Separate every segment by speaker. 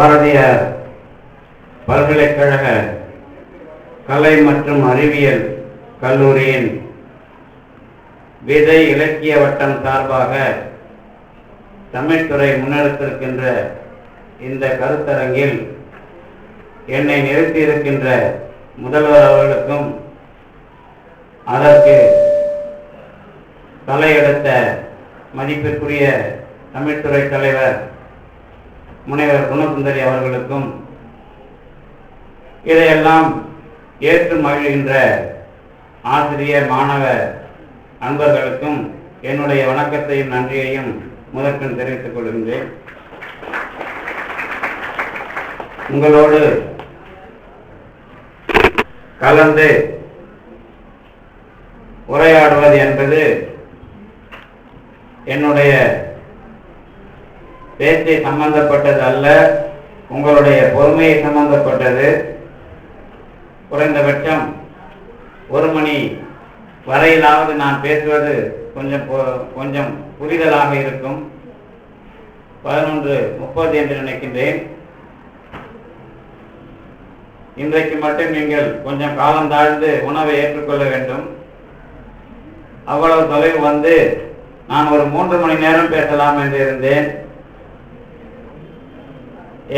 Speaker 1: பாரதியார் பல்கலைக்கழக கலை மற்றும் அறிவியல் கல்லூரியின் விதை இலக்கிய வட்டம் சார்பாக தமிழ்துறை முன்னெடுத்திருக்கின்ற இந்த கருத்தரங்கில் என்னை நிறுத்தியிருக்கின்ற முதல்வர் அவர்களுக்கும் அதற்கு தலையெடுத்த மதிப்பிற்குரிய தமிழ்துறை தலைவர் முனைவர் குணசுந்தரி அவர்களுக்கும் இதையெல்லாம் ஏற்று மகிழ்கின்ற ஆசிரியர் மாணவ அன்பர்களுக்கும் என்னுடைய வணக்கத்தையும் நன்றியையும் முதற்கண் தெரிவித்துக் கொள்கின்றேன். உங்களோடு கலந்து உரையாடுவது என்பது என்னுடைய பேச்சை சம்பந்தப்பட்டது அல்ல, உங்களுடைய பொறுமையை சம்பந்தப்பட்டது. குறைந்தபட்சம் 1 மணி வரையிலாவது நான் பேசுவது கொஞ்சம் புரிதலாக இருக்கும். 11:30 என்று நினைக்கின்றேன். இன்றைக்கு மட்டும் நீங்கள் கொஞ்சம் காலம் தாழ்ந்து உணவை ஏற்றுக்கொள்ள வேண்டும். அவ்வளவு தொலைவு வந்து நான் ஒரு 3 மணி நேரம் பேசலாம் என்று இருந்தேன்.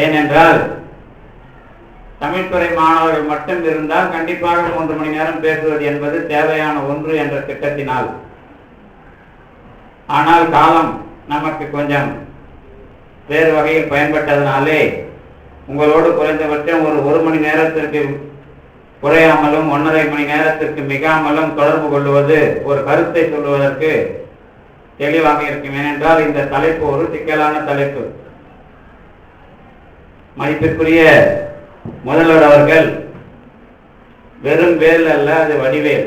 Speaker 1: ஏனென்றால் தமிழ்துறை மாணவர்கள் மட்டும் இருந்தால் கண்டிப்பாக 3 மணி நேரம் பேசுவது என்பது தேவையான ஒன்று என்ற திட்டத்தினால். ஆனால் காலம் நமக்கு கொஞ்சம் வேறு வகையில் பயன்பட்டதனாலே உங்களோடு குறைந்தபட்சம் ஒரு 1 மணி நேரத்திற்கு குறையாமலும் 1.5 மணி நேரத்திற்கு மிகாமலும் தொடர்பு கொள்வது ஒரு கருத்தை சொல்வதற்கு தெளிவாக இருக்கும். ஏனென்றால் இந்த தலைப்பு ஒரு சிக்கலான தலைப்பு. மதிப்பிற்குரிய முதல்வர் அவர்கள் வெறும் வேல் அல்ல, அது வடிவேல்.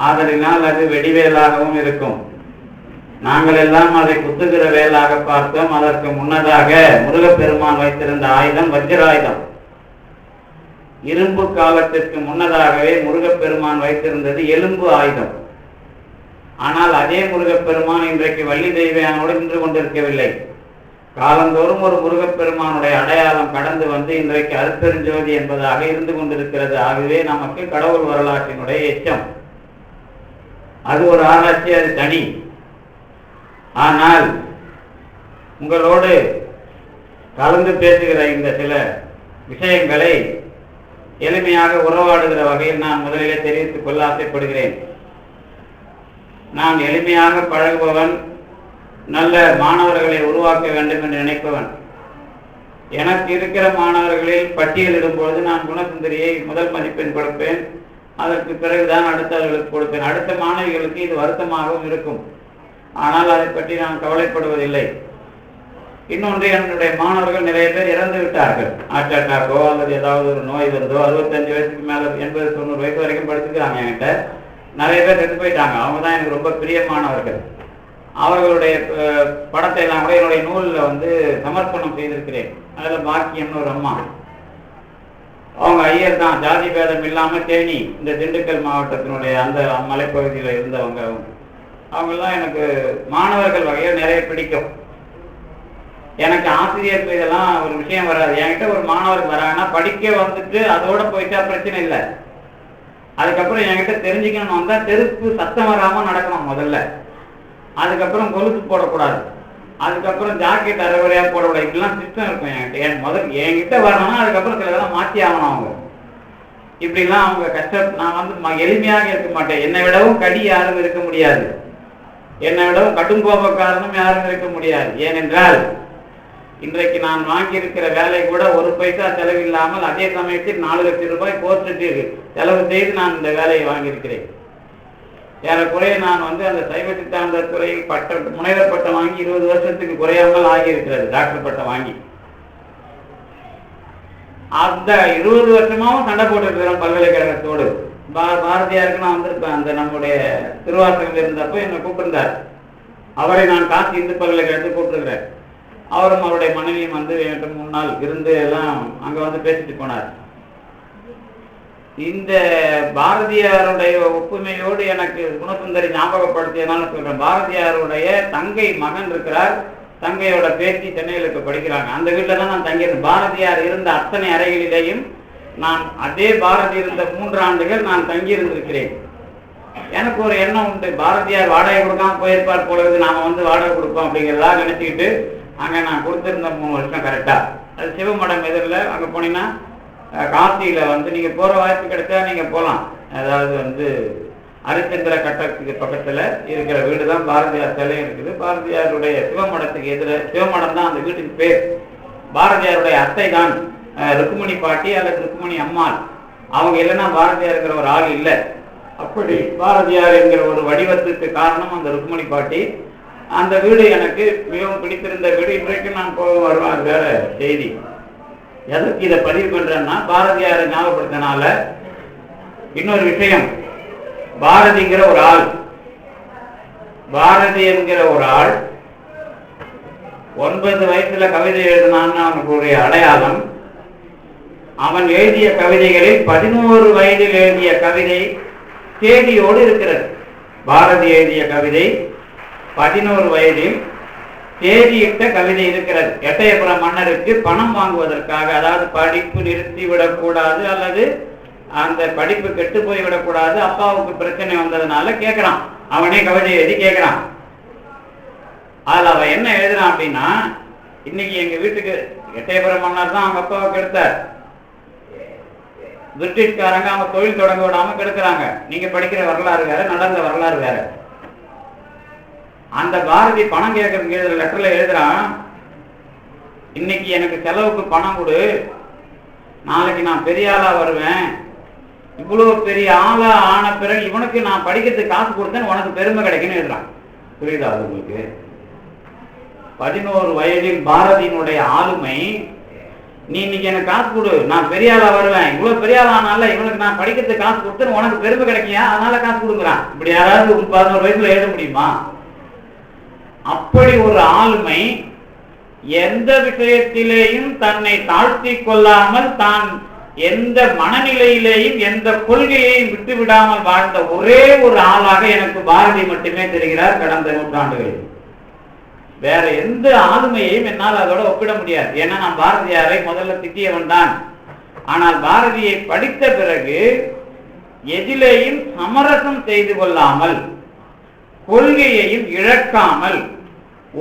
Speaker 1: ஆதலினால் அது வெடிவேலாகவும் இருக்கும். நாங்கள் எல்லாம் அதை குத்துகிற வேலாக பார்த்தோம். அதற்கு முன்னதாக முருகப்பெருமான் வைத்திருந்த ஆயுதம் வஜ்ராயுதம். இரும்பு காலத்திற்கு முன்னதாகவே முருகப்பெருமான் வைத்திருந்தது எலும்பு ஆயுதம். ஆனால் அதே முருகப்பெருமான் இன்றைக்கு வள்ளி தெய்வானோடு நின்று கொண்டிருக்கவில்லை. காலந்தோறும் ஒரு முருகப்பெருமானுடைய அடையாளம் கடந்து வந்து இன்றைக்கு அருட்பெருஞ்சோதி என்பதாக இருந்து கொண்டிருக்கிறது. ஆகவே நமக்கு கடவுள் வரலாற்றினுடைய எச்சம். அது ஒரு ஆராய்ச்சி, அது தனி. ஆனால் உங்களோடு கலந்து பேசுகிற இந்த சில விஷயங்களை எளிமையாக உறவாடுகிற வகையில் நான் முதலிலே தெரிவித்துக் கொள்ள ஆசைப்படுகிறேன். நான் எளிமையாக பழகுபவன், நல்ல மாணவர்களை உருவாக்க வேண்டும் என்று நினைப்பவன். எனக்கு இருக்கிற மாணவர்களில் பட்டியலிடும் பொழுது நான் குணசுந்தரியை முதல் மதிப்பெண் கொடுப்பேன். அதற்கு பிறகுதான் அடுத்தவர்களுக்கு கொடுப்பேன். அடுத்த மாணவிகளுக்கு இது வருத்தமாகவும் இருக்கும். ஆனால் அதை பற்றி நான் கவலைப்படுவதில்லை. இன்னொன்று, என்னுடைய மாணவர்கள் நிறைய பேர் இறந்து விட்டார்கள். ஹார்ட் அட்டாக்கோ அல்லது ஏதாவது ஒரு நோய் வந்தோ 65 வயசுக்கு மேலே 80-90 வயசு வரைக்கும் படிச்சுக்கிறாங்க. என்கிட்ட நிறைய பேர் செத்து போயிட்டாங்க. அவங்க தான் எனக்கு ரொம்ப பிரியமானவர்கள். அவர்களுடைய படத்தை எல்லாம் கூட என்னுடைய நூலில் வந்து சமர்ப்பணம் செய்திருக்கிறேன். அதில் பாக்கியம்னு ஒரு அம்மா, அவங்க ஐயர் தான், ஜாதி பேதம் இல்லாமல் தேனி, இந்த திண்டுக்கல் மாவட்டத்தினுடைய அந்த மலைப்பகுதியில் இருந்தவங்க. அவங்கெல்லாம் எனக்கு மாணவர்கள் வகையில் நிறைய பிடிக்கும். எனக்கு ஆசிரியருக்கு இதெல்லாம் ஒரு விஷயம் வராது. என்கிட்ட ஒரு மாணவருக்கு வராங்கன்னா படிக்க வந்துட்டு அதோட போயிட்டா பிரச்சனை இல்லை. அதுக்கப்புறம் என்கிட்ட தெரிஞ்சுக்கணும் வந்தால் தெருப்பு சத்தம் வராமல் நடக்கணும் முதல்ல. அதுக்கப்புறம் கொலுசு போடக்கூடாது. அதுக்கப்புறம் ஜாக்கெட் அரைவரையாக போடக்கூடாது. இப்படிலாம் சிஸ்டம் இருக்கும் என்கிட்ட. என்கிட்ட வரணும்னா அதுக்கப்புறம் சில இதெல்லாம் மாற்றி ஆகணும். அவங்க இப்படிலாம் அவங்க நான் வந்து எளிமையாக இருக்க மாட்டேன். என்னை விடவும் கடி யாரும் இருக்க முடியாது. என்னை விடவும் கடும் கோபக்காரனும் யாரும் இருக்க முடியாது. ஏனென்றால் இன்றைக்கு நான் வாங்கியிருக்கிற வேலை கூட 1 பைசா செலவில்லாமல் அதே சமயத்தில் 4 லட்சம் ரூபாய் கோர்ட்டுக்கு செலவு செய்து நான் இந்த வேலையை வாங்கியிருக்கிறேன். ஏறக்குறைய நான் வந்து அந்த சைவ சித்தாந்த துறை முனைவர் பட்டம் வாங்கி 20 வருஷத்துக்கு குறையாமல் ஆகியிருக்கிறது. டாக்டர் பட்டம் வாங்கி அந்த 20 வருஷமாவும் சண்டை போட்டுருக்கிறோம் பல்கலைக்கழகத்தோடு. பாரதியாருக்கு நான் வந்திருப்பேன். அந்த நம்முடைய திருவாசகம் இருந்தப்போ என்னை கூப்பிட்டிருந்தார். அவரை நான் காசி இந்து பல்கலைக்கழகத்துக்கு கூப்பிட்டுருக்கிறேன். அவரும் அவருடைய மனைவியும் வந்து எனக்கு முன்னால் இருந்து எல்லாம் அங்கே வந்து பேசிட்டு போனார். இந்த பாரதியாருடைய ஒப்புமையோடு எனக்கு குணசுந்தரி ஞாபகப்படுத்தியதான சொல்றேன். பாரதியாருடைய தங்கை மகன் இருக்கிறார், தங்கையோட பேத்தி சென்னையில் இப்போ படிக்கிறாங்க. அந்த வீட்டில் தான் நான் தங்கியிருந்தேன். பாரதியார் இருந்த அத்தனை அறைகளிலேயும் நான் அதே பாரதி இருந்த 3 ஆண்டுகள் நான் தங்கியிருந்திருக்கிறேன். எனக்கு ஒரு எண்ணம் உண்டு, பாரதியார் வாடகை கொடுக்காம போயிருப்பார் போலது, நாம வாடகை கொடுப்போம் அப்படிங்கிறதா நினைச்சுக்கிட்டு அங்கே நான் கொடுத்துருந்த 3 வருஷம் கரெக்டாக. அது சிவமடம் எதிரில். அங்கே போனீங்கன்னா காசியில் நீங்கள் போகிற வாய்ப்பு கிடைச்சா நீங்கள் போகலாம். அதாவது ஹரிச்சந்திர கட்டத்துக்கு பக்கத்தில் இருக்கிற வீடு தான் பாரதியார் சிலை இருக்குது. பாரதியாருடைய சிவமடத்துக்கு சிவமடம் தான் அந்த வீட்டுக்கு பேர். பாரதியாருடைய அத்தை தான் ருக்குமணி பாட்டி அல்லது ருக்குமணி அம்மாள். அவங்க இல்லைன்னா பாரதியாருங்கிற ஒரு ஆள் இல்லை. அப்படி பாரதியார் என்கிற ஒரு வடிவத்துக்கு காரணம் அந்த ருக்குமணி பாட்டி. அந்த வீடு எனக்கு மிகவும் பிடித்திருந்த வீடு. இன்றைக்கு நான் போக வருவேன், அது வேற செய்தி. எதற்கு இதை பதிவு பண்றேன்னா, பாரதியாரை ஞாபகப்படுத்தினால இன்னொரு விஷயம். பாரதிங்கிற ஒரு ஆள், பாரதி என்கிற ஒரு ஆள் 9 வயசுல கவிதை எழுதினான்னு அவனுடைய அடையாளம். அவன் எழுதிய கவிதைகளில் 11 வயதில் எழுதிய கவிதை தேதியோடு இருக்கிறது. பாரதி எழுதிய கவிதை 11 வயதில் தேதியிட்ட கவிதை இருக்கிறது. எட்டயபுரம் மன்னருக்கு பணம் வாங்குவதற்காக, அதாவது படிப்பு நிறுத்திவிடக்கூடாது அல்லது அந்த படிப்பு கெட்டு போய்விடக்கூடாது, அப்பாவுக்கு பிரச்சனை வந்ததுனால கேட்கிறான். அவனே கவிதை எழுதி கேட்கிறான். அதில் அவன் என்ன எழுதுறான் அப்படின்னா, இன்னைக்கு எங்க வீட்டுக்கு எட்டயபுரம் மன்னர் தான் அவங்க அப்பாவை கெடுத்தார். பிரிட்டிஷ்காரங்க அவங்க தொழில் தொடங்க விடாம கெடுக்கிறாங்க. நீங்க படிக்கிற வரலாறு வேற, நடந்த வரலாறு வேற. அந்த பாரதி பணம் கேட்கறதுக்கு லெட்டர்ல எழுதுறான், இன்னைக்கு எனக்கு செலவுக்கு பணம் கொடு, நாளைக்கு நான் பெரிய ஆளா வருவேன், இவ்வளவு பெரிய ஆளா ஆன பிறகு இவனுக்கு நான் படிக்கிறதுக்கு காசு கொடுத்தேன், உனக்கு பெருமை கிடைக்குன்னு எழுதுறான். புரியுதா உங்களுக்கு? 11 வயதில் பாரதியினுடைய ஆளுமை. நீ இன்னைக்கு எனக்கு காசு கொடு, நான் பெரிய ஆளா வருவேன், இவ்வளவு பெரிய ஆள் ஆனால இவனுக்கு நான் படிக்கிறதுக்கு காசு கொடுத்தேன், உனக்கு பெருமை கிடைக்கியா, அதனால காசு கொடுக்குறான். இப்படி யாராவது 11 வயசுல எழுத முடியுமா? அப்படி ஒரு ஆளுமை. எந்த விஷயத்திலேயும் தன்னை தாழ்த்தி கொள்ளாமல், தான் எந்த மனநிலையிலேயும் எந்த கொள்கையையும் விட்டு விடாமல் வாழ்ந்த ஒரே ஒரு ஆளாக எனக்கு பாரதி மட்டுமே தெரிகிறார் கடந்த நூற்றாண்டுகளில். வேற எந்த ஆளுமையையும் என்னால் அதோட ஒப்பிட முடியாது. ஏன்னா நான் பாரதியாரை முதல்ல திட்டியவன் தான். ஆனால் பாரதியை படித்த பிறகு எதிலேயும் சமரசம் செய்து கொள்ளாமல், கொள்கையையும் இழக்காமல்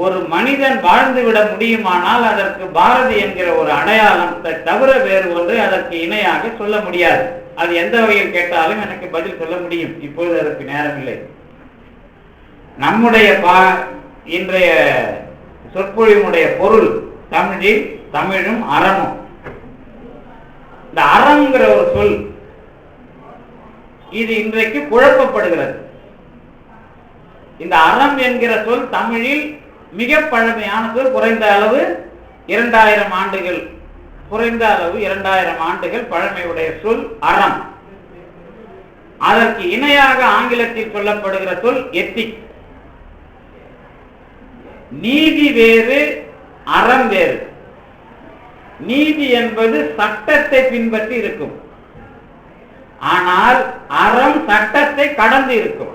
Speaker 1: ஒரு மனிதன் வாழ்ந்துவிட முடியுமானால் அதற்கு பாரதி என்கிற ஒரு அடையாளத்தை தவிர வேறு ஒன்று அதற்கு இணையாக சொல்ல முடியாது. அது எந்த வகையில் கேட்டாலும் எனக்கு பதில் சொல்ல முடியும். இப்பொழுது அதற்கு நேரம் இல்லை. நம்முடைய இன்றைய சொற்பொழிவுடைய பொருள் தமிழும் அறமும். இந்த அறம்ங்கிற ஒரு சொல் இது இன்றைக்கு குழப்பப்படுகிறது. இந்த அறம் என்கிற சொல் தமிழில் மிக பழமையான சொல். குறைந்த அளவு 2000 ஆண்டுகள், குறைந்த அளவு 2000 ஆண்டுகள் பழமையுடைய சொல் அறம். அதற்கு இணையாக ஆங்கிலத்தில் சொல்லப்படுகிற சொல் எத்திக். நீதி வேறு, அறம் வேறு. நீதி என்பது சட்டத்தை பின்பற்றி இருக்கும், ஆனால் அறம் சட்டத்தை கடந்து இருக்கும்.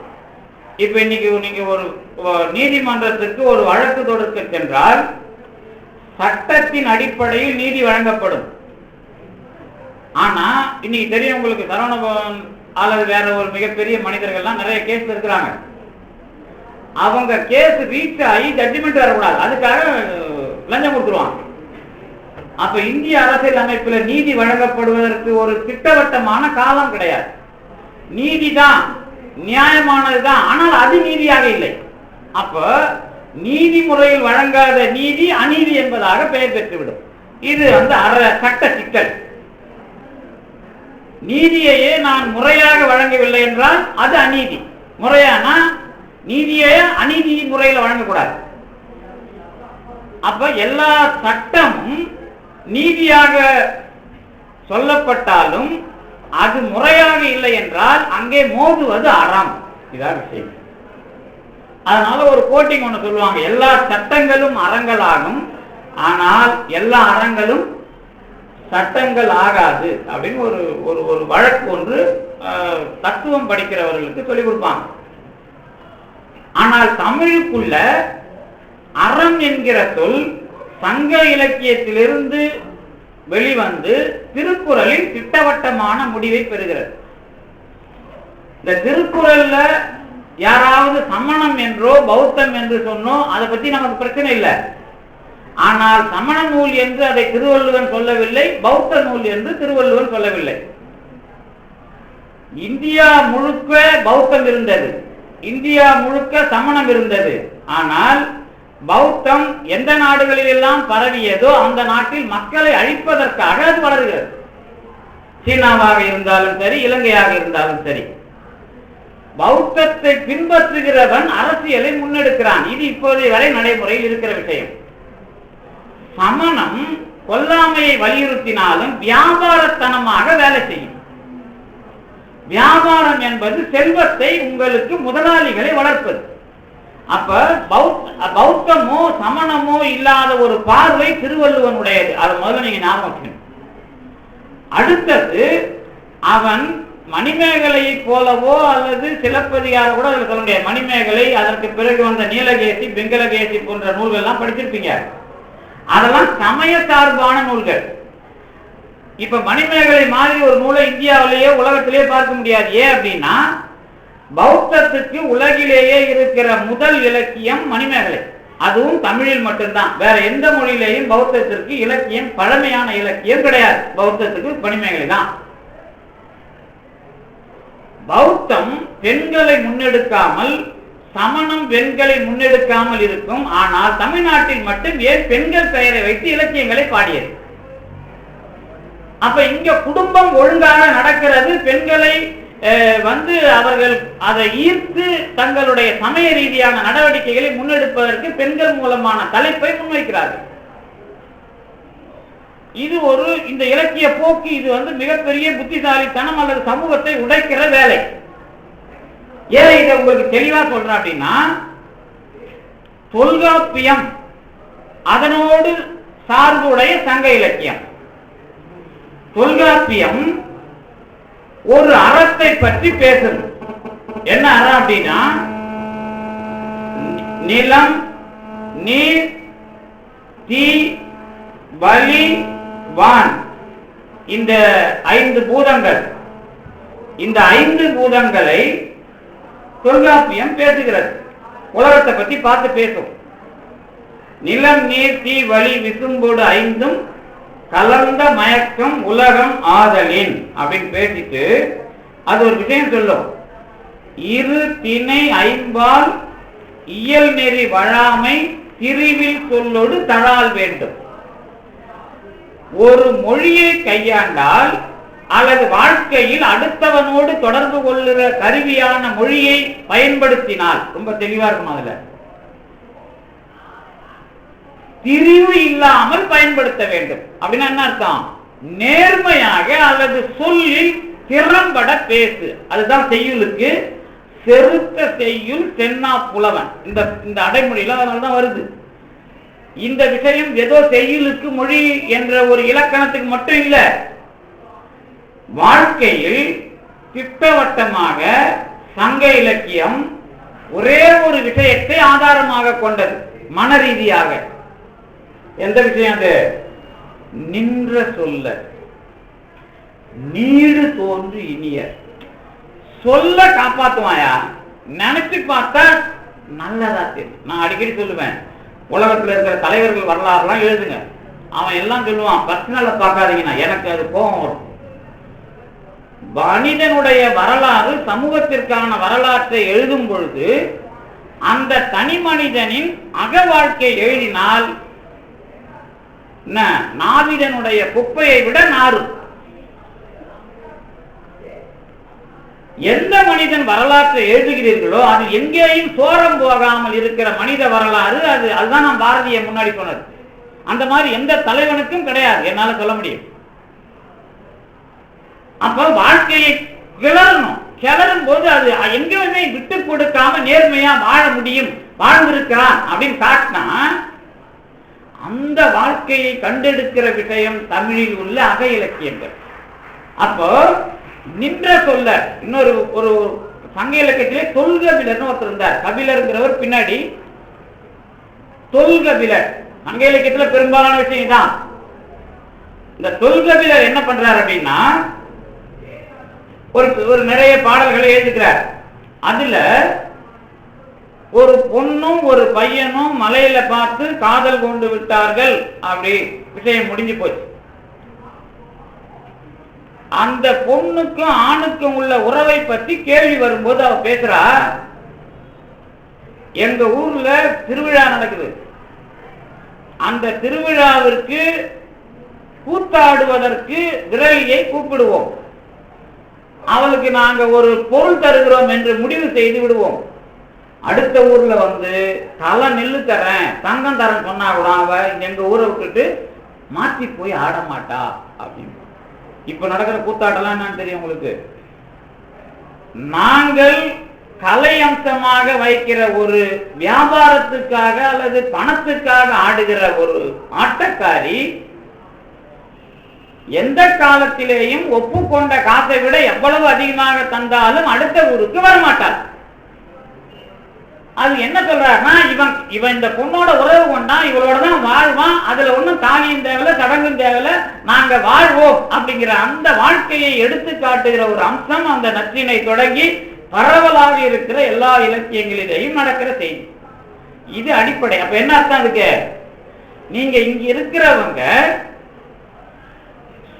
Speaker 1: இப்ப இன்னைக்கு நீங்க ஒரு நீதிமன்றத்திற்கு ஒரு வழக்கு தொடுக்க சென்றால் சட்டத்தின் அடிப்படையில் நீதி வழங்கப்படும். ஆனா இன்னைக்கு தெரியும் உங்களுக்கு, சரவணபவன் அல்லது வேற ஒரு மிகப்பெரிய மனிதர்கள்லாம் நிறைய கேஸ் இருக்கிறாங்க. அவங்க கேஸ் ரீச் ஆகி ஜட்ஜ்மெண்ட் வரக்கூடாது, அதுக்காக லஞ்சம் கொடுத்துருவாங்க. அப்ப இந்திய அரசியல் அமைப்புல நீதி வழங்கப்படுவதற்கு ஒரு திட்டவட்டமான காலம் கிடையாது. நீதிதான், நியாயமானதுதான், ஆனால் அது நீதியாக இல்லை. அப்ப நீதிமுறையில் வழங்காத நீதி அநீதி என்பதாக பெயர் பெற்றுவிடும். இது சட்ட சிக்கல். நீதியையே நான் முறையாக வழங்கவில்லை என்றால் அது அநீதி. முறையானா நீதியே அநீதி முறையில் வழங்கக்கூடாது. அப்ப எல்லா சட்டமும் நீதியாக சொல்லப்பட்டாலும் அது முறையாக இல்லை என்றால் அங்கே மோதுவது அறம். இதான் விஷயம். அதனால ஒரு கோட்டிங் ஒன்று சொல்லுவாங்க, எல்லா சட்டங்களும் அறங்களாகும், ஆனால் எல்லா அறங்களும் சட்டங்கள் ஆகாது அப்படின்னு ஒரு வழக்கு ஒன்று தத்துவம் படிக்கிறவர்களுக்கு சொல்லிக் கொடுப்பாங்க. ஆனால் தமிழுக்குள்ள அறம் என்கிற சொல் சங்க இலக்கியத்திலிருந்து வெளிவந்து திருக்குறளில் திட்டவட்டமான முடிவை பெறுகிறது. இந்த திருக்குறள்ல யாராவது சமணம் என்றோ பௌத்தம் என்று சொன்னோ அதை பத்தி நமக்கு பிரச்சனை இல்லை. ஆனால் சமண நூல் என்று அதை திருவள்ளுவன் சொல்லவில்லை, பௌத்த நூல் என்று திருவள்ளுவன் சொல்லவில்லை. இந்தியா முழுக்க பௌத்தம் இருந்தது, இந்தியா முழுக்க சமணம் இருந்தது. ஆனால் பௌத்தம் எந்த நாடுகளில் எல்லாம் பரவியதோ அந்த நாட்டில் மக்களை அழிப்பதற்காக அது வளர்கிறது. சீனாவாக இருந்தாலும் சரி, இலங்கையாக இருந்தாலும் சரி, பௌத்தத்தை பின்பற்றுகிறவன் அரசியலை முன்னெடுக்கிறான். இது இப்போதைய வரை நடைமுறையில் இருக்கிற விஷயம். சமணம் கொல்லாமையை வலியுறுத்தினாலும் வியாபாரத்தனமாக வேலை செய்யும். வியாபாரம் என்பது செல்வத்தை உங்களுக்கு முதலாளிகளை வளர்ப்பது. அப்ப பௌத்தமோ சமணமோ இல்லாத ஒரு பார்வை திருவள்ளுவனுடையது. அது முதல்ல நீங்க ஞாபகம் வச்சுக்கணும். அடுத்தது, அவன் மணிமேகலையை போலவோ அல்லது சிலப்பதிகார கூட அதில் சொல்ல முடியாது. மணிமேகலை, அதற்கு பிறகு வந்த நீலகேசி, பெங்கலகேசி போன்ற நூல்கள் எல்லாம் படிச்சிருப்பீங்க. அதெல்லாம் சமய சார்பான நூல்கள். இப்ப மணிமேகலை மாதிரி ஒரு நூலை இந்தியாவிலேயே உலகத்திலேயே பார்க்க முடியாது. ஏன் அப்படின்னா, பௌத்தத்துக்கு உலகிலேயே இருக்கிற முதல் இலக்கியம் மணிமேகலை. அதுவும் தமிழில் மட்டும்தான். வேற எந்த மொழியிலேயும் பௌத்தத்திற்கு இலக்கியம், பழமையான இலக்கியம் கிடையாது. பௌத்தத்துக்கு மணிமேகலை தான். பௌத்தம் பெண்களை முன்னெடுக்காமல், சமணம் பெண்களை முன்னெடுக்காமல் இருக்கும். ஆனால் தமிழ்நாட்டில் மட்டும் ஏன் பெண்கள் பெயரை வைத்து இலக்கியங்களை பாடியது? அப்ப இங்க குடும்பம் ஒழுங்காக நடக்கிறது. பெண்களை அவர்கள் அதை ஈர்த்து தங்களுடைய சமய ரீதியான நடவடிக்கைகளை முன்னெடுப்பதற்கு பெண்கள் மூலமான தலைப்பை முன்வைக்கிறார்கள். இது ஒரு இந்த இலக்கிய போக்கு. இது மிகப்பெரிய புத்திசாலித்தனம் அல்லது சமூகத்தை உடைக்கிற வேலை. ஏன் இதை உங்களுக்கு தெளிவா சொல்றேன் அப்படின்னா, தொல்காப்பியம் அதனோடு சார்புடைய சங்க இலக்கியம். தொல்காப்பியம் ஒரு அறத்தை பற்றி பேசுது. என்ன அறம் அப்படின்னா, நிலம், நீர், தீ, வலி, வான், இந்த 5 பூதங்கள். இந்த 5 பூதங்களை தொல்காப்பியம் பேசுகிறது. உலகத்தை பற்றி பார்த்து பேசும். நிலம், நீர், தீ, வலி, விசும்போடு 5ம் கலந்த மயக்கம் உலகம் ஆதலின் அப்படின்னு பேசிட்டு அது ஒரு விஷயம் சொல்லும். இரு திணை ஐம்பால் இயல் நெறி வழாமை திரிவில் சொல்லோடு தழால் வேண்டும். ஒரு மொழியை கையாண்டால் அல்லது வாழ்க்கையில் அடுத்தவனோடு தொடர்பு கொள்ளுற கருவியான மொழியை பயன்படுத்தினால், ரொம்ப தெளிவா இருக்கும், அதுல திரிவு இல்லாமல் பயன்படுத்த வேண்டும். அப்படின்னா என்ன அர்த்தம்? நேர்மையாக அல்லது சொல்லில் திறம்பட பேசு. அதுதான் செய்யுளுக்கு செருத்த செய்யுள் தென்னா புலவன். இந்த அடைமொழியில அதனால்தான் வருது. இந்த விஷயம் ஏதோ செய்யுளுக்கு மொழி என்ற ஒரு இலக்கணத்துக்கு மட்டும் இல்ல, வாழ்க்கையில் திட்டவட்டமாக சங்க இலக்கியம் ஒரே ஒரு விஷயத்தை ஆதாரமாக கொண்டது. மன ரீதியாக எந்த விஷயம்? அது நின்ற சொல்ல நீடு தோன்று இனிய சொல்ல காப்பாத்துவாயா? நினைச்சு பார்த்தா நல்லதா தெரியும். நான் அடிக்கடி சொல்லுவேன், உலகத்துல இருக்கிற தலைவர்கள் வரலாறுலாம் எழுதுங்க. அவன் எல்லாம் சொல்லுவான், பர்சனலை பார்க்காதீங்கன்னா எனக்கு அது கோபம் வரும். மனிதனுடைய வரலாறு, சமூகத்திற்கான வரலாற்றை எழுதும் பொழுது அந்த தனி மனிதனின் அக வாழ்க்கை எழுதினால் நாவிதனுடைய குப்பையை விட நாரும். எந்த மனிதன் வரலாற்றை எழுதுகிறீர்களோ அது எங்கேயும் சோரம் போகாமல் இருக்கிற மனித வரலாறு. அதுதான் நான் பாரதிய முன்னாடி சொன்னது. அந்த மாதிரி எந்த தலைவனுக்கும் கிடையாது, என்னால சொல்ல முடியும். அப்ப வாழ்க்கையை கிளறணும். கிளறும் போது அது எங்கேயுமே விட்டு கொடுக்காம நேர்மையா வாழ முடியும், வாழ்ந்திருக்கிறான் அப்படின்னு காட்டினா அந்த வாழ்க்கையை கண்டெடுக்கிற விஷயம் தமிழில் உள்ள அக இலக்கியங்கள். அப்போ நின்ற சொல்ல இன்னொரு ஒரு சங்க இலக்கியத்திலே தொல்கபிலர்னு ஒருத்தர் இருந்தார். கபிலருங்கிறவர் பின்னாடி தொல்கபிலர். சங்க இலக்கியத்துல பெரும்பாலான விஷயம் தான். இந்த தொல்கபிலர் என்ன பண்றார் அப்படின்னா, ஒரு நிறைய பாடல்களை எழுதுகிறார். அதுல ஒரு பொண்ணும் ஒரு பையனும் மலையில பார்த்து காதல் கொண்டு விட்டார்கள், அப்படி விஷயம் முடிஞ்சு போச்சு. அந்த பொண்ணுக்கும் ஆணுக்கும் உள்ள உறவை பற்றி கேள்வி வரும்போது அவ பேசுறா, எங்க ஊர்ல திருவிழா நடக்குது, அந்த திருவிழாவிற்கு கூத்தாடுவதற்கு விரலியை கூப்பிடுவோம், அவளுக்கு நாங்க ஒரு பொருள் தருகிறோம் என்று முடிவு செய்து விடுவோம். அடுத்த ஊர்ல வந்து தலை நெல்லு தரேன் தங்கம் தரேன் சொன்னா கூட அவ எங்க ஊரை விட்டுட்டு மாற்றி போய் ஆட மாட்டா அப்படின்னு. இப்ப நடக்கிற கூத்தாட்டெல்லாம் என்னன்னு தெரியும் உங்களுக்கு? நாங்கள் கலை அம்சமாக வைக்கிற ஒரு வியாபாரத்துக்காக அல்லது பணத்துக்காக ஆடுகிற ஒரு ஆட்டக்காரி எந்த காலத்திலேயும் ஒப்புக்கொண்ட காசை விட எவ்வளவு அதிகமாக தந்தாலும் அடுத்த ஊருக்கு வரமாட்டார். அது என்ன சொல்றாருன்னா, இவன் இந்த பொண்ணோட உறவு கொண்டா, இவளோட தான் வாழ்வான், அதுல ஒன்றும் தாலியும் தேவையில்ல சடங்கும் தேவையில்ல, நாங்க வாழ்வோம் அப்படிங்கிற அந்த வாழ்க்கையை எடுத்து காட்டுகிற ஒரு அம்சம் அந்த நற்றினை தொடங்கி பரவலாக இருக்கிற எல்லா இலக்கியங்களிலேயும் நடக்கிற செய்தி. இது அடிப்படை. அப்ப என்ன அர்த்தம் இருக்கு? நீங்க இங்க இருக்கிறவங்க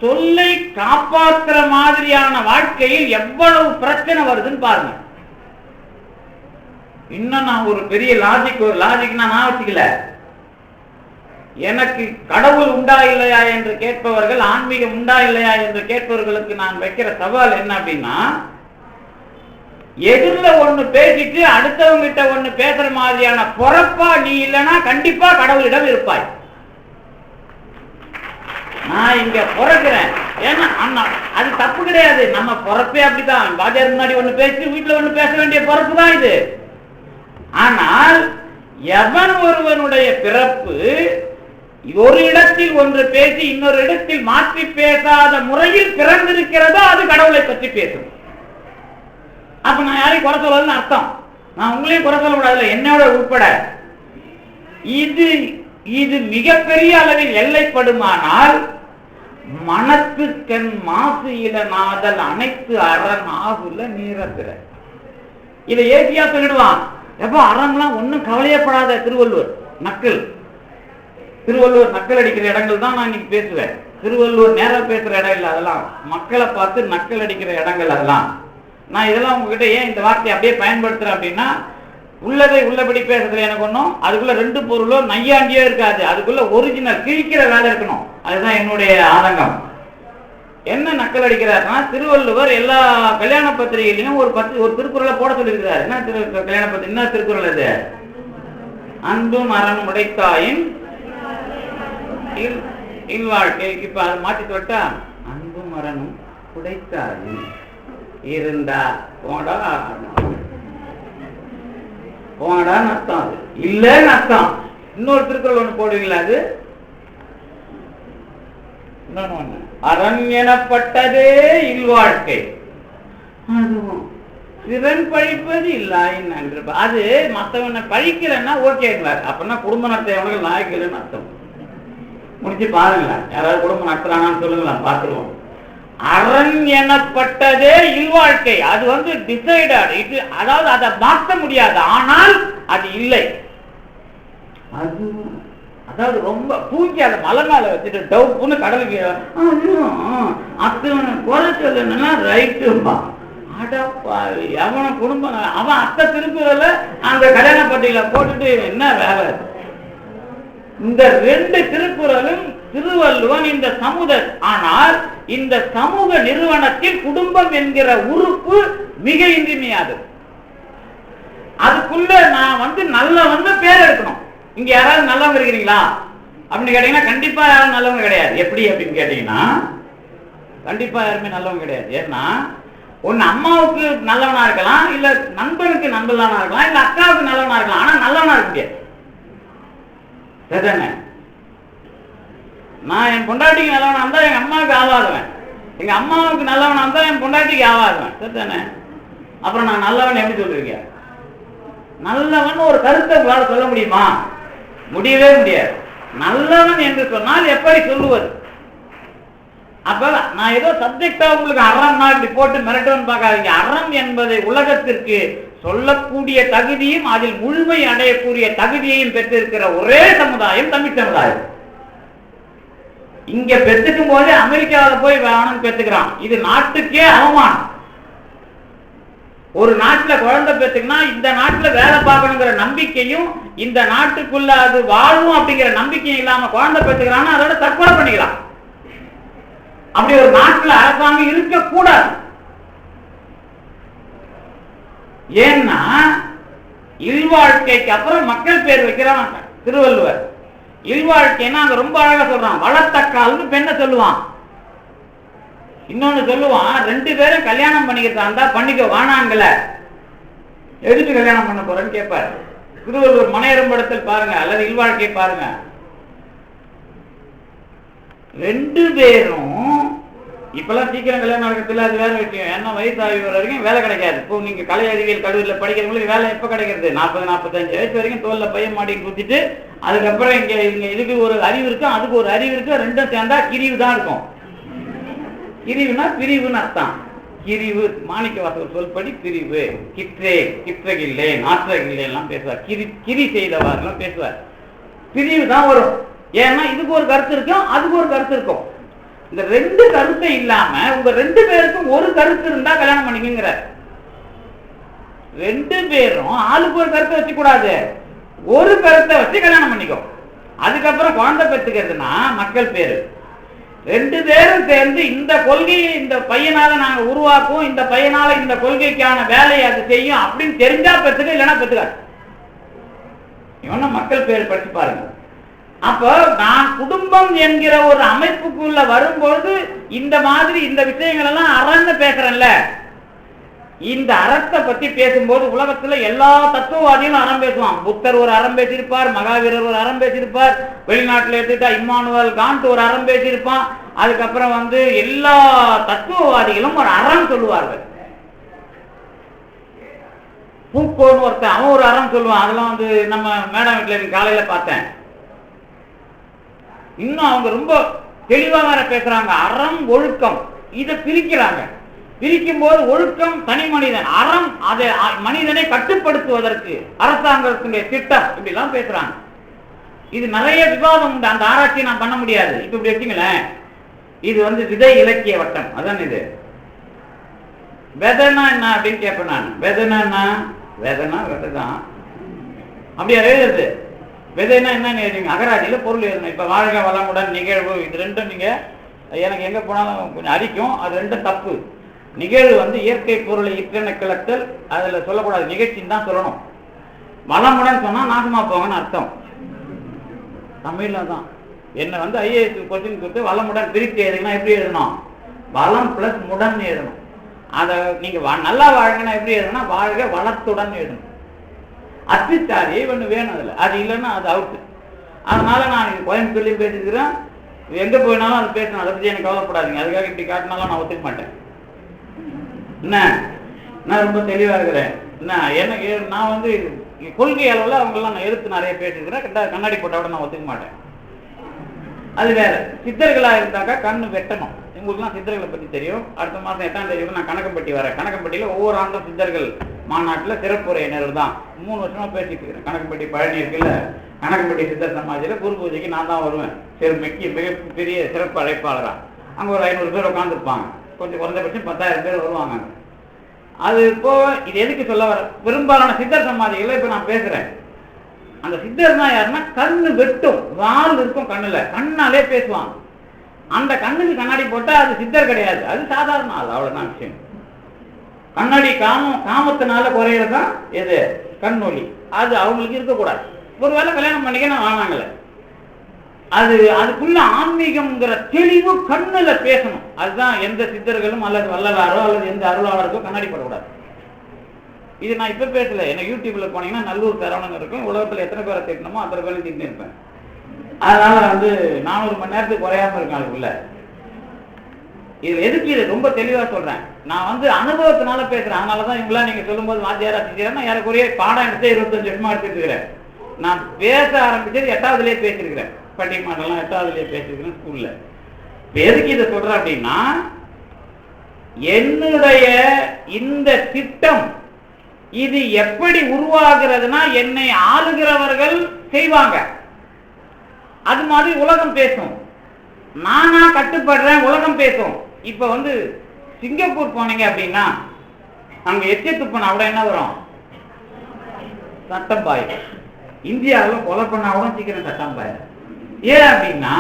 Speaker 1: சொல்லை காப்பாற்றுற மாதிரியான வாழ்க்கையில் எவ்வளவு பிரச்சனை வருதுன்னு பாருங்க. இன்னும் நான் ஒரு பெரிய லாஜிக்னா நான் வச்சுக்கல. எனக்கு கடவுள் உண்டா இல்லையா என்று கேட்பவர்கள், ஆன்மீகம் உண்டா இல்லையா என்று கேட்பவர்களுக்கு நான் வைக்கிற சவால் என்ன அப்படின்னா, எதிரில ஒண்ணு பேசிட்டு அடுத்தவங்க கிட்ட ஒண்ணு பேசுற மாதிரியான பொறப்பா நீ இல்லைன்னா கண்டிப்பா கடவுளிடம் இருப்பாய். நான் இங்க பிறக்கிறேன், ஏன்னா அது தப்பு கிடையாது, நம்ம பிறப்பே அப்படித்தான். பாஜார் முன்னாடி ஒண்ணு பேசி வீட்டுல ஒண்ணு பேச வேண்டிய பிறப்பு தான் இது. ஆனால் எவன் ஒருவனுடைய பிறப்பு ஒரு இடத்தில் ஒன்று பேசி இன்னொரு இடத்தில் மாற்றி பேசாத முறையில் பிறந்திருக்கிறதோ அது கடவுளை பற்றி பேசும். அப்ப நான் யாரையும் குறை சொல்லலன்னு அர்த்தம். நான் உங்களையும் குறை சொல்லக்கூடாது, என்னோட உட்பட. இது மிகப்பெரிய அளவில் எல்லைப்படுமானால் மனத்துக்கண் மாசு இளநாதல் அனைத்து அரண் ஆகுல நீரத்திர. இதை ஏசியா சொல்லிடுவான். எப்போ அறம்லாம் ஒன்னும் கவலையப்படாத. திருவள்ளுவர் நக்கல் அடிக்கிற இடங்கள் தான் நான் இன்னைக்கு பேசுவேன். திருவள்ளுவர் நேரம் பேசுற இடம் இல்லை, அதெல்லாம் மக்களை பார்த்து நக்கல் அடிக்கிற இடங்கள். அதெல்லாம் நான் இதெல்லாம் உங்ககிட்ட ஏன் இந்த வார்த்தையை அப்படியே பயன்படுத்துறேன் அப்படின்னா, உள்ளதை உள்ளபடி பேசுறது எனக்கு ஒன்றும், அதுக்குள்ள ரெண்டு பொருளோ நையாண்டியோ இருக்காது, அதுக்குள்ள ஒரிஜினல் கிழிக்கிற வேலை இருக்கணும். அதுதான் என்னுடைய ஆதங்கம். என்ன நக்கல் அடிக்கிறாருன்னா, திருவள்ளுவர் எல்லா கல்யாண பத்திரிகையிலையும் ஒரு திருக்குறளை போட சொல்லியிருக்கிறார். என்ன கல்யாண பத்திரிகை, என்ன திருக்குறள் அது? அன்பும் அறனும் உடைத்தாயின் இல்வாழ்க்கை. இப்ப அதை மாற்றி தொட்டா, அன்பும் அறனும் உடைத்தாயின் இருந்தா போடான்னு அர்த்தம். அது இல்லன்னு அர்த்தம். இன்னொரு திருக்குறள் ஒண்ணு போடுவீங்களா? அது அரண் எனப்பட்டதே இல்வாழ்க்கை, அதுவும் திறன் பழிப்பது இல்லாயின் நன்று. அது மற்றவனை பழிக்கிறன்னா ஓகேங்களார், அப்படின்னா குடும்ப நடத்தையவர்கள் நாயக்கன்னு அர்த்தம். முடிச்சு பாருங்களேன், யாராவது குடும்பம் நடத்துறாங்கன்னு சொல்லுங்களா, பார்த்துருவோம். அரண் எனப்பட்டதே இல்வாழ்க்கை, அது வந்து டிசைடட். இது அதாவது அதை மாற்ற முடியாது, ஆனால் அது இல்லை. அது அதாவது ரொம்ப தூக்கி அதை மலை மேல வச்சுட்டு டவுப்புன்னு கடலுக்கு அத்தனை குறை சொல்லுன்னா ரைட்டுப்பா. அடப்பாவி, அவனை குடும்பம் அவன் அத்தை திருப்புறல அந்த கல்யாண பட்டியல போட்டுட்டு என்ன வேலை? இந்த ரெண்டு திருக்குறளும் திருவள்ளுவன் இந்த ஆனால் இந்த சமூக நிறுவனத்தில் குடும்பம் என்கிற உறுப்பு மிக இன்றியமையாது. அதுக்குள்ள நான் வந்து நல்லவன் பேர் எடுக்கணும். இங்க யாராவது நல்லவங்க இருக்கிறீங்களா அப்படின்னு கேட்டீங்கன்னா கண்டிப்பா யாரும் நல்லவங்க கிடையாது. எப்படி அப்படின்னு கேட்டீங்கன்னா கண்டிப்பா யாருமே நல்லவங்க கிடையாது. ஏன்னா ஒன்னு அம்மாவுக்கு நல்லவனா இருக்கலாம், இல்ல நண்பனுக்கு நண்பனானா இருக்கலாம், இல்ல அக்காவுக்கு நல்லவனா இருக்கலாம், ஆனா நல்லவனா இருக்க முடியாது. சரிதானே? நான் என் பொண்டாட்டிக்கு நல்லவனா இருந்தா எங்க அம்மாவுக்கு ஆவாதுவேன், எங்க அம்மாவுக்கு நல்லவனா இருந்தா என் பொண்டாட்டிக்கு ஆவாதுவேன். சரிதானே? அப்புறம் நான் நல்லவன் எப்படி சொல்லுவீங்க? நல்லவன் ஒரு கருத்தை உங்களால சொல்ல முடியுமா? முடியவே முடியாது. நல்லவன் என்று சொன்னால் எப்படி சொல்லுவது? அப்ப நான் ஏதோ சப்ஜெக்டா உங்களுக்கு அறம் இப்படி போட்டு மிரட்டுவன் பார்க்காதீங்க. அறம் என்பதை உலகத்திற்கு சொல்லக்கூடிய தகுதியும் அதில் முழுமை அடையக்கூடிய தகுதியையும் பெற்றிருக்கிற ஒரே சமுதாயம் தமிழ் சமுதாயம். இங்க பெற்றுக்கும் போதே அமெரிக்காவில் போய் வேணும்னு பெற்றுக்கிறான். இது நாட்டுக்கே அவமானம். ஒரு நாட்டுல குழந்தை பெற்றுக்குன்னா இந்த நாட்டுல வேலை பார்க்கணுங்கிற நம்பிக்கையும் இந்த நாட்டுக்குள்ள அது வாழும் அப்படிங்கிற நம்பிக்கையும் இல்லாம குழந்தை பெற்றுக்கிறான்னா அதோட தற்கொலை பண்ணிக்கலாம். அப்படி ஒரு நாட்டுல அரசாங்கம் இருக்கக்கூடாது. ஏன்னா இல்வாழ்க்கைக்கு அப்புறம் மக்கள் பேர் வைக்கிறான் திருவள்ளுவர். இல்வாழ்க்கைன்னா அங்க ரொம்ப அழகா சொல்றான். வளத்தக்கால்னு பெண்ணை சொல்லுவான். இன்னொன்னு சொல்லுவான், 2 பேரும் கல்யாணம் பண்ணிக்கிறதா பண்ணிக்க வானாங்கல, எதுக்கு கல்யாணம் பண்ண போறேன்னு கேட்பாரு. திருவள்ளுவர் மனையரம்படத்தில் பாருங்க, அல்லது இல்வாழ்க்கை பாருங்க. 2 பேரும் இப்பெல்லாம் சீக்கிரம் கல்யாணம் நடக்கிறதுல அது வேற விஷயம். ஏன்னா வயசாகி வர வரைக்கும் வேலை கிடைக்காது. இப்போ நீங்க கலை அறிவியல் கல்லூரியில் படிக்கிறவங்களுக்கு வேலை எப்ப கிடைக்கிறது? 40-45 வயசு வரைக்கும் தோல்ல பையன் மாடி குத்திட்டு அதுக்கப்புறம் இங்க இதுக்கு ஒரு அறிவு இருக்கும், அதுக்கு ஒரு அறிவு இருக்கு, 2ம் சேர்ந்தா கிரிவு தான் இருக்கும். கிரிவுனா பிரிவுன்னு அர்த்தம். கிரிவு மாணிக்க வாசகர் சொல்படி பிரிவு. கிற்றே கிற்றகில்லை நாற்றகில்லை எல்லாம் பேசுவார். கிரி செய்தவார் பேசுவார். பிரிவு தான் வரும். ஏன்னா இதுக்கு ஒரு கருத்து இருக்கும், அதுக்கு ஒரு கருத்து இருக்கும். இந்த 2 கருத்தை இல்லாம உங்க 2 பேருக்கும் ஒரு கருத்து இருந்தா கல்யாணம் பண்ணிக்கிற. 2 பேரும் ஆளுக்கு ஒரு கருத்தை வச்சு கூடாது, ஒரு கருத்தை வச்சு கல்யாணம் பண்ணிக்கோ. அதுக்கப்புறம் குழந்தை பெற்றுக்கிறதுனா மக்கள் பேரு. 2 பேரும் சேர்ந்து இந்த கொள்கையை இந்த பையனால நாங்க உருவாக்குவோம், இந்த பையனால இந்த கொள்கைக்கான வேலையை அது செய்யும் அப்படின்னு தெரிஞ்சா பெற்றுக்க, இல்லைன்னா பெற்றுக்காது. இவன மக்கள் பேர் படிச்சு பாருங்க. அப்ப நான் குடும்பம் என்கிற ஒரு அமைப்புக்குள்ள வரும்போது இந்த மாதிரி இந்த விஷயங்கள் எல்லாம் அறன்னு பேசுறேன்ல, இந்த அறத்தை பத்தி பேசும்போது உலகத்துல எல்லா தத்துவவாதிகளும் அறம் பேசுவான். புத்தர் ஒரு அறம் பேசியிருப்பார், மகாவீரர் ஒரு அறம் பேசியிருப்பார், வெளிநாட்டுல எடுத்துட்டா இம்மானுவேல் காண்ட் ஒரு அறம் பேசியிருப்பான். அதுக்கப்புறம் எல்லா தத்துவவாதிகளும் ஒரு அறம் சொல்லுவார்கள். பூக்கோன்னு ஒருத்தன் அவன் ஒரு அறம் சொல்லுவான். அதெல்லாம் நம்ம மேடம் வீட்டுல காலையில பார்த்தேன். இன்னும் அவங்க ரொம்ப தெளிவா வேற பேசுறாங்க. அறம் ஒழுக்கம் இதை பிரிக்கிறாங்க. பிரிக்கும் போது ஒழுக்கம் தனி மனிதன், அறம் அதை மனிதனை கட்டுப்படுத்துவதற்கு அரசாங்கத்தினுடைய திட்டம், இப்படி எல்லாம் பேசுறாங்க. இது நிறைய விவாதம் உண்டு. அந்த ஆராய்ச்சியை நான் பண்ண முடியாது. இப்ப இப்படி வச்சுங்களேன், இது விதை இலக்கிய வட்டம். அதான் இது. விதைனா என்ன அப்படின்னு கேட்பேன் நான். விதைனா என்ன? விதைனா விதைதான். அப்படியா எழுதுறது? விதைனா என்னன்னு எழுதுங்க. அகராதியில பொருள் எழுதணும். இப்ப வாழ்க வளமுடன் நிகழ்வு, இது 2ம் நீங்க எனக்கு எங்க போனாலும் கொஞ்சம் அடிக்கும். அது 2ம் தப்பு. நிகழ்வு இயற்கை பொருளை இற்றென கிளத்தல், அதுல சொல்லக்கூடாது, நிகழ்ச்சின்னு தான் சொல்லணும். வளமுடன் சொன்னா நாசமா போங்கன்னு அர்த்தம். தமிழ்ல தான். என்ன ஐஏஎஸ் கொஸ்டின் கொடுத்து வளமுடன் பிரித்து எழுதுனா எப்படி எழுதணும்? வளம் பிளஸ் முடன் எழுதணும். அதை நீங்க நல்லா வாழ்கனா எப்படி எழுதணும்? வாழ்க வளத்துடன் எழுதணும். அச்சுச்சாரி ஒண்ணு வேணும் அதுல. அது இல்லைன்னா அது அவுட்டு. அதனால நான் கோயம்புத்தூர்லயும் பேசிக்கிறேன், எங்க போயினாலும் அது பேசணும். அதை பத்தி எனக்கு கவலைப்படாதீங்க. அதுக்காக இப்படி காட்டினாலும் நான் ஒத்துக்க மாட்டேன். என்ன நான் ரொம்ப தெளிவா இருக்கிறேன். என்ன எனக்கு நான் கொள்கை அளவில் அவங்கெல்லாம் நான் எடுத்து நிறைய பேசியிருக்கிறேன். கண்ணாடி போட்டோட நான் ஒத்துக்க மாட்டேன். அது வேற. சித்தர்களா இருந்தாக்கா கண்ணு வெட்டணும். உங்களுக்குலாம் சித்தர்களை பத்தி தெரியும். அடுத்த மாசம் 8ஆம் தேதி நான் கணக்கம்பட்டி வரேன். கணக்கம்பட்டியில ஒவ்வொரு ஆண்டும் சித்தர்கள் மாநாட்டுல சிறப்புரையினர் தான் 3 வருஷமா பேசிட்டு இருக்கிறேன். கணக்கம்பட்டி பழனி இருக்குல்ல, கணக்கம்பட்டி சித்தர் சமாஜில குரு பூஜைக்கு நான் தான் வருவேன். மிகப்பெரிய சிறப்பு அழைப்பாளரா. அங்க ஒரு 500 பேர் உட்காந்துருப்பாங்க. கொஞ்சம் குறைந்தபட்சம் 10,000 பேர் வருவாங்க. அது இப்போ இது எதுக்கு சொல்ல வர, பெரும்பாலான சித்தர் சமாதிகளை இப்ப நான் பேசுறேன். அந்த சித்தர்னா யாருன்னா கண்ணு வெட்டும், வால் இருக்கும் கண்ணுல, கண்ணாலே பேசுவாங்க. அந்த கண்ணுக்கு கண்ணாடி போட்டா அது சித்தர் கிடையாது, அது சாதாரண ஆள். அவ்வளவுதான் விஷயம். கண்ணாடி காமத்தினால குறையறதுதான் எது? கண்ணொலி. அது அவங்களுக்கு இருக்கக்கூடாது. ஒருவேளை கல்யாணம் பண்ணிக்க வானாங்களே, அதுக்குள்ள ஆன்மீகம்ங்கிற தெளிவு கண்ணுல பேசணும். அதுதான் எந்த சித்தர்களும் அல்லது வள்ளலாரோ அல்லது எந்த அருளாளருக்கோ கண்ணாடி போடக்கூடாது. இது நான் இப்ப பேசல. என்ன யூடியூப்ல போனீங்கன்னா நல்லூர் சரவணன் இருக்கும். உலகத்துல எத்தனை பேரை திட்டணுமோ அத்தனை பேரும் திட்டு இருப்பேன். அதனால 400 மணி நேரத்துக்கு குறையாம இருக்கேன் அதுக்குள்ள. இது எதுக்கு இது ரொம்ப தெளிவா சொல்றேன். நான் அனுபவத்தினால பேசுறேன். அதனாலதான் இவங்களா நீங்க சொல்லும் போது வாத்தியாரா செஞ்சா யாருக்குரிய பாடம் எடுத்து 25 வருஷமா எடுத்துட்டு இருக்கிறேன். நான் பேச ஆரம்பிச்சது 8வதுலயே பேசியிருக்கிறேன். பட்டிமன்றம்லாம் 8வதுலயே பேசியிருக்கிறேன் ஸ்கூல்ல. எதுக்கு இதை சொல்றேன் அப்படின்னா, என்னுடைய இந்த திட்டம் இது எப்படி உருவாகிறதுனா என்னை ஆளுகிறவர்கள் செய்வாங்க. அது மாதிரி உலகம் பேசும். நானா கட்டுப்படுறேன், உலகம் பேசும். இப்ப சிங்கப்பூர் போனீங்க அப்படின்னா அங்க எச்ச துப்புனா கூட என்ன வரும்? சட்டம் பாய். இந்தியாவில் கொலை பண்ணா கூட சீக்கிரம் சட்டம் பாய். ஏன் அப்படின்னா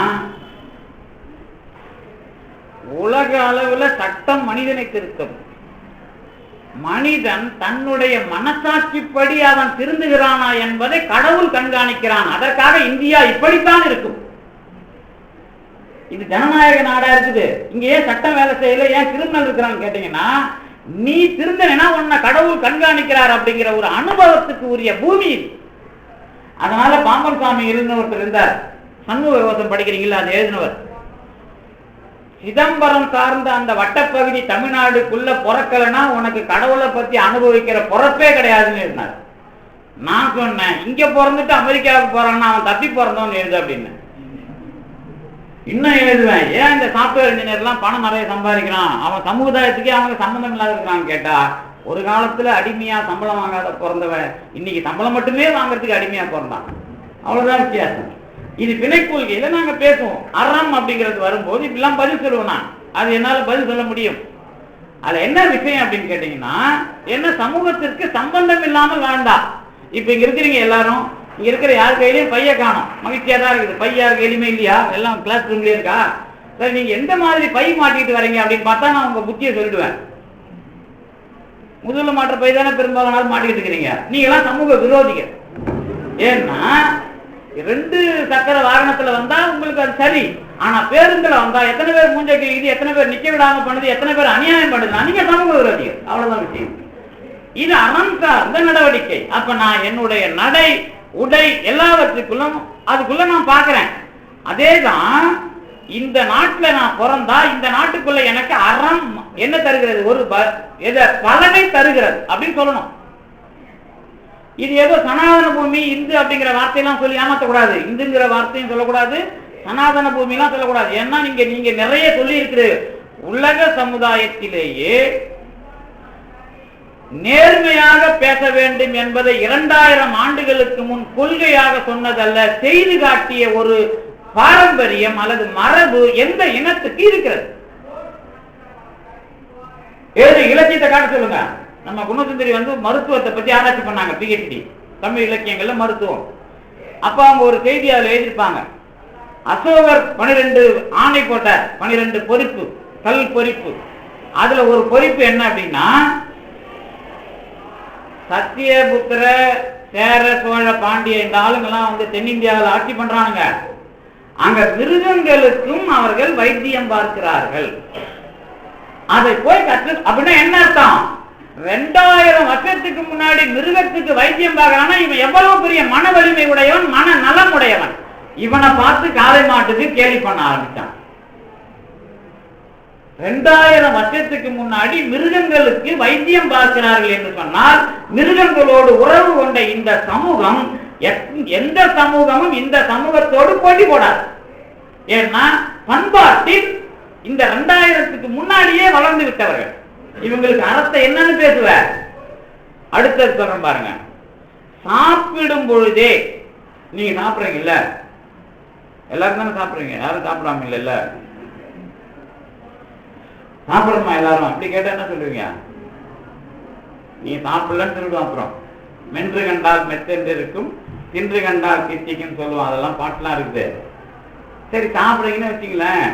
Speaker 1: உலக அளவுல சட்டம் மனிதனை திருத்தம். மனிதன் தன்னுடைய மனசாட்சிப்படி அவன் திருந்துகிறானா என்பதை கடவுள் கண்காணிக்கிறான். அதற்காக இந்தியா இப்படித்தான் இருக்கும். இது ஜனநாயக நாடா இருக்குது. இங்க ஏன் சட்டம் வேலை செய்யல, ஏன் கிரிமினல் இருக்கிறான்னு கேட்டீங்கன்னா, நீ திருந்தனா உன்னை கடவுள் கண்காணிக்கிறார் அப்படிங்கிற ஒரு அனுபவத்துக்கு உரிய பூமி. அதனால பாம்பன் சாமி ஒருத்தர் இருந்தார், சண்முக விவசாயம் படிக்கிறீங்களா, அது எழுதினவர். சிதம்பரம் சார்ந்த அந்த வட்டப்பகுதி தமிழ்நாடுக்குள்ள பிறக்கலன்னா உனக்கு கடவுளை பத்தி அனுபவிக்கிற பொறப்பே கிடையாதுன்னு இருந்தார். நான் சொன்னேன், இங்க பிறந்துட்டு அமெரிக்காவுக்கு போறான்னா அவன் தப்பி பிறந்தவன் எழுது அப்படின்னு. இன்னும் எழுதுவேன், ஏன் இந்த சாப்ட்வேர் இன்ஜினியர் எல்லாம் பணம் நிறைய சம்பாதிக்கிறான், அவன் சமுதாயத்துக்கே அவனுக்கு சம்பந்தம் இல்லாத இருக்கிறான்னு கேட்டா, ஒரு காலத்துல அடிமையா சம்பளம் வாங்காத பிறந்தவன் இன்னைக்கு சம்பளம் மட்டுமே வாங்குறதுக்கு அடிமையா பிறந்தான். அவ்வளவுதான் வித்தியாசம். இது பிணை கொள்கையில நாங்க பேசுவோம். அறம் அப்படிங்கிறது வரும்போது இப்படிலாம் பதில் சொல்லுவோம். நான் அது என்னால பதில் சொல்ல முடியும். அதுல என்ன விஷயம் அப்படின்னு கேட்டீங்கன்னா, என்ன சமூகத்திற்கு சம்பந்தம் இல்லாமல் வேண்டாம். இப்ப இங்க இருக்கிறீங்க எல்லாரும், இங்க இருக்கிற யார் கையிலையும் பைய காணும், மகிழ்ச்சியா தான் இருக்குது. பை யார் கையிலுமே இல்லையா? எல்லாம் கிளாஸ் ரூம்லயே இருக்கா? சரி, நீங்க எந்த மாதிரி பை மாட்டிட்டு வரீங்க அப்படின்னு பார்த்தா நான் உங்க புத்தியை சொல்லிடுவேன். முதல்ல மாற்ற பை தானே பெரும்பாலும் மாட்டிக்கிட்டு இருக்கிறீங்க. நீங்க எல்லாம் சமூக விரோதிகள். ஏன்னா 2 சக்கர வாகனத்துல வந்தா உங்களுக்கு அது சரி, ஆனா பேருந்துல வந்தா எத்தனை பேர் மூஞ்ச கிழிக்குது, எத்தனை பேர் நிக்க விடாம பண்ணுது, எத்தனை பேர் அநியாயம் பண்ணுது, நீங்க சமூக விரோதிகள். அவ்வளவுதான் விஷயம். இது அறம் சார்ந்த நடவடிக்கை. அப்ப நான் என்னுடைய நடை உடை எல்லாவற்றுக்குள்ளும் அதுக்குள்ள நான் பாக்குறேன். அதேதான் இந்த நாட்டுல நான் பிறந்தா இந்த நாட்டுக்குள்ள எனக்கு அறம் என்ன தருகிறது, ஒரு பலனை தருகிறது அப்படின்னு சொல்லணும். இது ஏதோ சனாதன பூமி இந்து அப்படிங்கிற வார்த்தையெல்லாம் சொல்லி ஏமாற்றக்கூடாது. இந்துங்கிற வார்த்தையும் சொல்லக்கூடாது, சனாதன பூமி எல்லாம் சொல்லக்கூடாது. ஏன்னா நீங்க நிறைய சொல்லி இருக்கிற உலக சமுதாயத்திலேயே நேர்மையாக பேச வேண்டும் என்பதை 2000 ஆண்டுகளுக்கு முன் கொள்கையாக சொன்னதல்ல, செய்து காட்டிய ஒரு பாரம்பரியம் அல்லது மரபு எந்த இனத்துக்கு இருக்கிறது. ஏது இலக்கியத்தை காட்ட சொல்லுங்க. நம்ம குணசுந்தரி மருத்துவத்தை பத்தி ஆராய்ச்சி பண்ணாங்க, PhD தமிழ் இலக்கியங்கள்ல மருத்துவம். அப்ப அவங்க ஒரு செய்தி அதுல எழுதியிருப்பாங்க. அசோகர் 12 ஆணை போட்டார், 12 பொறிப்பு, கல் பொறிப்பு. அதுல ஒரு பொறிப்பு என்ன அப்படின்னா, சத்தியபுத்திர சேர சோழ பாண்டிய இந்த ஆளுங்கெல்லாம் தென்னிந்தியாவில் ஆட்சி பண்றானுங்க. அங்க மிருகங்களுக்கும் அவர்கள் வைத்தியம் பார்க்கிறார்கள். அதை போய் கற்று அப்படின்னா என்ன அர்த்தம்? 2000 வருஷத்துக்கு முன்னாடி மிருகத்துக்கு வைத்தியம் பார்க்கறான்னா இவன் எவ்வளவு பெரிய மன வலிமை உடையவன், மன நலம் உடையவன். இவனை பார்த்து காளை மாட்டுக்கு கேலி பண்ண ஆரம்பிச்சான். 2000 வருஷத்துக்கு முன்னாடி மிருகங்களுக்கு வைத்தியம் பார்க்கிறார்கள் என்று சொன்னால், மிருகங்களோடு உறவு கொண்ட இந்த சமூகம் எந்த சமூகமும் இந்த சமூகத்தோடு போட்டி போடாது. ஏன்னா பண்பாட்டில் இந்த 2000க்கு முன்னாடியே வளர்ந்து விட்டவர்கள். இவங்களுக்கு அறத்தை என்னன்னு பேசுவ. அடுத்தது சொல்றேன் பாருங்க. சாப்பிடும் பொழுதே, நீங்க சாப்பிடுறீங்கல்ல, எல்லாரும் தானே சாப்பிடுறீங்க, யாரும் சாப்பிடாம இல்ல, சாப்பிடணுமா எல்லாரும்? அப்படி கேட்டா என்ன சொல்லுவீங்க? நீ சாப்பிடலன்னு சொல்லிடுவோம். அப்புறம் மென்று கண்டால் மெத்தென்று இருக்கும், தின்று கண்டால் கிச்சிக்கும் சொல்லுவோம். அதெல்லாம் பாட்டுலாம் இருக்குது. சரி, சாப்பிடுறீங்கன்னு வச்சுங்களேன்,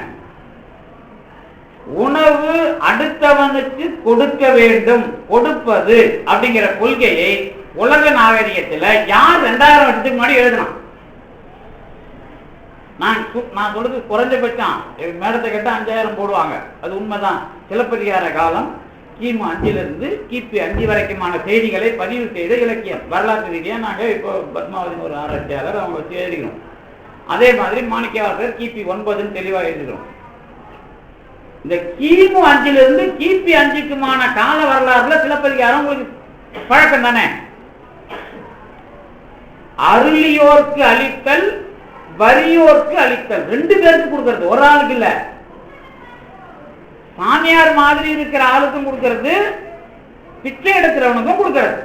Speaker 1: உணவு அடுத்தவனுக்கு கொடுக்க வேண்டும், கொடுப்பது அப்படிங்கிற கொள்கையை உலக நாகரிகத்துல யார் 2000 வருஷத்துக்கு முன்னாடி எழுதணும்? நான் சொல்றது குறைஞ்சபட்சம் மேடத்தை கேட்டா 5000 போடுவாங்க. அது உண்மைதான். சிலப்பதிகார காலம் கிமு 5 கிபி 5 வரைக்குமான செய்திகளை பதிவு செய்த இலக்கியம். வரலாற்று ரீதியா நாங்க இப்போ பத்மாவதியின் ஒரு ஆராய்ச்சியாளர் அவங்க வச்சு எழுதிக்கிறோம். அதே மாதிரி மாணிக்கவாசகர் கிபி 9 தெளிவாக எழுதுகிறோம். இந்த கிமு 5 கிபி 5க்குமான கால வரலாறுல சிலப்பதிகாரம் உங்களுக்கு பழக்கம் தானே. அருளியோர்க்கு அளித்தல், வறியோர்க்கு அளித்தல், ரெண்டு பேருக்கு கொடுக்கறது, ஒரு ஆளுக்கு இல்ல. சாமியார் மாதிரி இருக்கிற ஆளுக்கும் கொடுக்கறது, பிச்சை எடுக்கிறவனுக்கும் கொடுக்கறது.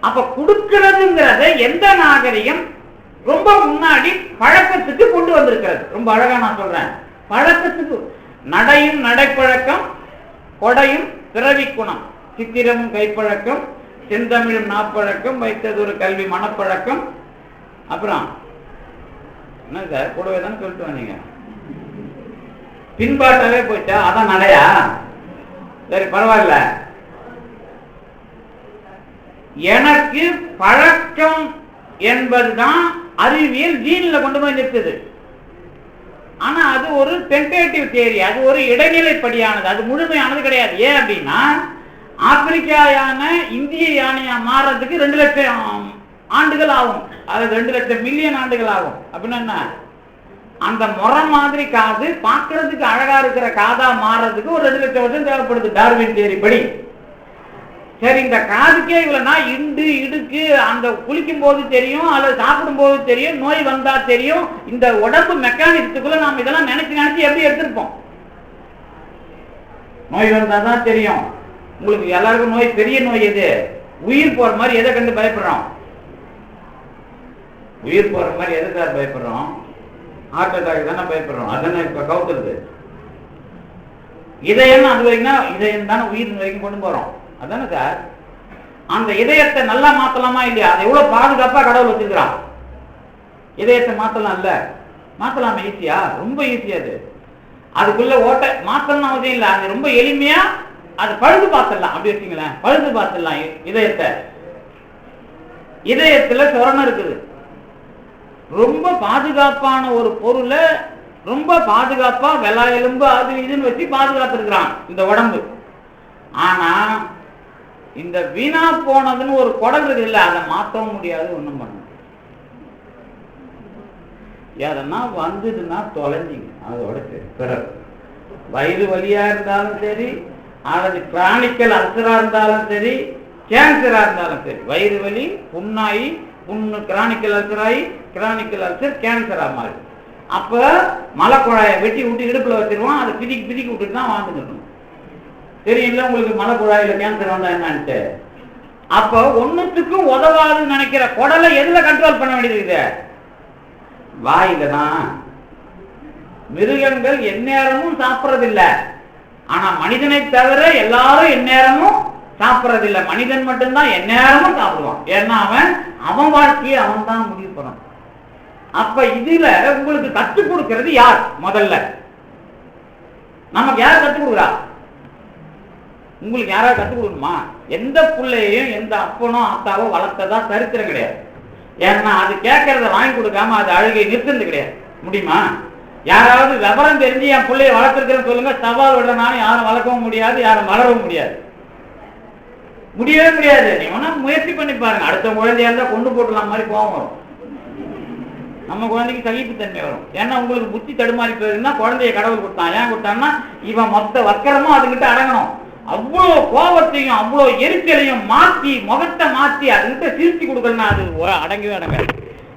Speaker 1: அப்ப கொடுக்கிறதுங்கிறத எந்த நாகரிகம் ரொம்ப முன்னாடி பழக்கத்துக்கு கொண்டு வந்திருக்கிறது. ரொம்ப அழகா நான் சொல்றேன், பழக்கத்துக்கு. நடையும் நடைப்பழக்கம், கொடையும் பிறவி குணம், சித்திரமும் கைப்பழக்கம், செந்தமிழும் நாப்பழக்கம், வைத்தது ஒரு கல்வி மனப்பழக்கம். அப்புறம் என்ன சார் கூடவே தானே சொல்லிட்டு வந்தீங்க, பின்பாட்டாவே போயிட்டா அதான் நடையா? சரி பரவாயில்ல. எனக்கு பழக்கம் என்பதுதான் அறிவியல் ஜீன்ல கொண்டு போய் நிறுத்துது. ஆனா அது ஒரு டென்டேட்டிவ் தியரி, அது ஒரு இடைநிலைப்படியானது, அது முழுமையானது கிடையாது. ஏன் அப்படின்னா ஆப்பிரிக்கா யானை இந்திய யானையா மாறதுக்கு 2 லட்சம் ஆண்டுகள் ஆகும், அது 2 லட்சம் மில்லியன் ஆண்டுகள் ஆகும். அப்படின்னா என்ன, அந்த முறை மாதிரி காது பார்க்கறதுக்கு அழகா இருக்கிற காதா மாறதுக்கு ஒரு 2 லட்சம் வருஷம் தேவைப்படுது டார்வின் தியரி படி. சரி, இந்த காதுக்கே இவ்வளவுனா இண்டு இடுக்கு அந்த குளிக்கும் போது தெரியும், அல்லது சாப்பிடும் போது தெரியும், நோய் வந்தா தெரியும். இந்த உடம்பு மெக்கானிக்ஸுக்குள்ள நாம் இதெல்லாம் நினைச்சு நினைச்சு எப்படி எடுத்திருப்போம்? நோய் வந்தாதான் தெரியும். உங்களுக்கு எல்லாருக்கும் நோய், பெரிய நோய் எது? உயிர் போற மாதிரி எதை கண்டு பயப்படுறோம்? உயிர் போற மாதிரி எதை சார் பயப்படுறோம்? ஹார்ட் அட்டாக் தானே பயப்படுறோம். அதானே இப்ப கவுத்துறது. இதயம் அது வரைக்கும், இதயம் தானே உயிர் வரைக்கும் கொண்டு போறோம். அதானே சார். அந்த இதயத்தை நல்லா மாத்தலாமா இல்லையா? அதை எவ்வளவு பாதுகாப்பா கடவுள் வச்சிருக்கிறான். இதயத்தை மாத்தலாம் இல்ல? மாத்தலாமா? ஈஸியா? ரொம்ப ஈஸியா. அதுக்குள்ள ஓட்ட மாத்தலாம் அவசியம் இல்லை, அது ரொம்ப எளிமையா. அது பழுது பார்த்துடலாம். அப்படி வச்சுங்களேன், பழுது பார்த்துடலாம் இதயத்தை. இதயத்துல சொரணம் இருக்குது. ரொம்ப பாதுகாப்பான ஒரு பொருளை ரொம்ப பாதுகாப்பா வெள்ளா எலும்பு அது இதுன்னு வச்சு பாதுகாத்துருக்கிறான் இந்த உடம்பு. ஆனா இந்த வீணா போனதுன்னு ஒரு குடல் இருக்கு இல்ல, அதை மாற்றவும் முடியாது, ஒண்ணும் பண்ண முடியாது. எதனா வந்ததுன்னா தொலைஞ்சிங்க, அதோட பிறகு வயிறு வலியா இருந்தாலும் சரி, அல்லது கிரானிக்கல் அல்சரா இருந்தாலும் சரி, கேன்சரா இருந்தாலும் சரி, வயிறு வலி புண்ணாயி, புண்ணு கிரானிக்கல் அல்சராயி, கிரானிக்கல் அல்சர் கேன்சரா மாறி, அப்ப மலைக்குழாயை வெட்டி விட்டு இடுப்புல வச்சிருவான், அதை பிதிக்கி விட்டுட்டு தான் வாழ்ந்துக்கணும். தெரியல உங்களுக்கு மலைக்குழாயில கேன்சர் வந்தா என்னன்ட்டு. அப்ப ஒண்ணுத்துக்கும் உதவாதுன்னு நினைக்கிற குடலை எதுல கண்ட்ரோல் பண்ண வேண்டியது? வாயில தான். மிருகங்கள் எந்நேரமும் சாப்பிட்றதில்லை, ஆனா மனிதனை தவிர எல்லாரும் எந்நேரமும் சாப்பிட்றதில்லை. மனிதன் மட்டும்தான் எந்நேரமும் சாப்பிடுவான். ஏன்னா அவன் வாழ்க்கையை அவன் தான் முடிவு பண்ணணும். அப்ப இதுல உங்களுக்கு கற்றுக் கொடுக்கிறது யார்? முதல்ல நமக்கு யார் கற்றுக் கொடுக்குறா? உங்களுக்கு யாராவது கற்றுக் கொடுக்கணுமா? எந்த பிள்ளையையும் எந்த அப்பனோ அத்தாவோ வளர்த்ததா சரித்திரம் கிடையாது. ஏன்னா அது கேட்கறத வாங்கி கொடுக்காம அது அழுகை நிறுத்துறது கிடையாது. முடியுமா? யாராவது விவரம் தெரிஞ்சு என் பிள்ளைய வளர்த்துருக்கிறேன்னு சொல்லுங்க, சவால் விடனாலும் யாரும் வளர்க்கவும் முடியாது, யாரும் வளரவும் முடியாது, முடியவே முடியாது. நீ வேணா முயற்சி பண்ணி பாருங்க. அடுத்த குழந்தையா இருந்தா கொண்டு போட்டுலாம் மாதிரி கோவம் வரும். நம்ம குழந்தைக்கு சகிப்புத்தன்மை வரும். ஏன்னா உங்களுக்கு புத்தி தடுமாறி போயிருந்தா குழந்தைய கடவுள் கொடுத்தான். ஏன் கொடுத்தான்னா இவன் மொத்த வக்கரமும் அதுகிட்ட அடங்கணும். அவ்வளோ கோபத்தையும் அவ்வளோ எரிச்சலையும் மாற்றி முகத்தை மாற்றி அதுகிட்ட சிரிச்சு கொடுக்கலன்னா அது அடங்கவே அடங்காது.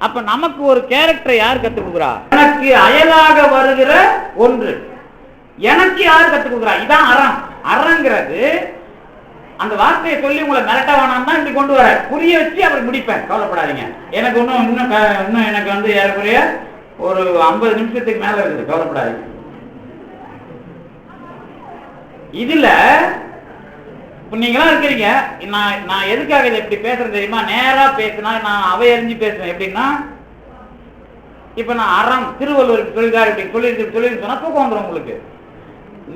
Speaker 1: அப்ப நமக்கு ஒரு கேரக்டரை யார் கற்றுக் கொடுக்குறா? எனக்கு அயலாக வருகிற ஒன்று எனக்கு யார் கற்றுக் கொடுக்குறா? இதான் அறம். அறங்கிறது அந்த வார்த்தையை சொல்லி உங்களை மிரட்ட வேணாம் தான் இப்படி கொண்டு வர, புரிய வச்சு அப்படி முடிப்பேன். கவலைப்படாதீங்க. எனக்கு இன்னும் எனக்கு வந்து ஏறக்குறைய ஒரு 50 நிமிஷத்துக்கு மேல இருக்குது. கவலைப்படாதீங்க. இதுல நீங்களாம் இருக்கிறீங்க. நான் எதுக்காக இதை இப்படி பேசுறேன் தெரியுமா? நேரா பேசினா நான் அவையறிஞ்சு பேசுவேன். எப்படின்னா இப்ப நான் அறம் திருவள்ளுவருக்கு சொல்லிதார் இப்படி சொல்லி சொன்னா தூக்கம் வந்துடும் உங்களுக்கு.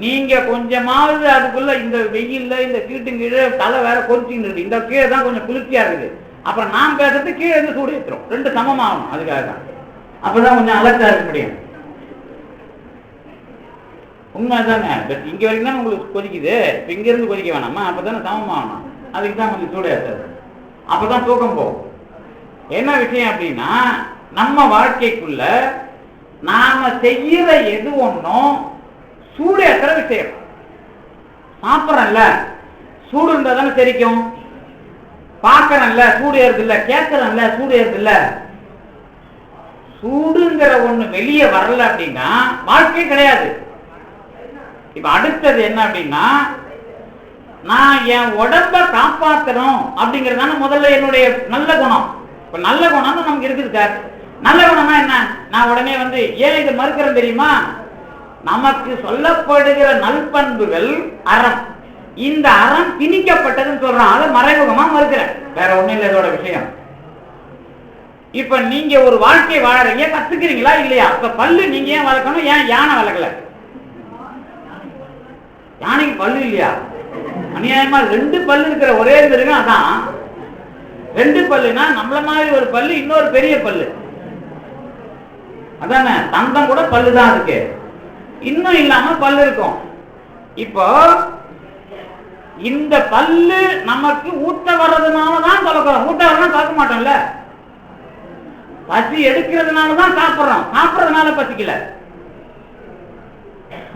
Speaker 1: நீங்க கொஞ்சமாவது அதுக்குள்ள இந்த வெயில்ல இந்த கீட்டும் கீழே தலை வேற கொதிச்சுன்னு இருக்கு, இந்த கீழே தான் கொஞ்சம் குளிர்ச்சியா இருக்குது. அப்புறம் நான் பேசுறது கீழே இருந்து சூடு ஏற்றுறோம், 2 சமமாகும். அதுக்காக தான். அப்பதான் கொஞ்சம் அலர்ட்டா இருக்க முடியும். உண்மைதானே? பட் இங்க வரைக்கும் தான் உங்களுக்கு கொதிக்குது, இப்ப இங்க இருந்து கொதிக்க வேணாமா? அப்பதானே சமமாகணும். அதுக்கு தான் கொஞ்சம் சூடு ஏற்றுறது, அப்பதான் தூக்கம் போகும். என்ன விஷயம் அப்படின்னா நம்ம வாழ்க்கைக்குள்ள நாம செய்யற எது ஒன்றும் சூடு ஏற்றுற விஷயம். சாப்பிட்றோம்ல, சூடு இருந்தா தானே தெரிக்கும். பார்க்கறேன்ல சூடு ஏறுது இல்ல, கேட்கறேன்ல சூடு ஏறுது இல்ல. சூடுங்கிற ஒண்ணு வெளியே வரல அப்படின்னா வாழ்க்கை கிடையாது. இப்ப அடுத்தது என்ன அப்படின்னா, நான் என் உடம்ப காப்பாற்றணும் அப்படிங்கறதான முதல்ல என்னுடைய நல்ல குணம். இப்ப நல்ல குணம் நமக்கு இருக்குது சார். நல்ல குணம்னா என்ன? நான் உடனே ஏன் இதை மறுக்கிறேன் தெரியுமா? நமக்கு சொல்லப்படுகிற நல்பண்புகள் அறம். இந்த அறம் திணிக்கப்பட்டதுன்னு சொல்றான், அதை மறைமுகமா மறுக்கிறேன். வேற ஒண்ணும் இல்லை இதோட விஷயம். இப்ப நீங்க ஒரு வாழ்க்கை வாழறீங்க, கத்துக்கிறீங்களா இல்லையா? இப்ப பல்லு நீங்க ஏன் வளர்க்கணும்? ஏன் யானை வளர்க்கல? யானைக்கு பல்லு இல்லையா? அநியாயமா 2 பல்லு இருக்கிற ஒரே மிருகம் அதான். 2 பல்லுனா நம்மள மாதிரி ஒரு பல்லு, இன்னொரு பெரிய பல்லு அதானே. தந்தம் கூட பல்லுதான் இருக்கு, இன்னும் இல்லாம பல்லு இருக்கும். இப்போ இந்த பல்லு நமக்கு ஊட்ட வர்றதுனாலதான் தொலைக்கிறோம். ஊட்ட வரனா பார்க்க மாட்டோம்ல. பசி எடுக்கிறதுனாலதான் சாப்பிடுறோம், சாப்பிடுறதுனால பசிக்கல.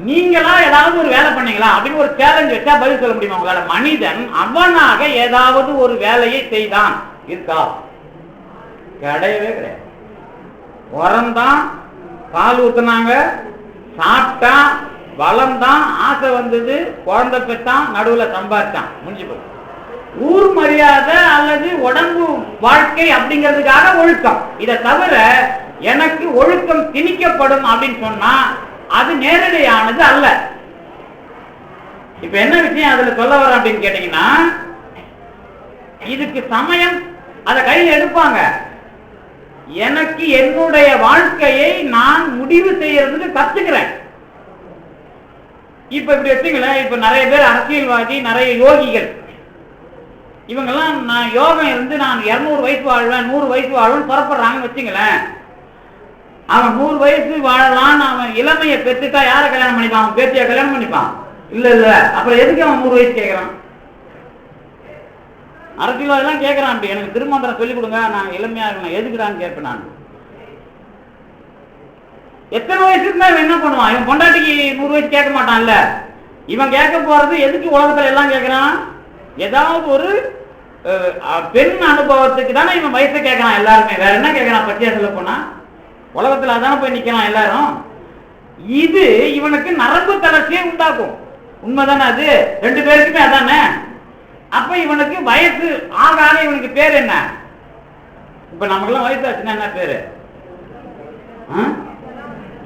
Speaker 1: நீங்களா ஏதாவது ஒரு வேலை பண்ணீங்களா அப்படின்னு ஒரு சேலஞ்ச் வச்சா பதில் சொல்ல முடியுமா உங்களால? மனிதன் அவனாக ஏதாவது ஒரு வேலையை செய்தான் இருக்கா? கிடையவே கிடையாது. உரம்தான், பால் ஊத்துனாங்க, சாப்பிட்டான், வளம்தான், ஆசை வந்தது, குழந்தை பெற்றான், நடுவுல சம்பாதிச்சான், முடிஞ்சு போய். ஊர் மரியாதை அல்லது உடம்பு வாழ்க்கை அப்படிங்கிறதுக்காக ஒழுக்கம். இதை தவிர எனக்கு ஒழுக்கம் திணிக்கப்படும் அப்படின்னு சொன்னா அது நேரடியானது அல்ல. இப்ப என்ன விஷயம் அதுல சொல்ல வர அப்படின்னு கேட்டீங்கன்னா, இதுக்கு சமயம் அதை கையில் எடுப்பாங்க. எனக்கு என்னுடைய வாழ்க்கையை நான் முடிவு செய்யறதுக்கு கத்துக்கிறேன். இப்ப இப்படி வச்சுங்களேன், இப்ப நிறைய பேர் அரசியல்வாதி, நிறைய யோகிகள், இவங்கெல்லாம் நான் யோகம் இருந்து நான் 200 வயசு வாழ்வேன், 100 வயசு வாழ்வேன் புறப்படுறாங்கன்னு வச்சுங்களேன். அவன் 100 வயசு வாழலாம், அவன் இளமையை பெற்றுட்டா யாரை கல்யாணம் பண்ணிப்பான்? அவன் பேத்தியா கல்யாணம் பண்ணிப்பான்? இல்ல இல்ல. அப்புறம் எதுக்கு அவன் 100 வயசு கேட்கறான்? அரசியல்வாதெல்லாம் கேட்கறான், அப்படி எனக்கு திருமந்திரம் சொல்லிக் கொடுங்க, நான் இளமையா இருக்கணும், எதுக்குடான்னு கேட்பேன் நான். எத்தனை வயசுக்கு தான் இவன் என்ன பண்ணுவான்? இவன் பொண்டாட்டிக்கு 100 வயசு கேட்க மாட்டான்ல. இவன் கேட்க போறது எதுக்கு உலகத்துல எல்லாம் கேட்கறான்? ஏதாவது ஒரு பெண் அனுபவத்துக்கு தானே இவன் வயசை கேட்கறான் எல்லாருமே. வேற என்ன கேட்கறான்? பச்சையா சொல்ல போனா உலகத்துல அதானே போய் நிக்கிறான் எல்லாரும். இது இவனுக்கு நரம்பு தளர்ச்சியை உண்டாக்கும். உண்மைதானே அது? 2 பேருக்குமே அதானே. அப்ப இவனுக்கு வயசு ஆகாத இவனுக்கு பேர் என்ன? இப்ப நமக்கெல்லாம் வயசு ஆச்சுன்னா என்ன பேரு?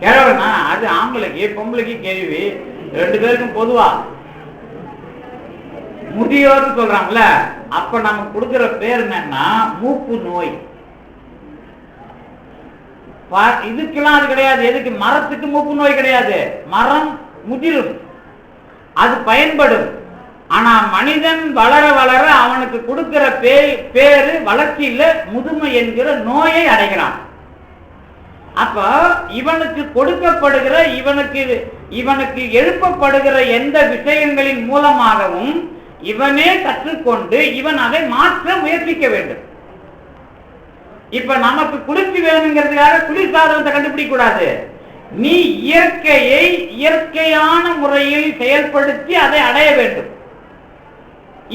Speaker 1: கிழவனா? அது ஆம்பளைக்கு, பொம்பளைக்கு கேள்வி. 2 பேருக்கும் பொதுவா முதியோர்னு சொல்றாங்கல்ல. அப்ப நமக்கு கொடுக்கிற பேர் என்னன்னா மூப்பு நோய். இதுக்கெல்லாம் அது கிடையாது. எதுக்கு? மரத்துக்கு மூப்பு நோய் கிடையாது. மரம் முதிரும், அது பயன்படும். ஆனா மனிதன் வளர வளர அவனுக்கு கொடுக்கிற பேரு வளர்ச்சியில முதுமை என்கிற நோயை அடைகிறான். அப்ப இவனுக்கு கொடுக்கப்படுகிற, இவனுக்கு எழுப்பப்படுகிற எந்த விஷயங்களின் மூலமாகவும் இவனே கற்றுக்கொண்டு இவன் அதை மாற்ற முயற்சிக்க வேண்டும். இப்ப நமக்கு குளிர்ச்சி வேணுங்கிறதுக்காக குளிர்சாதனத்தை கண்டுபிடிக்க கூடாது. நீ இயற்கையை இயற்கையான முறையில் செயல்படுத்தி அதை அடைய வேண்டும்.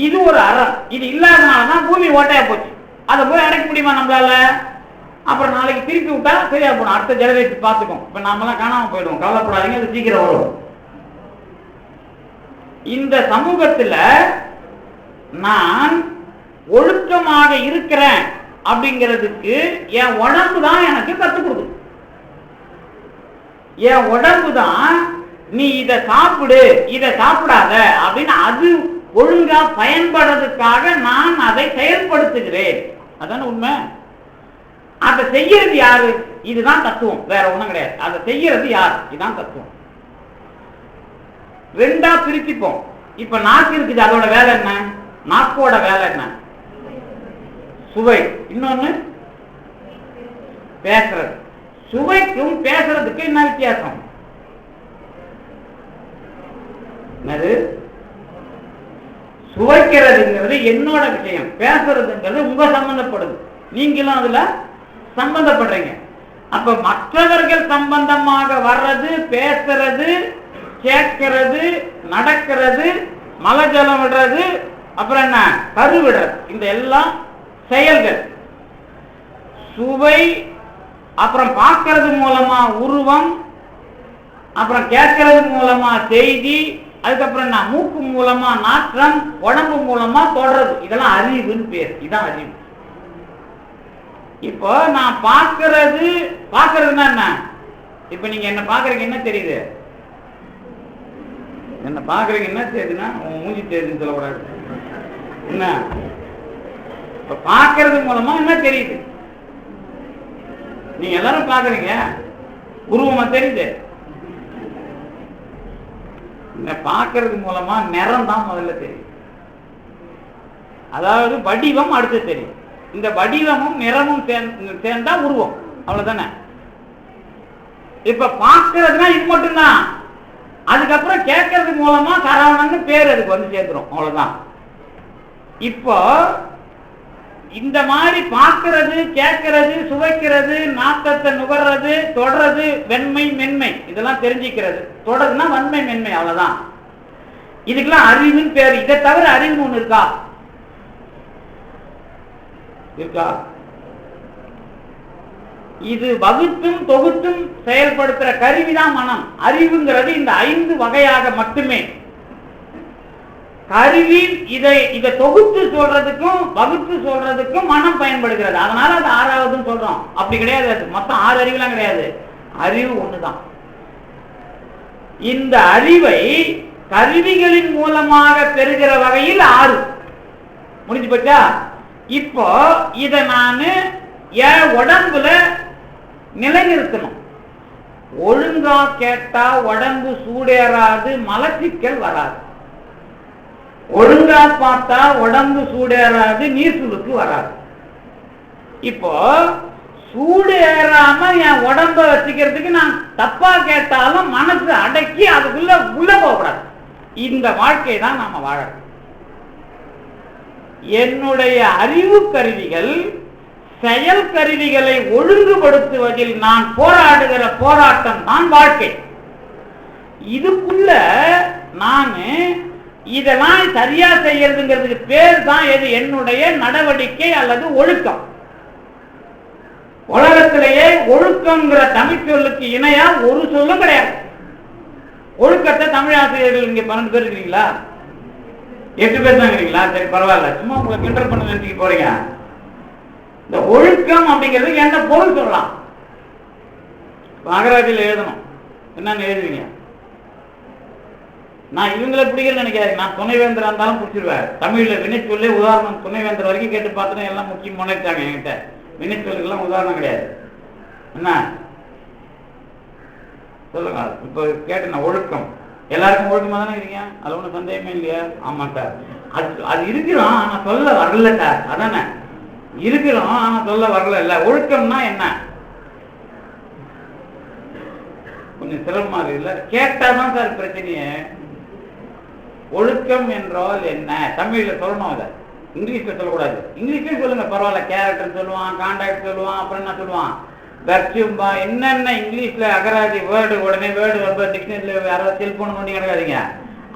Speaker 1: இது ஒரு அறம். இது இல்லாதனாலதான் பூமி ஓட்டையா போச்சு. அதை போய் அடைக்க முடியுமா நம்மளால? அப்புறம் நாளைக்கு திருப்பி விட்டா சரியா போடும். அடுத்த ஜெனரேஷன் பார்த்துக்கும். இப்ப நாமெல்லாம் காணாம போயிடுவோம். கவலைப்படாதீங்க, அது சீக்கிரம் வரும். இந்த சமூகத்துல நான் ஒழுக்கமாக இருக்கிறேன் அப்படிங்கிறதுக்கு என் உடம்பு தான் எனக்கு கற்றுக் கொடுக்குது. என் உடம்பு தான் நீ இதை சாப்பிடு, இதை சாப்பிடாத அப்படின்னு அது ஒழுங்கா பயன்படுறதுக்காக நான் அதை செயல்படுத்துகிறேன். அதான உண்மை. அதை செய்யறது யாரு? இதுதான் தத்துவம், வேற ஒண்ணும் கிடையாது. அதை செய்யறது யார்? இதுதான் தத்துவம். 2ஆ பிரிச்சுப்போம். இப்ப நாக்கு இருக்குது, அதோட வேலை என்ன? நாக்கோட வேலை என்ன? சுவை. இன்னொன்னு பேசுறது. சுவைக்கும் பேசுறதுக்கு என்ன வித்தியாசம்? என்னது? சுவைக்கிறதுங்கிறது என்னோட விஷயம், பேசுறதுங்கிறது உங்க சம்பந்தப்படுது. நீங்களும் அதுல சம்பந்தப்படுறீங்க. அப்ப மற்றவர்கள் சம்பந்தமாக வர்றது, பேசுறது, கேட்கிறது, நடக்கிறது, மலஜலம் விடுறது, அப்புறம் என்ன கருவிடல், இந்த எல்லாம் செயல்கள். சுவை, அப்புறம் பார்க்கறது மூலமா உருவம், அப்புறம் கேட்கறது மூலமா செய்தி, அதுக்கப்புறம் என்ன மூக்கு மூலமா நாற்றம், உடம்பு மூலமா தொடர்றது. இதெல்லாம் அறிவுன்னு பேர். இதுதான் அறிவு. இப்போ நான் பார்க்கறதுன்னா என்ன? இப்ப நீங்க என்ன பாக்குறீங்க, என்ன தெரியுது? என்ன பாக்குறீங்க என்ன தெரியுதுன்னா உன் மூஞ்சி தெரியுதுன்னு சொல்லக்கூடாது. என்ன இப்ப பார்க்கறது மூலமா என்ன தெரியுது? நீங்க எல்லாரும் பாக்குறீங்க, உருவமா தெரியுது. பார்க்கறது மூலமா நிறம் தான் முதல்ல தெரியும். அதாவது வடிவம் அடுத்து தெரியும். இந்த வடிவமும் நிறமும் சேர்ந்தா உருவம். அவ்வளவுதானே? இப்ப பார்க்கறதுனா இது மட்டும்தான். அதுக்கப்புறம் கேட்கறது மூலமா சரவணன்னு பேர் அதுக்கு வந்து சேர்ந்துரும். அவ்வளவுதான். இப்போ இந்த மாதிரி பார்க்கறது, கேட்கறது, சுவைக்கிறது, நாட்டத்தை நுகர்றது, தொடர்றது, வெண்மை மென்மை, இதெல்லாம் தெரிஞ்சுக்கிறது. தொடர்றதுன்னா வன்மை மென்மை, அவ்வளவுதான். இதுக்கெல்லாம் அறிவுன்னு பேர். இதை தவிர அறிவுன்னு ஒண்ணு இருக்கா? இது வகுத்தும் தொகுத்தும் செயல்படுத்துற கருவிதான் மனம். அறிவுங்கிறது இந்த 5 வகையாக மட்டுமே. கருவி இதை தொகுத்து சொல்றதுக்கும் வகுத்து சொல்றதுக்கும் மனம் பயன்படுகிறது. அதனால அது 6வதுன்னு சொல்றோம். அப்படி கிடையாது. அது மொத்தம் 6 அறிவுலாம் கிடையாது. அறிவு ஒண்ணுதான். இந்த அறிவை கருவிகளின் மூலமாக பெறுகிற வகையில் 6 முடிஞ்சு போச்சா? இப்போ இத நானு என் உடம்புல நிலைநிறுத்தணும். ஒழுங்கா கேட்டா உடம்பு சூடேறாது, மலச்சிக்கல் வராது. ஒழுங்கா பார்த்தா உடம்பு சூடேறாது, நீர் சுளுக்கு வராது. இப்போ சூடு ஏறாம என் உடம்ப வச்சுக்கிறதுக்கு நான் தப்பா கேட்டாலும் மனசு அடக்கி அதுக்குள்ள உள்ள போகக்கூடாது. இந்த வாழ்க்கை தான் நாம வாழணும். என்னுடைய அறிவு கருவிகள் செயல் கருவிகளை ஒழுங்குபடுத்துவதில் நான் போராடுகிற போராட்டம் தான் வாழ்க்கை. இதுக்குள்ள நான் இதெல்லாம் சரியா செய்யறதுங்கிறதுக்கு பேர் தான் எது? என்னுடைய நடவடிக்கை அல்லது ஒழுக்கம். உலகத்திலேயே ஒழுக்கம்ங்கிற தமிழ் சொல்லுக்கு இணையா ஒரு சொல்லும் கிடையாது. ஒழுக்கத்தை தமிழ் ஆசிரியர்கள் இங்க 12 பேர் இருக்கிறீங்களா? 8 பேர் தான் இருக்கிறீங்களா? சரி, பரவாயில்ல. சும்மா உங்களை கிண்டல் பண்ண நினைச்சுக்க போறீங்க. இந்த ஒழுக்கம் அப்படிங்கிறதுக்கு என்ன பொருள் சொல்லலாம்? அகராதியில் எழுதணும். என்னன்னு எழுதுவீங்க? நான் இவங்களை பிடிக்கிறேன்னு நினைக்காது. நான் துணைவேந்தரா இருந்தாலும் பிடிச்சிருவேன். தமிழ்ல வினைச்சொல்லே உதாரணம் துணைவேந்தர் வரைக்கும் கேட்டு பார்த்துட்டு எல்லாம் முக்கியம் முனைச்சாங்க என்கிட்ட. வினைச்சொல்லுக்கெல்லாம் உதாரணம் கிடையாது. என்ன சொல்லுங்க? இப்போ கேட்டேன் ஒழுக்கம். எல்லாருக்கும் ஒழுக்கமா தானே இருக்கீங்க? அது ஒன்றும் சந்தேகமே இல்லையா? ஆமா சார், அது இருக்கிறோம் ஆனா சொல்ல வரல சார். அதானே இருக்கிறோம் ஆனா சொல்ல வரல. இல்ல ஒழுக்கம்னா என்ன? கொஞ்சம் சிரமமா இருக்குல்ல? கேட்டாதான் சார் பிரச்சனையே. ஒழுக்கம் என்றால் என்ன? தமிழ்ல சொல்லணும். அதை இங்கிலீஷ்ல சொல்லக்கூடாது. இங்கிலீஷ்லயும் சொல்லுங்க, பரவாயில்ல. கேரக்டர் சொல்லுவான், கான்டாக்ட் சொல்லுவான், அப்புறம் என்ன சொல்லுவான், வெர்ச்சும்பா, என்னென்ன இங்கிலீஷ்ல அகராதி வேர்டு, உடனே வேர்டு வெப்ப டிக்ஷனரியில யாராவது செல்போன் பண்ணி கிடக்காதீங்க.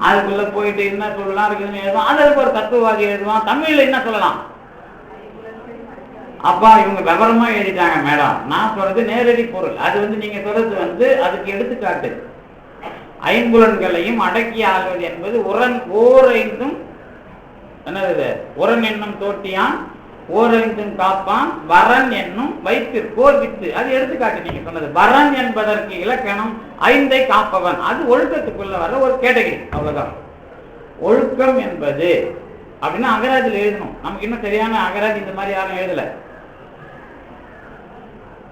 Speaker 1: அதுக்குள்ள போயிட்டு என்ன சொல்லலாம் இருக்குதுன்னு எழுதுவான். அதுக்கு ஒரு தத்துவவாதி எழுதுவான். தமிழ்ல என்ன சொல்லலாம்? அப்பா இவங்க விவரமா எழுதிட்டாங்க மேடம். நான் சொல்றது நேரடி பொருள். அது நீங்க சொல்றது அதுக்கு எடுத்துக்காட்டு. ஐம்புலன்களையும் அடக்கி ஆள்வது என்பது ஓரைந்தும் என்னது? உரன் என்னும் தோட்டியான் ஓரைந்தும் காப்பான் வரன் என்னும் வைத்திருக்கோர் வித்து. அது எடுத்துக்காட்டு நீங்க சொன்னது. வரன் என்பதற்கு இலக்கணம் 5ஐ காப்பவன். அது ஒழுக்கத்துக்குள்ள வர ஒரு கேட்டகரி. அவ்வளவுதான். ஒழுக்கம் என்பது அப்படின்னா அகராதியில் எழுதணும். நமக்கு இன்னும் சரியான அகராதி இந்த மாதிரி யாரும் எழுதல.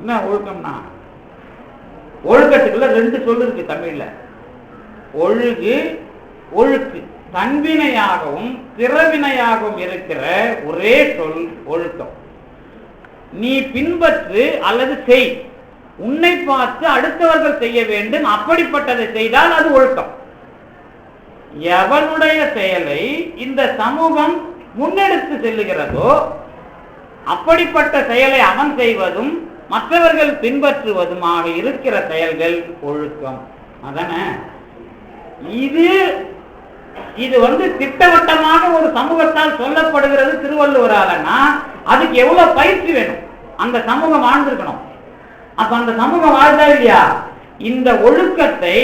Speaker 1: என்ன ஒழுக்கம்னா? ஒழுக்கத்துக்குள்ள 2 சொல் இருக்கு தமிழ்ல. ஒழுகு, ஒழுக்கு. தன்வினையாகவும் திறவினையாகவும் இருக்கிற ஒரே சொல் ஒழுக்கம். நீ பின்பற்று அல்லது செய். உன்னை பார்த்து அடுத்தவர்கள் செய்ய வேண்டும். அப்படிப்பட்டதை செய்தால் அது ஒழுக்கம். எவனுடைய செயலை இந்த சமூகம் முன்னெடுத்து செல்லுகிறதோ அப்படிப்பட்ட செயலை அவன் செய்வதும் மற்றவர்கள் பின்பற்றுவதுமாக இருக்கிற செயல்கள் ஒழுக்கம். அதானே? இது இது திட்டவட்டமாக ஒரு சமூகத்தால் சொல்லப்படுகிறது திருவள்ளுவராலன்னா அதுக்கு எவ்வளவு பயிற்சி வேணும், அந்த சமூகம் வாழ்ந்திருக்கணும். அப்ப அந்த சமூகம் வாழ்ந்தா இல்லையா, இந்த ஒழுக்கத்தை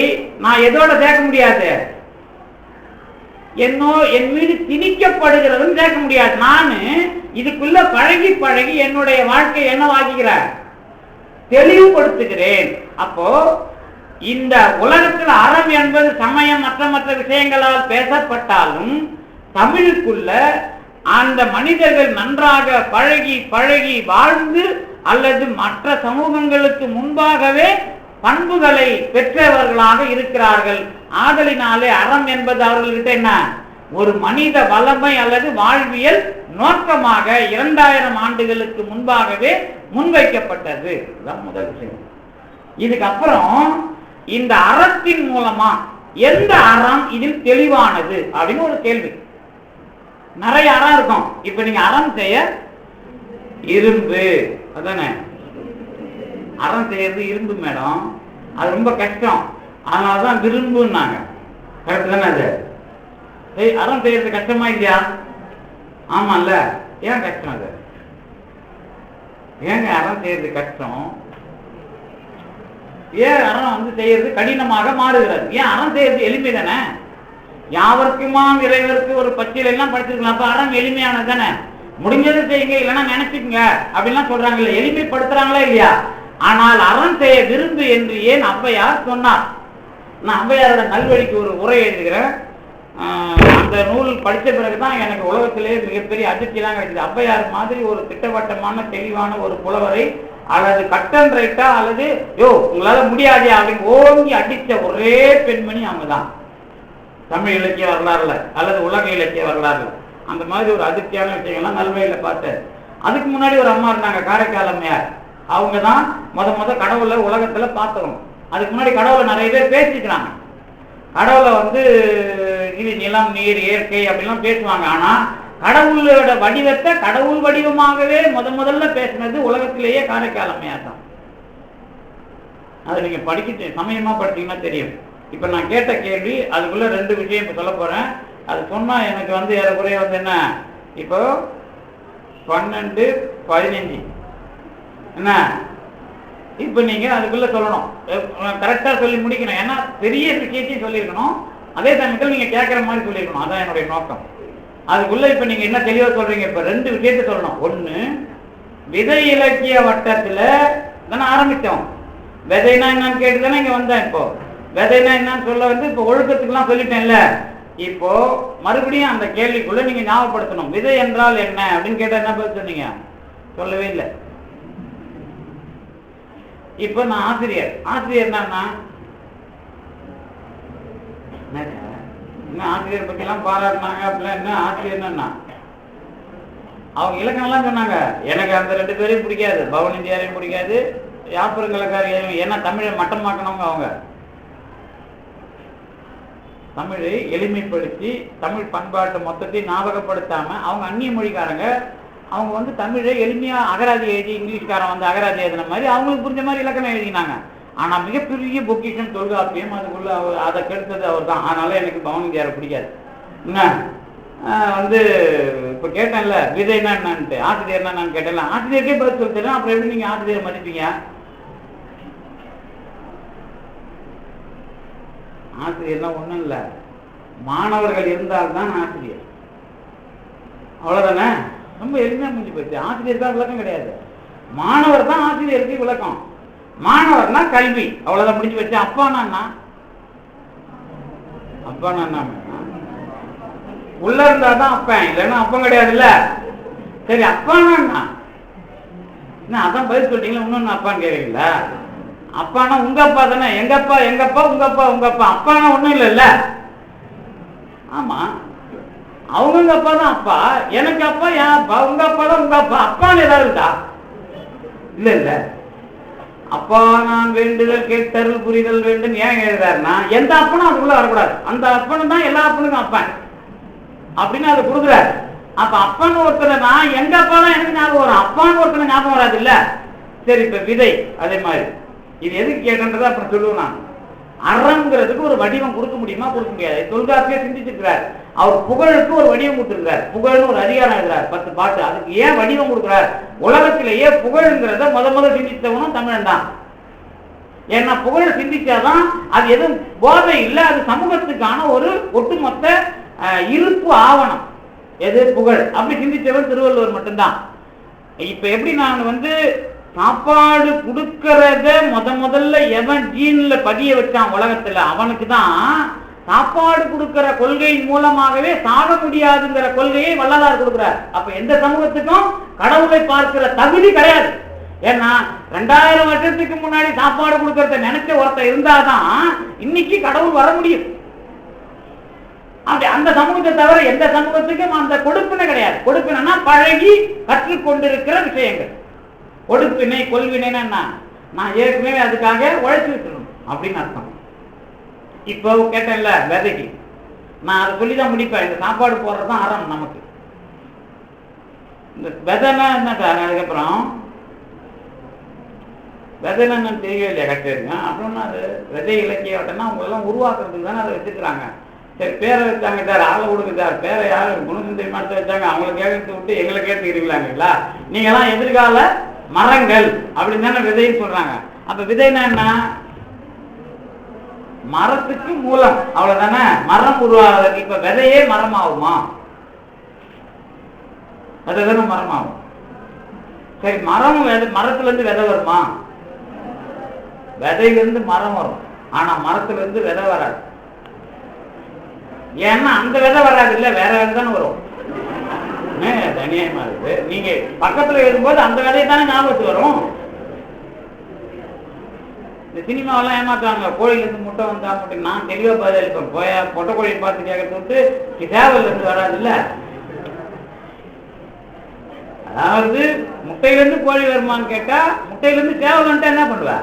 Speaker 1: நான் எதோட சேர்க்க முடியாது, என் மீது திணிக்கப்படுகிறதுன்னு சேர்க்க முடியாது. நானு இதுக்குள்ள பழகி பழகி என்னுடைய வாழ்க்கை என்னவாக்குகிறேன், தெளிவுபடுத்துகிறேன். அப்போ இந்த உலகத்தில் அறம் என்பது சமயம் மற்ற மற்ற விஷயங்களால் பேசப்பட்டாலும் தமிழுக்குள்ள அந்த மனிதர்கள் நன்றாக பழகி பழகி வாழ்ந்து அல்லது மற்ற சமூகங்களுக்கு முன்பாகவே பண்புகளை பெற்றவர்களாக இருக்கிறார்கள். ஆதலினாலே அறம் என்பது அவர்கள்கிட்ட என்ன, ஒரு மனித வளமை அல்லது வாழ்வியல் நோக்கமாக 2000 ஆண்டுகளுக்கு முன்பாகவே முன்வைக்கப்பட்டது. இதுதான் முதல் விஷயம். இதுக்கப்புறம் இந்த அறத்தின் மூலமா எந்த அறம் இதில் தெளிவானது அப்படின்னு ஒரு கேள்வி. நிறைய அறம் இருக்கும். இப்ப நீங்க அறம் செய்ய இரும்பு, அதானே அறம் செய்யறது இரும்பு மேடம், அது ரொம்ப கஷ்டம், அதனாலதான் விரும்புனாங்க. கரெக்ட் தானே? அது அறம் செய்யறது கஷ்டமா இல்லையா? ஆமால்ல. ஏன் கஷ்டம்? அது ஏங்க அறம் செய்யறது கஷ்டம்? ஏன் அறம் செய்யறது கடினமாக மாறுகிறது? ஏன் அறம் செய்யறது எளிமை தானே? யாவருக்குமா இறைவருக்கு ஒரு பச்சில எல்லாம் படிச்சிருக்கலாம். அப்ப அறம் எளிமையானது தானே? முடிஞ்சது செய்யுங்க, இல்லைன்னா நினைச்சுக்குங்க அப்படின்லாம் சொல்றாங்கல்ல, எளிமைப்படுத்துறாங்களா இல்லையா? ஆனால் அறம் செய்ய விரும்பு என்று ஏன் ஔவையார் சொன்னார்? நான் ஔவையாரோட நல்வழிக்கு ஒரு உரை எழுதுகிறேன். அந்த நூல் படித்த பிறகுதான் எனக்கு உலகத்திலேயே மிகப்பெரிய அதிர்ச்சியெல்லாம் கிடைச்சது. ஔவையார் மாதிரி ஒரு திட்டவட்டமான தெளிவான ஒரு புலவரை அல்லது கட்டன் ரைட்டா அல்லது யோ உங்களால முடியாது அப்படின்னு ஓங்கி அடித்த ஒரே பெண்மணி அவங்க தான் தமிழ் இலக்கிய வரலாறுல அல்லது உலக இலக்கிய வரலாறுல. அந்த மாதிரி ஒரு அதிர்ச்சியான விஷயங்கள்லாம் நல்வழியில பார்த்தேன். அதுக்கு முன்னாடி ஒரு அம்மா இருந்தாங்க, காரைக்கால் அம்மையார். அவங்க தான் முத கடவுளை உலகத்துல பார்த்தவங்க. அதுக்கு முன்னாடி கடவுளை நிறைய பேர் பேசிக்கிறாங்க. கடவுளை இது நிலம் நீர் இயற்கை அப்படிலாம் பேசுவாங்க. ஆனா கடவுளோட வடிவத்தை கடவுள் வடிவமாகவே முதல்ல பேசினது உலகத்திலேயே காரைக்கால் அம்மையார் தான். அதை நீங்க படிக்க சமயமா படிச்சீங்கன்னா தெரியும். இப்ப நான் கேட்ட கேள்வி அதுக்குள்ள 2 விஷயம் இப்ப சொல்ல போறேன். அது சொன்னா எனக்கு ஏறக்குறைய என்ன, இப்போ 12, 15 என்ன, இப்ப நீங்க அதுக்குள்ள சொல்லணும், கரெக்டா சொல்லி முடிக்கணும். ஏன்னா பெரிய விஷயத்தையும் சொல்லியிருக்கணும், அதே சமயத்தில் நீங்க கேட்கற மாதிரி சொல்லியிருக்கணும். அதான் என்னுடைய நோக்கம். அதுக்குள்ள இப்ப நீங்க என்ன தெளிவா சொல்றீங்க, இப்ப 2 விஷயத்த சொல்லணும். ஒண்ணு, விதை இலக்கிய வட்டத்துல தானே ஆரம்பிச்சோம். விதைனா என்னன்னு கேட்டுதானே இங்க வந்தேன். இப்போ விதைனா என்னன்னு சொல்ல இப்ப ஒழுக்கத்துக்குலாம் சொல்லிட்டேன்ல. இப்போ மறுபடியும் அந்த கேள்விக்குள்ள நீங்க ஞாபகப்படுத்தணும், விதை என்றால் என்ன அப்படின்னு கேட்டா என்ன பதில் சொன்னீங்க? சொல்லவே இல்லை. இப்ப நான் ஆசிரியர் என்னன்னா ஆசிரியர் பத்தி எல்லாம் பாராட்டினாங்க. அப்படிலாம் என்ன ஆசிரியர் என்னன்னா அவங்க இலக்கணம் எல்லாம் சொன்னாங்க. எனக்கு அந்த 2 பேரையும் பிடிக்காது, பவனிந்தியாரையும் பிடிக்காது, யாப்பருங்கலக்காரையும். ஏன்னா தமிழை மட்டமாக்கணவங்க. அவங்க தமிழை எளிமைப்படுத்தி தமிழ் பண்பாட்டு மொத்தத்தையும் ஞாபகப்படுத்தாம அவங்க அந்நிய மொழிக்காரங்க. அவங்க தமிழை எளிமையா அகராதி எழுதி, இங்கிலீஷ்காரன் அகராதி எழுதின மாதிரி அவங்களுக்கு புரிஞ்ச மாதிரி இலக்கணம் எழுதினாங்க. ஆனா மிகப்பெரிய பொக்கிஷன் தொல்காப்பியம், அதுக்குள்ள அதை கெடுத்தது அவர் தான். அதனால எனக்கு பவனிந்தியாரை பிடிக்காது. என்ன இப்ப கேட்டேன்ல விதைனா என்னன்ட்டு, ஆசிரியர்னா நான் கேட்டேன்ல, ஆசிரியருக்கே பதில் சொல்லிட்டேன். அப்புறம் எப்படி நீங்க ஆசிரியர் மதிப்பீங்க? ஆசிரியர்லாம் ஒண்ணும் இல்லை, மாணவர்கள் இருந்தால்தான் ஆசிரியர். அவ்வளவுதானே? ரொம்ப எளிமையா முடிஞ்சு போயிடுச்சு. ஆசிரியர் தான் விளக்கம் கிடையாது, மாணவர் தான் ஆசிரியருக்கு விளக்கம். மாணவர்னா கல்வி, அவ்வளவுதான் முடிஞ்சு வச்சு. அப்பானா உள்ள இருந்தாதான் அப்பன், இல்லைன்னா அப்பன் கிடையாது. இல்ல சரி, அப்பானா அதான் பதில் சொல்லிட்டீங்களா? இன்னொன்னு அப்பான்னு கேட்குறீங்களா? அப்பானா உங்க அப்பா தானே. எங்கப்பா எங்கப்பா உங்கப்பா உங்கப்பா. அப்பானா ஒண்ணும் இல்லைல்ல. ஆமா, அவங்க அப்பா தான் அப்பா, எனக்கு அப்பா என் அப்பா, உங்க அப்பா தான் உங்க அப்பா. அப்பான்னு ஏதாவது இருக்கா? இல்ல இல்ல. அப்பா நான் வேண்டுதல் கேட்டருள் புரிதல் வேண்டும் ஏன் எழுதாருன்னா, எந்த அப்பனும் அதுக்குள்ள வரக்கூடாது. அந்த அப்பனும் தான் எல்லா அப்பனுக்கும் அப்பன் அப்படின்னு அதை கொடுக்குறாரு. அப்ப அப்பன்னு ஒருத்தரை நான் எங்க அப்பா தான் எனக்கு ஞாபகம் வரும், அப்பான்னு ஒருத்தனை ஞாபகம் வராது இல்ல. சரி, இப்ப விதை அதே மாதிரி. இது எதுக்கு கேட்டன்றதை அப்புறம் சொல்லுவேன் நான். அறங்கிறதுக்கு ஒரு வடிவம் கொடுக்க முடியுமா? கொடுக்க முடியாது. தொல்காப்பியர் சிந்திச்சிருக்கிறார். அவர் புகழுக்கு ஒரு வடிவம் கொடுத்திருக்கிறார். புகழ்னு ஒரு அதிகாரம் எழுதுறார், 10 பாட்டு. அதுக்கு ஏன் வடிவம் கொடுக்கிறார்? உலகத்திலேயே புகழ்ங்கிறத முத சிந்தித்தவனும் தமிழன் தான். ஏன்னா புகழ் சிந்திச்சாதான் அது எதுவும் போதை இல்லை, அது சமூகத்துக்கான ஒரு ஒட்டுமொத்த இருப்பு ஆவணம். எது? புகழ். அப்படி சிந்திச்சவன் திருவள்ளுவர் மட்டும்தான். இப்ப எப்படி நான் சாப்பாடு கொடுக்கறத முதல்ல எவன் ஜீன்ல பதிய வச்சான் உலகத்துல, அவனுக்கு தான் சாப்பாடு கொடுக்கிற கொள்கையின் மூலமாகவே சாக முடியாதுங்கிற கொள்கையை வள்ளலார் கொடுக்கிறார். அப்ப எந்த சமூகத்துக்கும் கடவுளை பார்க்கிற தகுதி கிடையாது. ஏன்னா 2000 வருஷத்துக்கு முன்னாடி சாப்பாடு கொடுக்கறத நினைச்ச ஒருத்தர் இருந்தாதான் இன்னைக்கு கடவுள் வர முடியும். அப்படி அந்த சமூகத்தை தவிர எந்த சமூகத்துக்கும் அந்த கொடுப்பினை கிடையாது. கொடுப்பினா பழகி கற்றுக்கொண்டிருக்கிற விஷயங்கள். கொடுப்பினை கொள்வினைன்னா நான் ஏற்கனவே அதுக்காக உழைச்சு வச்சிடணும் அப்படின்னு அர்த்தம். இப்போ கேட்டேன்ல விதைக்கு, நான் அதை சொல்லிதான் முடிப்பேன். இந்த சாப்பாடு போடுறதுதான் அறம் நமக்கு. இந்த விதைனா என்ன சார்? அதுக்கப்புறம் விதைன்னு என்னன்னு தெரியவே இல்லையா? கட்டிருங்க. அப்படின்னா அது விதை இலக்கியம்னா அவங்க எல்லாம் உருவாக்குறதுக்கு தானே அதை வச்சுக்கிறாங்க. சரி, பேரை வச்சாங்க சார், ஆளை கொடுங்க சார். பேரை யாரு குணசுந்தரி மரத்தை வச்சாங்க, அவங்களை கேட்கறது விட்டு எங்களை கேட்டுக்கிறீங்களாங்களா? நீங்கெல்லாம் எதிர்கால மரங்கள் அப்படின்னு தானே விதைன்னு சொல்றாங்க. அப்ப விதைனா என்ன? மரத்துக்கு மூலம், அவ்வளவுதானே. மரம் உருவாகிறது. இப்ப விதையே மரம் ஆகுமா? விதை தானே மரம் ஆகும். சரி, மரத்துல இருந்து விதை வருமா? விதையில இருந்து மரம் வரும், ஆனா மரத்துல இருந்து விதை வராது. ஏன்னா அந்த விதை வராது, இல்ல வேற விதை தானே வரும். தனியமா இருக்கு. நீங்க பக்கத்துல இருக்கும்போது அந்த விதையை தானே ஞாபகத்துக்கு வரும். இந்த சினிமாவெல்லாம் ஏமாத்துவாங்க. கோழில இருந்து முட்டை வந்தா மட்டும் நான் தெளிவா பதிலளிப்பேன். போயா பொட்டை கோழியை பார்த்து கேட்கறது விட்டு சேவல் இருந்து வராது இல்ல. அதாவது முட்டையில இருந்து கோழி வருமானு கேட்டா, முட்டையில இருந்து சேவல் வந்துட்டா என்ன பண்ணுவ?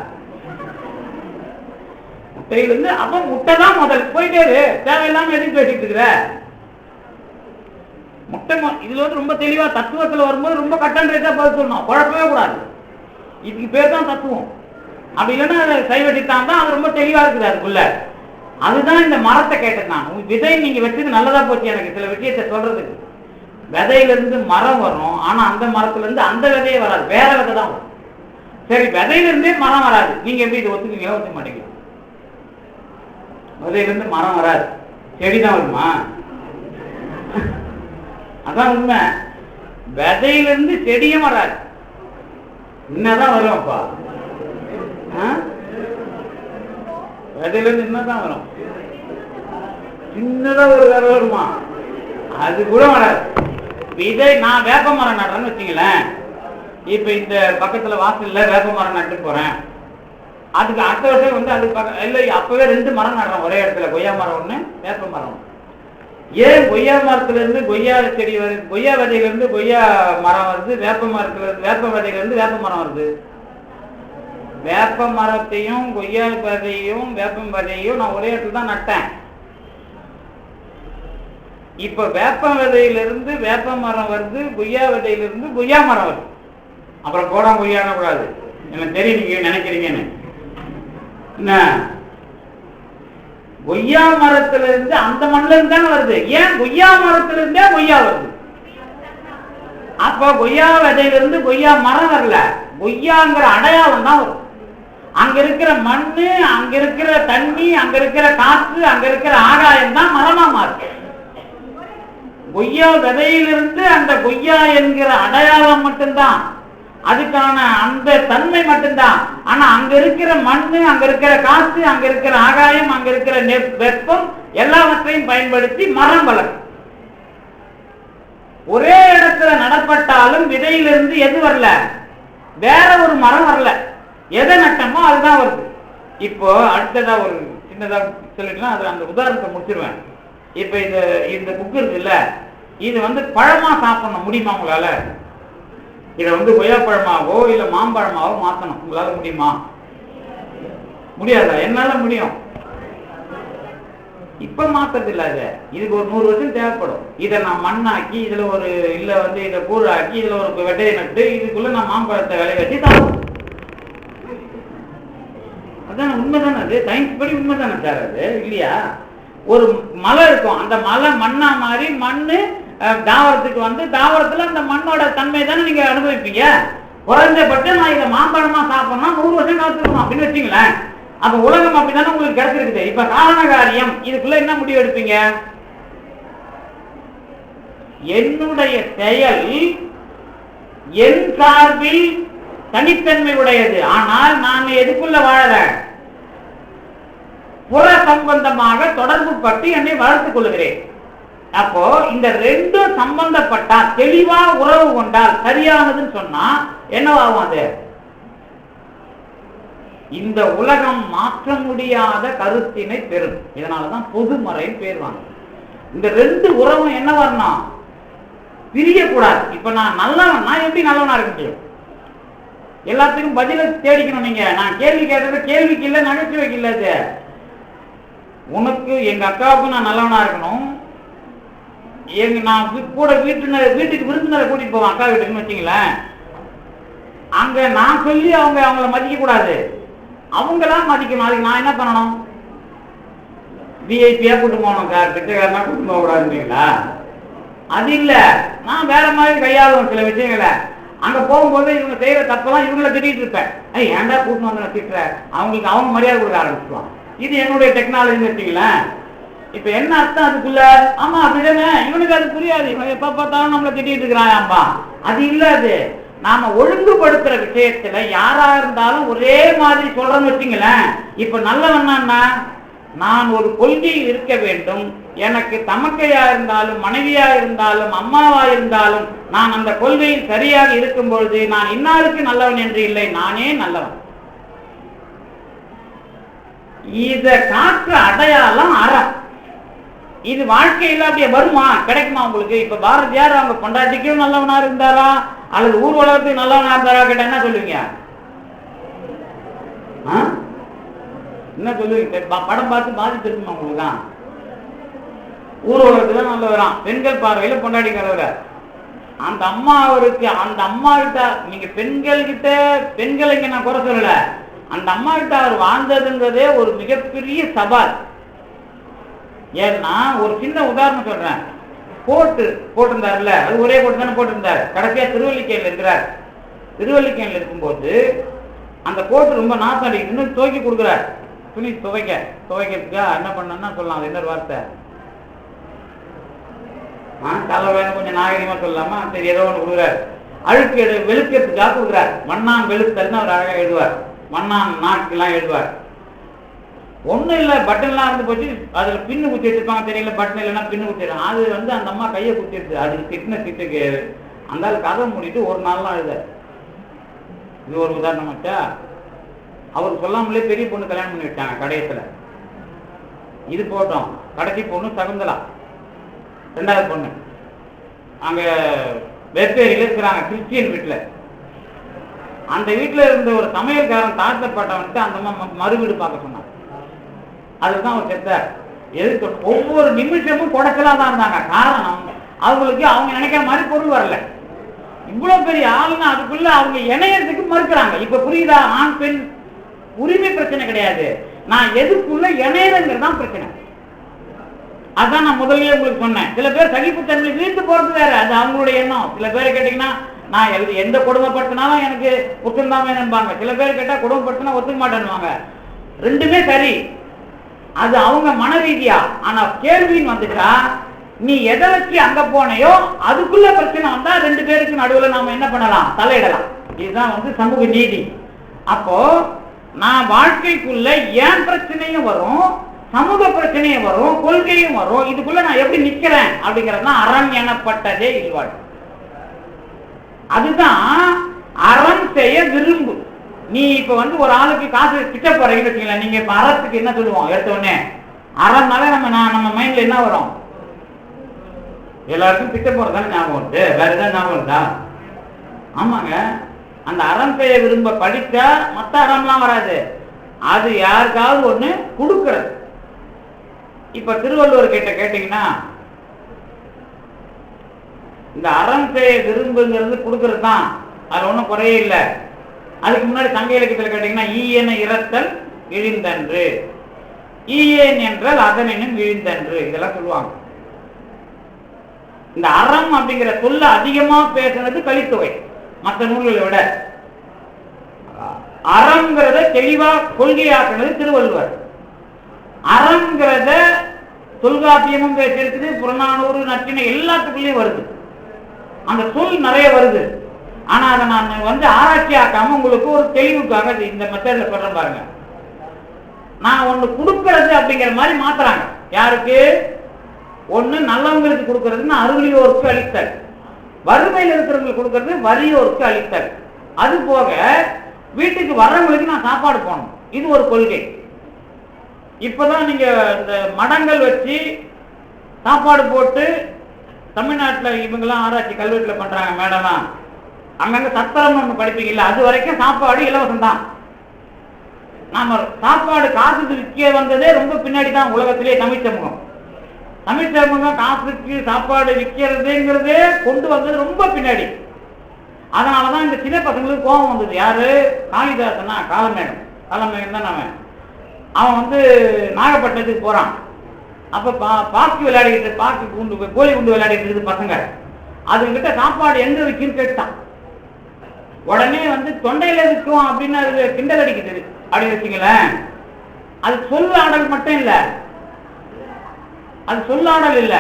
Speaker 1: முட்டையில இருந்து அப்ப முட்டை தான் முதல் போயிட்டே தேவையில்லாம எதுக்கு பேசிட்டு இருக்கிற? முட்டை இதுல ரொம்ப தெளிவா தத்துவத்துல வரும்போது ரொம்ப கட்டண்டா பதில் சொல்லணும், குழப்பவே கூடாது. இதுக்கு பேர் தான் தத்துவம். அப்படி இல்லைன்னா அதை கைவெட்டித்தான் தான் அது ரொம்ப தெளிவா இருக்குது அதுக்குள்ள. அதுதான் இந்த மரத்தை கேட்டது. நான் விதை நீங்க வச்சது நல்லதா போச்சு எனக்கு சில விஷயத்தை சொல்றதுக்கு. விதையிலிருந்து மரம் வரும், ஆனா அந்த மரத்துல இருந்து அந்த விதையே வராது, வேற விதை தான் வரும். சரி, விதையிலிருந்தே மரம் வராது. நீங்க எப்படி இதை ஒத்துக்குவீங்களா? ஒத்துக்க மாட்டீங்க. விதையிலிருந்து மரம் வராது, செடிதான் வருமா? அதான் உண்மை. விதையிலிருந்து செடியும் வராது, என்னதான் வரும்? அப்பா விதையில இருந்து என்னதான் வரும்? சின்னதா ஒரு விதை வருமா? அது கூட வராது. விதை நான் வேப்ப மரம் நடுறேன்னு வச்சுங்களேன். இப்ப இந்த பக்கத்துல வாசல்ல வேப்ப மரம் நட்டு போறேன். அதுக்கு அடுத்த வருஷம் அது இல்ல, அப்பவே 2 மரம் நடுறோம் ஒரே இடத்துல. கொய்யா மரம் ஒண்ணு, வேப்ப மரம். ஏன் கொய்யா மரத்துல இருந்து கொய்யா செடி வருது, கொய்யா விதையில இருந்து கொய்யா மரம் வருது, வேப்ப மரத்துல இருந்து வேப்ப விதையில இருந்து வேப்ப மரம் வருது? வேப்ப மரத்தையும் கொய்யா விதையையும் வேப்ப விதையையும் நான் ஒரே இடத்துல தான் நட்டேன். இப்ப வேப்ப விதையிலிருந்து வேப்ப மரம் வருது, கொய்யா விதையிலிருந்து கொய்யா மரம் வருது. அப்புறம் போடா கொய்யான கூடாது, எனக்கு தெரியும் நீங்க நினைக்கிறீங்கன்னு. என்ன, கொய்யா மரத்துல இருந்து அந்த மண்ணில இருந்து தானே வருது. ஏன் கொய்யா மரத்துல இருந்தே கொய்யா வருது? அப்ப கொய்யா விதையிலிருந்து கொய்யா மரம் வரல, கொய்யாங்கிற அடையாளம் தான் வரும். அங்க இருக்கிற மண்ணு, அங்க இருக்கிற தண்ணி, அங்க இருக்கிற காற்று, அங்க இருக்கிற ஆகாயம் தான் மரமா மாறுது. கொய்யா விதையிலிருந்து அந்த கொய்யா என்கிற அடையாளம் மட்டும்தான், அதுக்கான அந்த தன்மை மட்டும்தான். ஆனா அங்க இருக்கிற மண்ணு, அங்க இருக்கிற காற்று, அங்க இருக்கிற ஆகாயம், அங்க இருக்கிற வெப்பம் எல்லாவற்றையும் பயன்படுத்தி மரம் வளரும். ஒரே இடத்துல நடப்பட்டாலும் விதையிலிருந்து எது வரல? வேற ஒரு மரம் வரல. எதை நட்டமோ அதுதான் வருது. இப்போ அடுத்ததா ஒரு சின்னதா சொல்லிட்டுலாம் அது அந்த உதாரணத்தை முடிச்சிருவேன். இப்ப இந்த புக்கு இருக்குல்ல, இது பழமா சாப்பிட முடியுமா உங்களால? இதை கொய்யா பழமாவோ இல்ல மாம்பழமாவோ மாத்தணும், உங்களால முடியுமா? முடியாதா? என்னால முடியும். இப்ப மாத்தது இல்ல. இதுக்கு ஒரு 100 வருஷம் தேவைப்படும். இதை நான் மண்ணாக்கி இதுல ஒரு இல்ல இதை கூழாக்கி இதுல ஒரு விதையை நட்டு இதுக்குள்ள நான் மாம்பழத்தை விளைய வச்சு சாப்பிடும். அதான் உண்மைதானே, அது சயின்ஸ் படி உண்மைதானே சார் அது, இல்லையா? ஒரு மலை இருக்கும், அந்த மலை மண்ணா மாறி மண்ணு தாவரத்துக்கு வந்து தாவரத்துல அந்த மண்ணோட தன்மை தானே நீங்க அனுபவிப்பீங்க. குறைஞ்சபட்சம் நான் இதை மாம்பழமா சாப்பிடணும்னா 100 வருஷம் காத்திருக்கணும் அப்படின்னு வச்சுங்களேன். அப்ப உலகம் அப்படித்தானே உங்களுக்கு கிடைச்சிருக்குது. இப்ப காரண காரியம் இதுக்குள்ள என்ன முடிவு எடுப்பீங்க? என்னுடைய செயல் என் சார்பில் தனித்தன்மை உடையது, ஆனால் நான் எதுக்குள்ள வாழறேன்? புற சம்பந்தமாக தொடர்பு பட்டு என்னை வளர்த்துக் கொள்கிறேன். அப்போ இந்த ரெண்டும் சம்பந்தப்பட்டா, தெளிவா உறவு கொண்டால் சரியானதுன்னு சொன்னா என்னவாகும்? அது இந்த உலகம் மாற்ற முடியாத கருத்தினை பெறும். இதனாலதான் பொதுமறை பேருவாங்க. இந்த ரெண்டு உறவும் என்ன வரணும்? பிரியக்கூடாது. இப்ப நான் நல்லவன், நான் எப்படி நல்லவனா இருக்க முடியும்? எல்லாத்துக்கும் பதில தேடிக்கணும். நீங்க நான் கேள்வி கேட்டது கேள்விக்கு இல்லை, நகைச்சுவைக்கு இல்லை. அது உனக்கு எங்க அக்காவுக்கும் நான் நல்லவனா இருக்கணும். நான் கூட வீட்டுக்கு விருந்தினரை கூட்டிட்டு போவேன், அக்கா வீட்டுக்குன்னு வச்சுங்களேன். அங்க நான் சொல்லி அவங்கள மதிக்க கூடாது, அவங்களாம் மதிக்கணும். அதுக்கு நான் என்ன பண்ணணும்? விஐபியா கூட்டு போகணும், பிச்சைக்காரனா கூட்டு போக கூடாதுங்களா? அது இல்ல, நான் வேற மாதிரி கையாளுவேன் சில விஷயங்களை. அங்க போகும்போது இவங்க செய்யற தப்பெல்லாம் இவங்கள திட்டிட்டு இருப்பேன். ஏன்டா கூட்டு வந்து நான் திட்டுற, அவங்களுக்கு அவங்க மரியாதை கொடுக்க ஆரம்பிச்சுவான். இது என்னுடைய டெக்னாலஜின்னு வச்சுங்களேன். இப்ப என்ன அர்த்தம் அதுக்குள்ள? ஆமா அப்படிதானே, இவனுக்கு அது புரியாது, இவன் எப்ப பார்த்தாலும் நம்மளை திட்டிட்டு இருக்கிறான்பா. அது இல்ல, அது நாம ஒழுங்குபடுத்துற விஷயத்துல யாரா இருந்தாலும் ஒரே மாதிரி சொல்றோம்னு வச்சுங்களேன். இப்ப நல்லவன்னா நான் ஒரு கொள்கையில் இருக்க வேண்டும். எனக்கு தமக்கையா இருந்தாலும் மனைவியா இருந்தாலும் அம்மாவா இருந்தாலும் நான் அந்த கொள்கையில் சரியாக இருக்கும் பொழுது நான் இன்னாருக்கு நல்லவன் என்று இல்லை, நானே நல்லவன். இத காற்ற அடையாளம் அறம். இது வாழ்க்கையில் அப்படியே வருமா, கிடைக்குமா உங்களுக்கு? இப்ப பாரதியார் அவங்க பொண்டாட்டிக்கும் நல்லவனா இருந்தாரா அல்லது ஊர் உலகத்துக்கு நல்லவனா இருந்தாரா கேட்ட என்ன சொல்லுவீங்க? என்ன சொல்லுவீங்க? படம் பார்த்து பாதிப்பு இருக்குமா உங்களுக்கு தான்? ஊர் உலகத்துல நல்லவரான், பெண்கள் பார்வையில பொண்டாட்டி கலவர. அந்த அம்மா அவருக்கு, அந்த அம்மா கிட்ட நீங்க பெண்கள் கிட்ட, பெண்களை இங்க நான் குறை சொல்லல, அந்த அம்மா கிட்ட அவர் வாழ்ந்ததுங்கிறதே ஒரு மிகப்பெரிய சவால். ஏன்னா ஒரு சின்ன உதாரணம் சொல்றேன். கோட்டு போட்டிருந்தாருல்ல, அது ஒரே கோட்டு தானே போட்டிருந்தார். கடைசியா திருவல்லிக்கேணில இருக்கிறார். திருவல்லிக்கேணில இருக்கும்போது அந்த கோட்டு ரொம்ப நாசம் அடிக்குதுன்னு துவைக்க கொடுக்குறார். துணி துவைக்கிறதுக்கா என்ன பண்ணா சொல்லலாம், அது என்ன வார்த்தை? தலை வேணும், கொஞ்சம் நாகரிகமா சொல்லலாமா? சரி, ஏதோ ஒன்று கொடுக்குறாரு. அழுக்கு வெளுக்கிறதுக்காக கொடுக்குறார். மண்ணான் வெளுத்தல்னு அவர் அழகா எழுதுவார், மண்ணான் நாட்கெல்லாம் எழுதுவார். ஒன்றும் இல்லை, பட்டன்லாம் இருந்து போச்சு, அதில் பின்னு குத்தி வச்சிருப்பாங்க, தெரியல, பட்டன் இல்லைன்னா பின்னு குத்திடுறாங்க. அது வந்து அந்த அம்மா கையை குத்திடுது, அதுக்கு திட்டின திட்டுக்கு அந்த கதை மூடிட்டு ஒரு நாள்லாம் எழுத. இது ஒரு உதாரணமாச்சா? அவர் சொல்லாமலே பெரிய பொண்ணு கல்யாணம் பண்ணி விட்டாங்க கடையத்துல. இது போட்டோம், கடைசி பொண்ணு சகுந்தலா, ரெண்டாவது பொண்ணு அங்க வெப்பேரியில இருக்கிறாங்க, கிறிஸ்டியன் வீட்டுல. அந்த வீட்டுல இருந்த ஒரு சமையல்காரன் தாழ்த்தப்பட்டவன்ட்டு அந்த அம்மா மறு வீடு பார்க்க சொன்னாங்க. அதுதான் அவர் செத்தார். எதுக்கு? ஒவ்வொரு நிமிஷமும் குடைச்சலா தான் இருந்தாங்க. காரணம், அவங்களுக்கு அவங்க நினைக்கிற மாதிரி பொருள் வரல. இவ்வளவு பெரிய ஆளுங்க அதுக்குள்ள அவங்க இணையறதுக்கு மறுக்கிறாங்க. இப்ப புரியுதா? ஆண் பெண் உரிமை பிரச்சனை கிடையாது, நான் எதுக்குள்ள இணையறங்கிறது தான் பிரச்சனை. அதான் நான் முதல்ல உங்களுக்கு சொன்னேன். சில பேர் சகிப்புத்தன்மை வீழ்ந்து போறது வேற, அது அவங்களுடைய எண்ணம். சில பேரை கேட்டீங்கன்னா நான் எந்த கொடுமைப்படுத்தினாலும் எனக்கு ஒத்துந்தாம நினைப்பாங்க. சில பேர் கேட்டா கொடுமைப்படுத்தினா ஒத்துக்க மாட்டேன்னுவாங்க. ரெண்டுமே சரி, அது அவங்க மன ரீதியா. ஆனா கேள்வின்னு வந்துட்டா, நீ எதை வச்சு அங்க போனையோ அதுக்குள்ள பிரச்சனை வந்தா ரெண்டு பேருக்கு நடுவுல நாம என்ன பண்ணலாம்? தலையிடலாம். இதுதான் வந்து சமூக நீதி. அப்போ நான் வாழ்க்கைக்குள்ள ஏன் பிரச்சனையும் வரும், சமூக பிரச்சனையும் வரும், கொள்கையும் வரும். இதுக்குள்ள நான் எப்படி நிக்கிறேன் அப்படிங்கிறது தான் அறம் எனப்பட்டதே இல்வாழ். அதுதான் அறம் செய்ய விரும்பு. நீ இப்ப வந்து ஒரு ஆளுக்கு காசு திட்ட போறீங்கன்னு வச்சுக்கல, நீங்க இப்ப அறத்துக்கு என்ன சொல்லுவோம்? எடுத்த உடனே அறம்னாலே நம்ம மைண்ட்ல என்ன வரும்? எல்லாருக்கும் திட்ட போறதானே ஞாபகம் வருது, வேற ஏதாவது ஞாபகம் வருதா? ஆமாங்க, அந்த அறம் செய்ய விரும்ப படிச்சா மற்ற அறம்லாம் வராது. அது யாருக்காவது ஒண்ணு கொடுக்கறது. இப்ப திருவள்ளுவர் கிட்ட கேட்டீங்கன்னா, இந்த அறம் செய்ய விரும்புங்கிறது கொடுக்கறது தான், அது ஒன்றும் குறையே இல்லை. அதுக்கு முன்னாடி சங்க இலக்கியத்தில் கேட்டீங்கன்னா ஈயன இரத்தல் இழிந்தன்று, ஈயேன் என்றால் அதனினும் இழிந்தன்று, இதெல்லாம் சொல்லுவாங்க. இந்த அறம் அப்படிங்கிற சொல்ல அதிகமா பேசுனது கலித்தொகை மற்ற நூல்களை விட. அறம்ங்கிறத தெளிவா கொள்கையாக்குனது திருவள்ளுவர். அறம்ங்கிறத தொல்காப்பியமும் பேசியிருக்குது, புறநானூறு, நற்றினை எல்லாத்துக்குள்ளேயும் வருது. அந்த சொல் நிறைய வருது. ஆனா அதை நான் ஆராய்ச்சி ஆக்காம உங்களுக்கு ஒரு தெளிவுக்காக இந்த மெத்தட்ல சொல்றேன் பாருங்க. நான் ஒண்ணு கொடுக்கறது அப்படிங்கிற மாதிரி மாத்துறாங்க. யாருக்கு? ஒண்ணு நல்லவங்களுக்கு கொடுக்கறதுன்னு அருளியோருக்கு அளித்தல், வறுமையில் இருக்கிறவங்களுக்கு கொடுக்கறது வறியோருக்கு அளித்தல். அது போக வீட்டுக்கு வர்றவங்களுக்கு நான் சாப்பாடு போடணும், இது ஒரு கொள்கை. இப்பதான் நீங்க இந்த மடங்கள் வச்சு சாப்பாடு போட்டு தமிழ்நாட்டில் இவங்கெல்லாம் ஆராய்ச்சி கல்வெட்டுல பண்றாங்க. மேடம்லாம் அங்கங்க சத்திரம் ஒன்று படிப்பீங்கல்ல, அது வரைக்கும் சாப்பாடு இலவசம் தான். நாம சாப்பாடு காசுக்கு விற்க வந்ததே ரொம்ப பின்னாடி தான் உலகத்திலே. தமிழ் சமூகம் காசுக்கு சாப்பாடு விற்கிறதுங்கிறதே கொண்டு வந்தது ரொம்ப பின்னாடி. அதனாலதான் இந்த சின்ன பசங்களுக்கு கோபம் வந்தது. யாரு? காளிதாசனா? காலமேகம் தான். அவன் நாகப்பட்டினத்துக்கு போறான். அப்ப பாக்கி விளையாடிட்டு, பாக்கி குண்டு கோழி குண்டு விளையாடிட்டு இருக்குது பசங்க. அதுங்கிட்ட சாப்பாடு எங்க விற்குன்னு கேட்டான். உடனே தொண்டையில விற்கும் அப்படின்னு அது கிண்டல் அடிக்குது அப்படின்னு வச்சுங்களேன். அது சொல்லாடல் மட்டும் இல்ல, அது சொல்லாடல் இல்ல,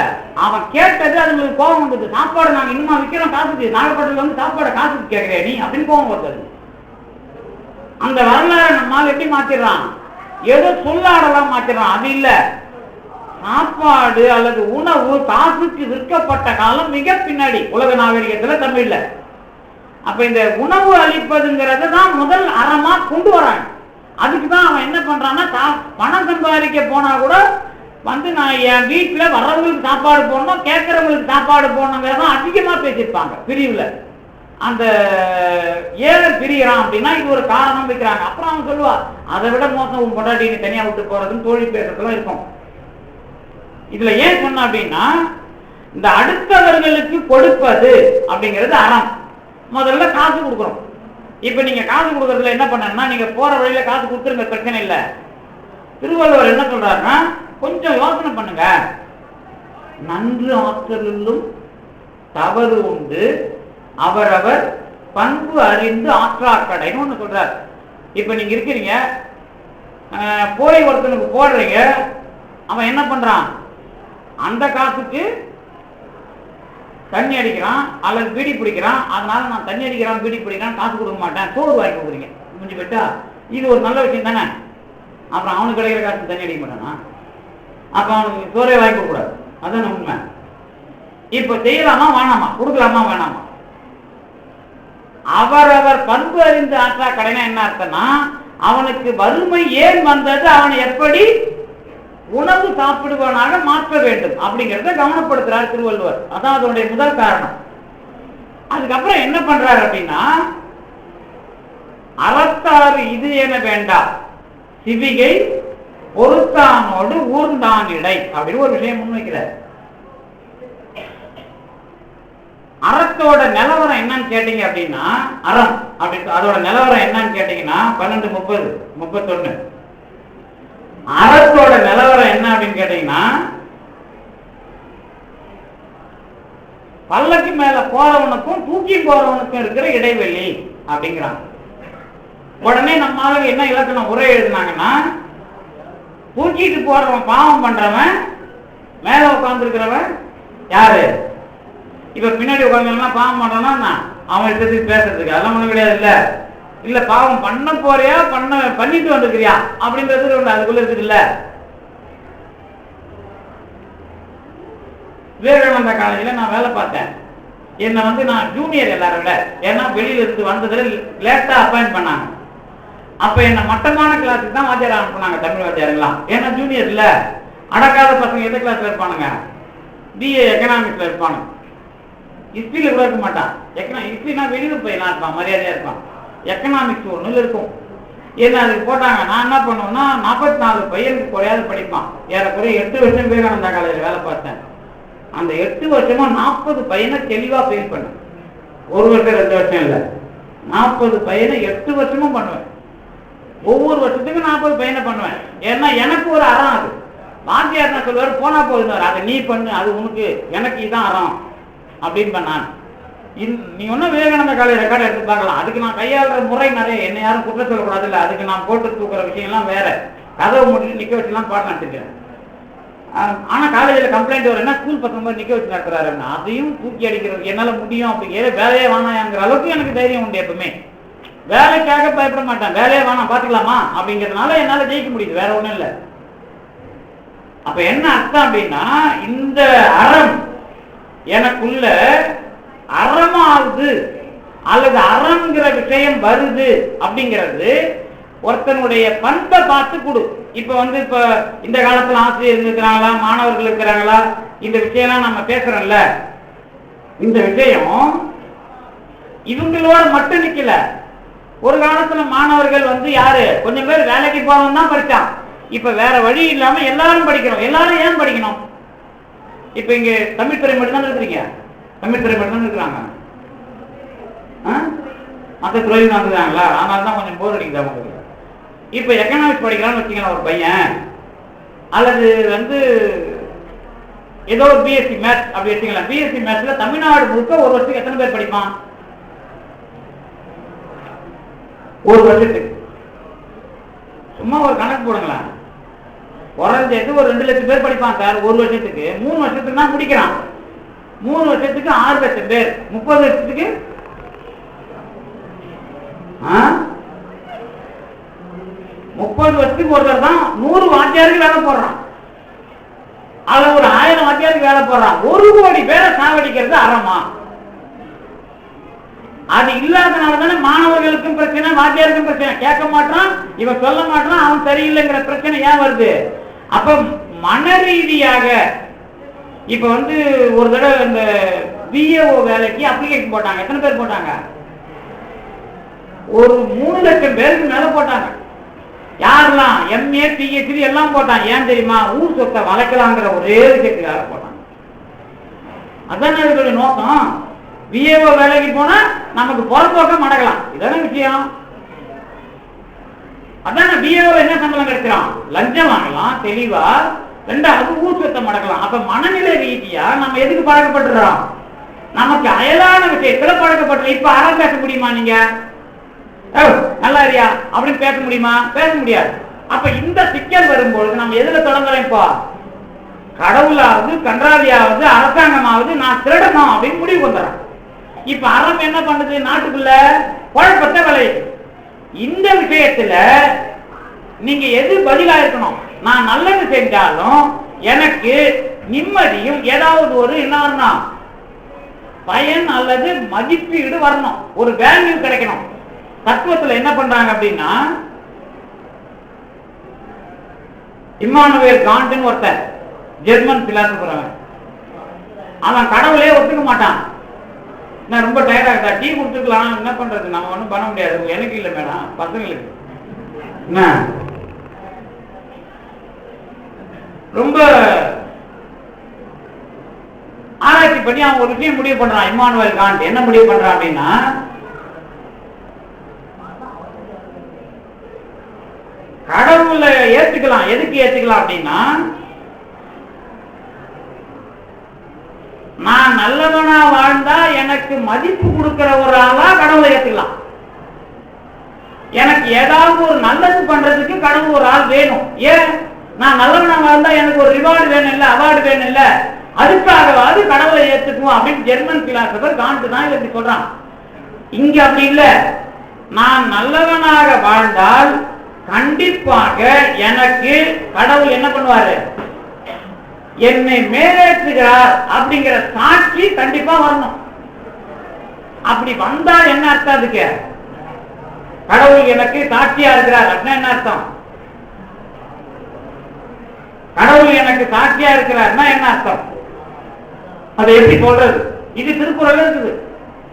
Speaker 1: அவன் கேட்டது அதுங்களுக்கு கோபம் வந்தது. சாப்பாடு நாங்க இன்னுமா விற்கிறோம் காசுக்கு, நாகப்பட்டினத்துல சாப்பாடு காசுக்கு கேட்கிறே நீ அப்படின்னு கோபம் வந்தது. அந்த வரலாறு நம்மால் எப்படி மாத்திடுறான்? ஏதோ சொல்லாடலாம் மாத்திடுறான். அது இல்ல, சாப்பாடு அல்லது உணவு காசுக்கு விற்கப்பட்ட காலம் மிக பின்னாடி உலக நாகரிகத்துல தமிழ்ல. அப்ப இந்த உணவு அளிப்பதுங்கிறத தான் முதல் அறமா கொண்டு வராங்க. அதுக்குதான் அவன் என்ன பண்றான்னா, பணம் சம்பாதிக்க போனா கூட நான் என் வீட்டுல வர்றவங்களுக்கு சாப்பாடு போடணும், கேட்கறவங்களுக்கு சாப்பாடு போடணுங்கிறத அதிகமா பேசியிருப்பாங்க பிரிவுல. அந்த ஏழை பிரிகிறான் அப்படின்னா இது ஒரு காரணம் வைக்கிறாங்க. அப்புறம் அவன் சொல்லுவா, அதை விட மோசம் கொண்டாடி நீ தனியா விட்டு போறதுன்னு தோழி பேசுறதுலாம் இருக்கும். இதுல ஏன் சொன்ன அப்படின்னா, இந்த அடுத்தவர்களுக்கு கொடுப்பது அப்படிங்கிறது அறம். முதல்ல காசு கொடுக்கணும். இப்ப நீங்க காசு கொடுக்கறதுல என்ன பண்ணா, நீங்க போற வழியில காசு கொடுத்துருங்க, பிரச்சனை இல்லை. திருவள்ளுவர் என்ன சொல்றாருன்னா, கொஞ்சம் யோசனை பண்ணுங்க. நன்று ஆற்றலும் தவறு உண்டு, அவரவர் பண்பு அறிந்து ஆற்றாக்கடைன்னு ஒண்ணு சொல்றாரு. இப்ப நீங்க இருக்கிறீங்க, போய் ஒருத்தனுக்கு போடுறீங்க, அவன் என்ன பண்றான்? அந்த காசுக்கு தண்ணி அடிக்கிறான் அல்லது பீடி பிடிக்கிறான். அதனால நான் தண்ணி அடிக்கிறான் பீடி பிடிக்கிறான் காசு கொடுக்க மாட்டேன், சோறு வாங்கி கொடுக்குறீங்க, முடிஞ்சு போயிட்டா. இது ஒரு நல்ல விஷயம் தானே. அப்புறம் அவனுக்கு கிடைக்கிற காசு தண்ணி அடிக்க மாட்டானா? அப்ப அவனுக்கு சோறே வாங்கி கொடுக்க கூடாது, அதான் உண்மை. இப்ப செய்யலாமா வேணாமா, கொடுக்கலாமா வேணாமா? அவரவர் பண்பு அறிந்து ஆற்றா கடைனா என்ன அர்த்தம்னா, அவனுக்கு வறுமை ஏன் வந்தது, அவனை எப்படி உணவு சாப்பிடுவனாக மாற்ற வேண்டும் அப்படிங்கிறத கவனப்படுத்துறார் திருவள்ளுவர். அதான் அதனுடைய முதல் காரணம். அதுக்கப்புறம் என்ன பண்றாரு அப்படின்னா, அறத்தாறு இது என வேண்டாம், சிவிகை பொறுத்தானோடு ஊர்ந்தான் இடை அப்படின்னு ஒரு விஷயம் முன்வைக்கிறார். அறத்தோட நிலவரம் என்னன்னு கேட்டீங்க அப்படின்னா, அறம் அப்படின்னு அதோட நிலவரம் என்னன்னு கேட்டீங்கன்னா 12:30-31. அறத்தோட நிலவரம் என்ன அப்படின்னு கேட்டீங்கன்னா, பல்லக்கு மேல போறவனுக்கும் தூக்கி போறவனுக்கும் இருக்கிற இடைவெளி அப்படிங்கிறாங்க. உடனே நம்ம ஆளுங்க என்ன இலக்கணம் உரை எழுதினாங்கன்னா, தூக்கிட்டு போறவன் பாவம் பண்றவன், மேல உட்கார்ந்து இருக்கிறவன் யாரு? இப்ப பின்னாடி உட்கார்ந்தவன் பாவம் பண்றான்னா அவன் இஷ்டத்துக்கு பேசுறதுக்கு அதெல்லாம் ஒண்ணும் கிடையாது. இல்ல இல்ல பாவம் பண்ண போறியா பண்ணிட்டு வந்துருக்கிறியா அப்படின்றது ஒண்ணு அதுக்குள்ள இருக்குது. இல்ல விவேகானந்தா காலேஜில் நான் வேலை பார்த்தேன். என்னை நான் ஜூனியர் எல்லாரும் விட, ஏன்னா வெளியில இருந்து வந்ததுல லேட்டா அப்பாயிண்ட் பண்ணாங்க. அப்ப என்ன மட்டமான கிளாஸுக்கு தான் வாத்தியார் அனுப்புனாங்க, தமிழ் வாத்தியாருங்களாம். ஏன்னா ஜூனியர் இல்ல, அடக்காத பசங்க எந்த கிளாஸ்ல இருப்பானுங்க? பிஏ எக்கனாமிக்ஸ்ல இருப்பானு, ஹிஸ்டரியில கூட இருக்க மாட்டான். ஹிஸ்டரினா வெளியூர் பையனா இருப்பான், மரியாதையா இருப்பான். எக்கனாமிக்ஸ் ஒண்ணுல இருக்கும். என்ன அதுக்கு போட்டாங்க. நான் என்ன பண்ணுவேன்னா, 44 பையனுக்கு குறையாது படிப்பான். ஏறக்குறைய 8 வருஷம் விவேகானந்தா காலேஜில் வேலை பார்த்தேன். அந்த 8 வருஷமா 40 பையனை தெளிவா ஃபெயில் பண்ணேன். 1 வருஷம் 2 வருஷம் இல்லை, 40 பையனை 8 வருஷமும் பண்ணுவேன். ஒவ்வொரு வருஷத்துக்கும் நான் போய் பையனை பண்ணுவேன். ஏன்னா எனக்கு ஒரு அறம் அது. வாத்தியார் என்ன சொல்லுவார், போனா போகுதுன்னு, அதை நீ பண்ணு, அது உனக்கு, எனக்கு இதான் அறம் அப்படின்னு பண்ணான். நீ ஒன்றும் விவேகானந்த காலை ரெக்கார்டு எடுத்து பார்க்கலாம். அதுக்கு நான் கையாளுற முறை நிறைய, என்ன யாரும் குற்றம் சொல்லக்கூடாது இல்லை. அதுக்கு நான் போட்டு தூக்குற விஷயம்லாம் வேற. கதவை முடிச்சு நிற்க வச்சுலாம் பாடம் நடத்திருக்கேன். ஆனால் காலேஜில் கம்ப்ளைண்ட் வரும், என்ன ஸ்கூல் பசங்க மாதிரி நிற்க வச்சு நடத்துறாருன்னு. அதையும் தூக்கி அடிக்கிறது என்னால் முடியும் அப்படிங்கிற வேலையே வேணாங்கிற அளவுக்கு எனக்கு தைரியம் உண்டு. எப்பவுமே வேலைக்காக பயப்பட மாட்டேன். வேலையே வேணாம் பார்த்துக்கலாமா அப்படிங்கிறதுனால என்னால் ஜெயிக்க முடியுது, வேற ஒன்றும் இல்லை. அப்ப என்ன அர்த்தம் அப்படின்னா, இந்த அறம் எனக்குள்ள அறமாகுது அல்லது அறம்ங்கிற விஷயம் வருது அப்படிங்கிறது ஒருத்தனுடைய பண்பை பார்த்து கொடு. இப்ப இப்ப இந்த காலத்துல ஆசிரியர் இருக்கிறாங்களா, மாணவர்கள் இருக்கிறாங்களா, இந்த விஷயம்லாம் நம்ம பேசுறோம்ல, இந்த விஷயம் இவங்களோட மட்டும் நிக்கல. ஒரு காலத்துல மாணவர்கள் யாரு, கொஞ்சம் பேர் வேலைக்கு போறவன் தான் படிச்சான். இப்ப வேற வழி இல்லாம எல்லாரும் படிக்கிறோம். எல்லாரும் ஏன் படிக்கணும்? இப்ப இங்க தமிழ் துறை மட்டும் தான் இருக்கிறீங்க, தமிழ் துறை மட்டும் தான் இருக்கிறாங்க, மற்ற துறையில் வந்துருக்காங்களா? அதனால தான் கொஞ்சம் போர் அடிக்குது அவங்களுக்கு. இப்ப எக்கனாமிக்ஸ் படிக்கிறான்னு வச்சுக்கலாம் ஒரு பையன், அல்லது ஏதோ ஒரு பிஎஸ்சி மேத்ஸ் அப்படி வச்சுக்கலாம். பிஎஸ்சி மேத்ஸ்ல தமிழ்நாடு முழுக்க ஒரு வருஷத்துக்கு எத்தனை பேர் படிப்பான்? ஒரு வருஷத்துக்கு சும்மா ஒரு கணக்கு போடுங்களேன். குறைஞ்சது ஒரு 2 லட்சம் பேர் படிப்பான் சார் ஒரு வருஷத்துக்கு. 3 வருஷத்துக்கு தான் முடிக்கிறான். 3 வருஷத்துக்கு 6 லட்சம் பேர், 30 வருஷத்துக்கு 30 வருஷத்துக்கு ஒருத்தர் தான் 100 வாத்தியாருக்கு வேலை போடுறான். அதுல ஒரு 1000 வாத்தியாருக்கு வேலை போடுறான். 1 கோடி பேரை சாவடிக்கிறது அறமா? அது இல்லாதனால தானே மாணவர்களுக்கும் பிரச்சனை, வாத்தியாருக்கும் பிரச்சனை. கேட்க மாட்டான், இவன் சொல்ல மாட்டான், அவன் சரியில்லைங்கிற பிரச்சனை ஏன் வருது? அப்ப மன ரீதியாக இப்ப ஒரு தடவை இந்த பிஏஓ வேலைக்கு அப்ளிகேஷன் போட்டாங்க. எத்தனை பேர் போட்டாங்க? ஒரு 3 லட்சம் பேருக்கு மேல போட்டாங்க. யாரெல்லாம்? எம்ஏ பிஹெச்டி எல்லாம் போட்டாங்க. ஏன் தெரியுமா? ஊர் சொத்தை வளர்க்கலாங்கிற ஒரே விஷயத்துக்காக போட்டாங்க. அதான் அவர்களுடைய நோக்கம். பிஏஓ வேலைக்கு போனா நமக்கு பொறுப்போக்க மடக்கலாம், இதான விஷயம். அதான பிஏஓ என்ன சம்பளம் கிடைக்கிறான்? லஞ்சம் வாங்கலாம் தெளிவா, 2வது ஊர் சொத்தை மடக்கலாம். அப்ப மனநிலை ரீதியா நம்ம எதுக்கு பழக்கப்பட்டுறோம்? நமக்கு அயலான விஷயத்துல பழக்கப்பட்டு. இப்ப அறம் பேச முடியுமா? நீங்க நல்லா இருக்கியா அப்படின்னு பேச முடியுமா? பேச முடியாது. அப்ப இந்த சிக்கல் வரும்பொழுது நம்ம எதுல தொடங்குறோம்? இப்போ கடவுளாவது கன்றாவியாவது அரசாங்கமாவது நான் திருடணும் அப்படின்னு முடிவு வந்துடுறோம். இப்ப அறம் என்ன பண்ணுது? நாட்டுக்குள்ள குழப்பத்தை விளையுது. இந்த விஷயத்துல நீங்க எது பதிலா இருக்கணும்? நான் நல்லது செஞ்சாலும் எனக்கு நிம்மதியும் ஏதாவது ஒரு என்ன பயன் அல்லது மதிப்பீடு வரணும், ஒரு வேல்யூ கிடைக்கணும். தத்துவத்துல என்ன பண்றாங்க அப்படின்னா, இம்மானுவேல் காண்ட் ஒருத்தர் ஜெர்மன் பிலாசபர், அவன் கடவுளே ஒத்துக்க மாட்டான். நான் ரொம்ப டயர்டா இருக்கா, டீ கொடுத்துக்கலாம், என்ன பண்றது, நம்ம ஒன்றும் பண்ண முடியாது. எனக்கு இல்லை மேடம், பசங்களுக்கு. என்ன ரொம்ப ஆராய்ச்சி பண்ணி அவன் ஒரு விஷயம் முடிவு பண்றான். இம்மானுவேல் காண்ட் என்ன முடிவு பண்றான் அப்படின்னா, கடவுளை ஏத்துக்கலாம். எதுக்கு ஏத்துக்கலாம் அப்படின்னா, நான் நல்லவனா வாழ்ந்தா எனக்கு மதிப்பு கொடுக்கிற ஒரு ஆளா கடவுளை ஏத்துக்கலாம். எனக்கு ஏதாவது ஒரு நல்லது பண்றதுக்கு கடவுள் ஒரு ஆள் வேணும். ஏன்? நான் நல்லவனா வாழ்ந்தா எனக்கு ஒரு ரிவார்டு வேணும் இல்ல, அவார்டு வேணும் இல்ல, அதுக்காகவாது கடவுளை ஏத்துக்குவோம் அப்படின்னு ஜெர்மன் பிலாசபர் காண்ட் தான் இப்படி சொல்றான். இங்க அப்படி இல்ல. நான் நல்லவனாக வாழ்ந்தால் கண்டிப்பாக எனக்கு கடவுள் என்ன பண்ணுவாரு? என்னை மேலேற்றுகிறார் அப்படிங்கிற சாட்சி கண்டிப்பா வரணும். அப்படி வந்தா என்ன அர்த்தம்? அதுக்கு கடவுள் எனக்கு சாட்சியா இருக்கிறார் அப்படின்னா என்ன அர்த்தம்? கடவுள் எனக்கு சாட்சியா இருக்கிறார்னா என்ன அர்த்தம்? அதை எப்படி சொல்றது? இது திருக்குறள் இருக்குது.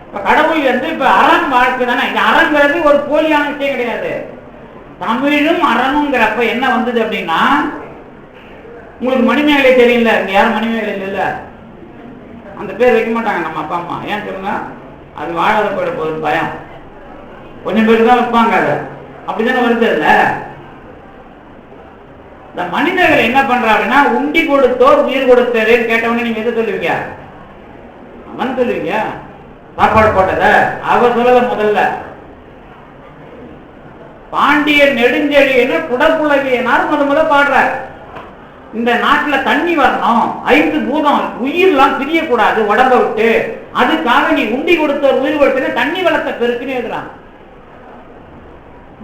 Speaker 1: இப்ப கடவுள் இப்ப அறம் வாழ்க்கை தானே. இந்த அறங்கிறது ஒரு போலியான விஷயம் கிடையாது. தமிழும் அறனுங்கிறப்ப என்ன வந்தது அப்படின்னா, உங்களுக்கு மணிமேகலை தெரியல. இங்க யாரும் மணிமேகலை இல்ல, அந்த பேர் வைக்க மாட்டாங்க நம்ம அப்பா அம்மா. ஏன் சொல்லுங்க? அது வாழாத போயிட போகுது பயம். கொஞ்சம் பேர் தான் வைப்பாங்க. அதை அப்படித்தானே வருது. இல்ல இந்த மனிதர்கள் என்ன பண்றாங்கன்னா, உண்டி கொடுத்தோர் உயிர் கொடுத்தாருன்னு கேட்டவொடனே நீங்க எதை சொல்லுவீங்க? அவன் சொல்லுவீங்க. சாப்பாடு போட்டத அவ சொல்லல. முதல்ல பாண்டிய நெடுஞ்செழியன்னு குடப்புலகியனார் முத பாடுறார். இந்த நாட்டுல தண்ணி வரணும், 5 பூதம் உயிர்லாம் பிரியக்கூடாது உடம்ப விட்டு, அதுக்காக நீ உண்டி கொடுத்தோர் உயிர் கொடுத்து தண்ணி வளத்தை பெருக்குன்னு எழுதுறான்.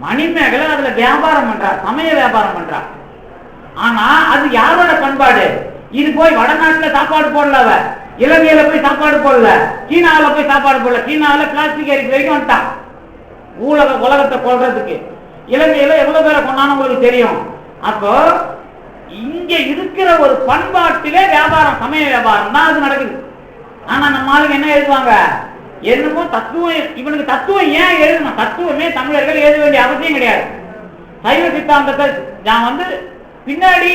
Speaker 1: மணிமேகலை அதுல வியாபாரம் பண்றா, சமய வியாபாரம் பண்றா. ஆனா அது யாரோட பண்பாடு? இது போய் வடநாட்டுல சாப்பாடு போடல, அவ இலங்கையில போய் சாப்பாடு போடல, சீனாவில போய் சாப்பாடு போடல. சீனாவில பிளாஸ்டிக் அரிசி வரைக்கும் வந்துட்டான் உலகத்தை கொள்றதுக்கு. இலங்கையில எவ்வளவு பேரை கொண்டான்னு உங்களுக்கு தெரியும். அப்போ இங்க இருக்கிற ஒரு பண்பாட்டிலே வியாபாரம், சமய வியாபாரம் தான் அது நடக்குது. ஆனா நம்ம ஆளுங்க என்ன எழுதுவாங்க? என்னமோ தத்துவம். இவனுக்கு தத்துவம் ஏன் எழுதணும்? தத்துவமே தமிழர்கள் எழுத வேண்டிய அவசியம் கிடையாது. சைவ சித்தாந்தத்தை நான் பின்னாடி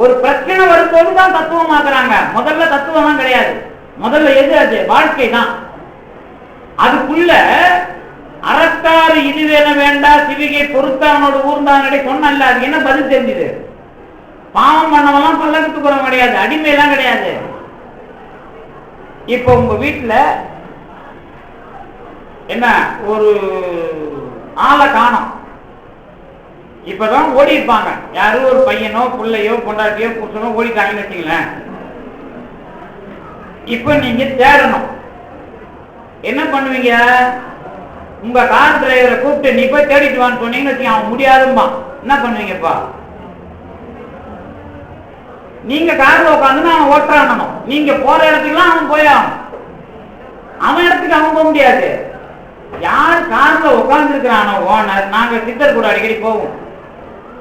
Speaker 1: ஒரு பிரச்சனை வரும்போது தான் தத்துவமாக்குறாங்க. முதல்ல தத்துவம் தான் கிடையாது. முதல்ல எது? அது வாழ்க்கை தான். அதுக்குள்ள அறத்தாறு இது வேண வேண்டா சிவிகை பொறுத்தவனோட ஊர்ந்தானடை சொன்னல. அது என்ன பதில் தெரிஞ்சுது? பாவம் பண்ணவெல்லாம் பல்லக்கத்து போற கிடையாது, அடிமையெல்லாம் கிடையாது. இப்ப உங்க வீட்டுல என்ன ஒரு ஆளை காணோம், இப்பதான் ஓடி இருப்பாங்க. யாரும் ஒரு பையனோ பிள்ளையோ பொண்டாட்டியோ புருஷனோ ஓடிட்டாங்கன்னு வச்சுங்களேன். இப்ப நீங்க தேடணும். என்ன பண்ணுவீங்க? உங்க கார் டிரைவரை கூப்பிட்டு நீ போய் தேடிட்டு வான்னு சொன்னீங்கன்னு வச்சுக்க, அவன் முடியாதும்பா. என்ன பண்ணுவீங்கப்பா? நீங்க கார்ல உட்காந்து அவன் ஓட்டுறானணும். நீங்க போற இடத்துக்குலாம் அவன் போயாகணும். அவன் இடத்துக்கு அவன் போக முடியாது. யார் கார்ல உட்கார்ந்து இருக்கிறானோ ஓனர். நாங்க சித்தர் கூட அடிக்கடி போவோம்.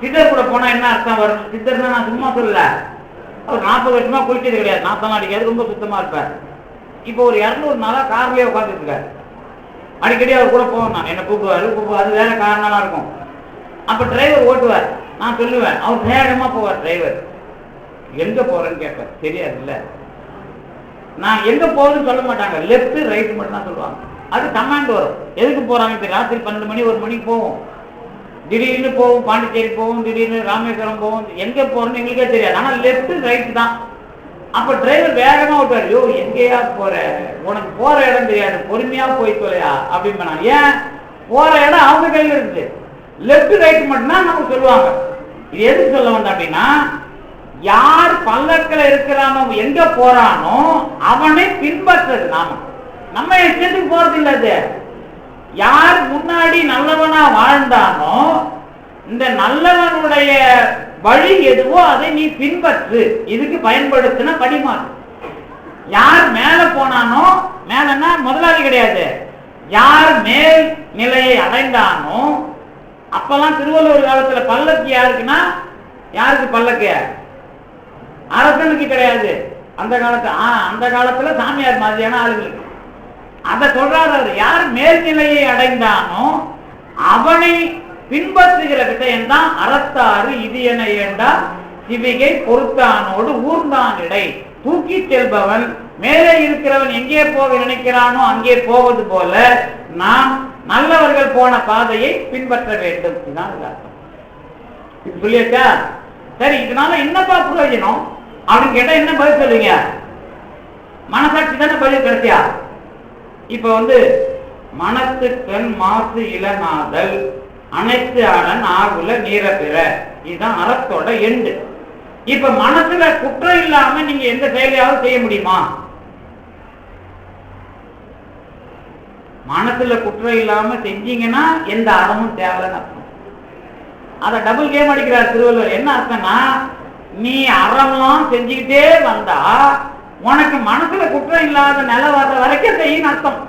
Speaker 1: சித்தர் கூட போனா என்ன அர்த்தம் வரும்? சித்தர்னா நான் சும்மா சொல்லல, அவர் 40 வருஷமா குளிச்சது கிடையாது, நாத்தம் அடிக்காது, ரொம்ப சுத்தமா இருப்பார். இப்போ ஒரு 200 நாளா கார்லயே உட்காந்துட்டு இருக்காரு. அடிக்கடி அவர் கூட போவோம். நான் என்ன கூப்பிடுவாரு, அது வேற காரணமா இருக்கும். அப்ப டிரைவர் ஓட்டுவார். நான் சொல்லுவேன், அவர் வேகமா போவார். டிரைவர் எங்க போறேன்னு கேட்பார். தெரியாது இல்ல, நான் எங்க போறேன்னு சொல்ல மாட்டாங்க, லெப்ட் ரைட் மட்டும் தான் சொல்லுவாங்க. அது கமாண்ட் வரும். எதுக்கு போறாங்க? ராத்திரி 12 மணி 1 மணிக்கு போவோம். திடீர்னு போவோம், பாண்டிச்சேரி போவோம், திடீர்னு ராமேஸ்வரம் போவோம். எங்க போறோம்னு எங்களுக்கே தெரியாது, ஆனா லெப்ட் ரைட் தான். அப்ப டிரைவர் வேகமா விட்டாரு. யோ எங்கேயா போற, உனக்கு போற இடம் தெரியாது, பொறுமையா போய் தொலையா அப்படின்னு. ஏன்? போற இடம் அவங்க கையில இருக்குது. லெப்ட் ரைட் மட்டும்தான் நமக்கு சொல்லுவாங்க. இது எதுக்கு சொல்ல வந்த அப்படின்னா, யார் பல்லக்கில் இருக்கிறானோ எங்க போறானோ அவனை பின்பற்றது. நம்ம இஷ்டத்துக்கு போறது இல்லது. யார் முன்னாடி நல்லவனா வாழ்ந்தானோ இந்த நல்லவனுடைய வழி எதுவோ அதை நீ பின்பற்று. இதுக்கு பயன்படுத்தின படிமாறு. யார் மேல போனானோ, மேலன்னா முதலாளி கிடையாது, யார் மேல் நிலையை அடைந்தானோ. அப்பெல்லாம் திருவள்ளுவர் காலத்துல பல்லக்கு யாருக்குன்னா, யாருக்கு பல்லக்கு? அரசனுக்கு கிடையாது. அந்த காலத்துல சாமியார் மாதிரியான ஆளுங்களுக்கு. அதை சொல்றாரு அவர். யார் மேல்நிலையை அடைந்தானோ அவனை பின்பற்றுகிற விஷயம்தான் அறத்தாறு இது என ஏண்டா சிவிகை பொறுத்தானோடு ஊர்ந்தான் இடை. தூக்கி செல்பவன் மேலே இருக்கிறவன் எங்கே போக நினைக்கிறானோ அங்கே போவது போல நாம் நல்லவர்கள் போன பாதையை பின்பற்ற வேண்டும். இதுதான் அர்த்தம். சொல்லியாச்சா? சரி, இதனால என்னப்பா பிரயோஜனம் அப்படின்னு கேட்டா என்ன பதில் சொல்லுவீங்க? மனசாட்சி தானே பதில் கிடைச்சியா? இப்ப மனத்துக்கண் மாசு இளநாதல் அனைத்து அரண் ஆகுல நீர பிற. இதுதான் அறத்தோட எண்டு. இப்ப மனசுல குற்றம் இல்லாம நீங்க எந்த செயலையாவது செய்ய முடியுமா? மனசுல குற்றம் இல்லாம செஞ்சீங்கன்னா எந்த அறமும் தேவைன்னு அர்த்தம். அத டபுள் கேம் அடிக்கிறார் திருவள்ளுவர். என்ன அர்த்தம்னா, நீ அறம்லாம் செஞ்சுக்கிட்டே வந்தா உனக்கு மனசுல குற்றம் இல்லாத நிலை வர்ற வரைக்கும் செய்யணும் அர்த்தம்.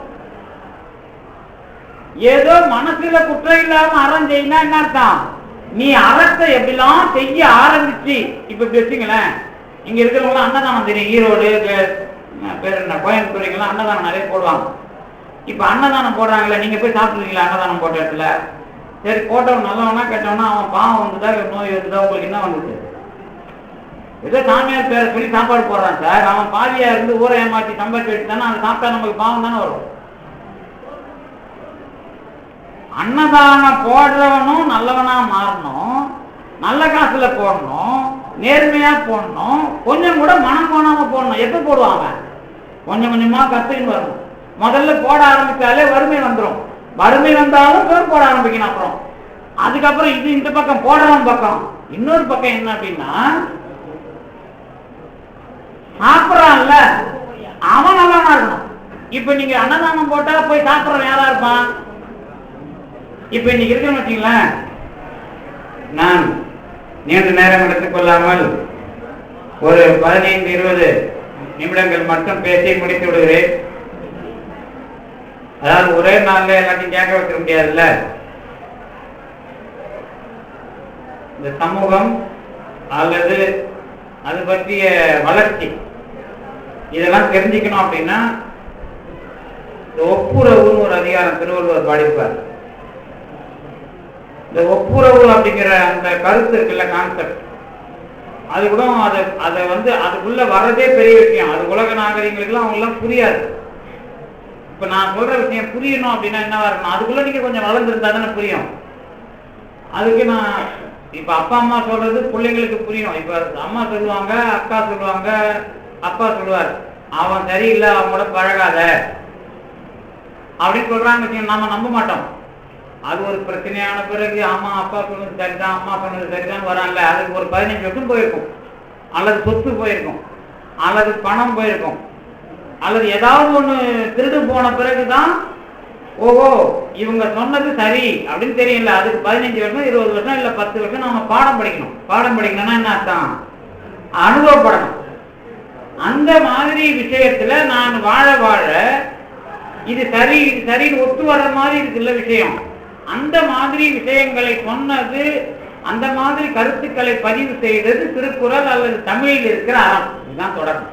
Speaker 1: ஏதோ மனசுல குற்றம் இல்லாம அறம் செய்யினா என்ன அர்த்தம்? நீ அறத்தை எப்படிலாம் செய்ய ஆரம்பிச்சு, இப்ப வச்சுங்களேன், இங்க இருக்கிறவங்க அன்னதானம் தெரியும், ஈரோடு பேர் என்ன கோயம்புத்தூருக்கெல்லாம் அன்னதானம் நிறைய போடுவாங்க. இப்ப அன்னதானம் போடுறாங்களே, நீங்க போய் சாப்பிடுறீங்களா அன்னதானம் போட்ட இடத்துல? சரி, போட்டவன் நல்லவனா கேட்டவனா அவன் பாவம் வந்துதா நோய் வந்துதா உங்களுக்கு என்ன வந்துச்சு? ஏதோ சாமியார் பேரை சொல்லி சாப்பாடு போடுறான் சார், அவன் பாவியா இருந்து ஊரை ஏமாற்றி சம்பாதிச்சு வச்சு தானே அதை சாப்பிட்டா நமக்கு பாவம் தானே வரும். அன்னதானம் போடுறவனும் நல்லவனா மாறணும், நல்ல காசுல போடணும், நேர்மையா போடணும், கொஞ்சம் கூட மனம் போனாம போடணும். எப்ப போடுவாங்க? கொஞ்சம் கொஞ்சமா கத்துன்னு வரணும். முதல்ல போட ஆரம்பிச்சாலே வறுமை வந்துடும். வறுமை வந்தாலும் பேர் போட ஆரம்பிக்கணும். அப்புறம் அதுக்கப்புறம் இது இந்த பக்கம் போடுறவன் பக்கம். இன்னொரு பக்கம் என்ன அப்படின்னா, சாப்பிடறான்ல அவன் நல்லவனா இருக்கணும். இப்ப நீங்க அன்னதானம் போட்டா போய் சாப்பிடறவன் யாரா இருப்பான்? இப்ப இன்னைக்கு இருக்குன்னு வச்சுங்களேன், நான் நீண்ட நேரம் எடுத்துக்கொள்ளாமல் ஒரு 15-20 நிமிடங்கள் மட்டும் பேசி முடித்து விடுகிறேன். அதாவது ஒரே நாள்ல எல்லாத்தையும் கேட்க வைக்க முடியாதுல்ல. இந்த சமூகம் அல்லது அது பற்றிய வளர்ச்சி இதெல்லாம் தெரிஞ்சுக்கணும் அப்படின்னா இந்த ஒப்புரவுன்னு ஒரு அதிகாரம் திருவள்ளுவர் பாடிப்பார். இந்த ஒப்புரவு அப்படிங்கிற அந்த கருத்து இருக்குல்ல, கான்செப்ட், அது கூட அதை வந்து அதுக்குள்ள வர்றதே பெரிய விஷயம். அது உலக நாகரிகங்களுக்குலாம் அவங்களாம் புரியாது. இப்ப நான் சொல்ற விஷயம் புரியணும் அப்படின்னா என்னவா இருக்கணும்? அதுக்குள்ள நீங்க கொஞ்சம் வளர்ந்துருந்தா தானே புரியும். அதுக்கு நான் இப்ப அப்பா அம்மா சொல்றது பிள்ளைங்களுக்கு புரியும். இப்ப அம்மா சொல்லுவாங்க, அக்கா சொல்லுவாங்க, அப்பா சொல்லுவார், அவன் சரியில்லை, அவங்களோட பழகாத அப்படின்னு சொல்றாங்க. நாம நம்ப மாட்டோம். அது ஒரு பிரச்சனையான பிறகு ஆமா அப்பா சொன்னது சரிதான், அம்மா சொன்னது சரிதான் வரான்ல, அதுக்கு ஒரு 15 வருஷம் போயிருக்கும், அல்லது சொத்து போயிருக்கும், அல்லது பணம் போயிருக்கும், அல்லது ஏதாவது ஒண்ணு திருடு போன பிறகுதான் ஓஹோ இவங்க சொன்னது சரி அப்படின்னு தெரியல. அதுக்கு 15 வருஷம் 20 வருஷம் இல்ல 10 வருஷம் நம்ம பாடம் படிக்கணும். பாடம் படிக்கணும்னா என்ன அர்த்தம்? அனுபவப்படணும். அந்த மாதிரி விஷயத்துல நான் வாழ வாழ இது சரி இது சரின்னு ஒத்து வர்ற மாதிரி இருக்குல்ல விஷயம். அந்த மாதிரி விஷயங்களை சொன்னது, அந்த மாதிரி கருத்துக்களை பதிவு செய்தது திருக்குறள் அல்லது தமிழில் இருக்கிற அறம். இதுதான் தொடர்பு.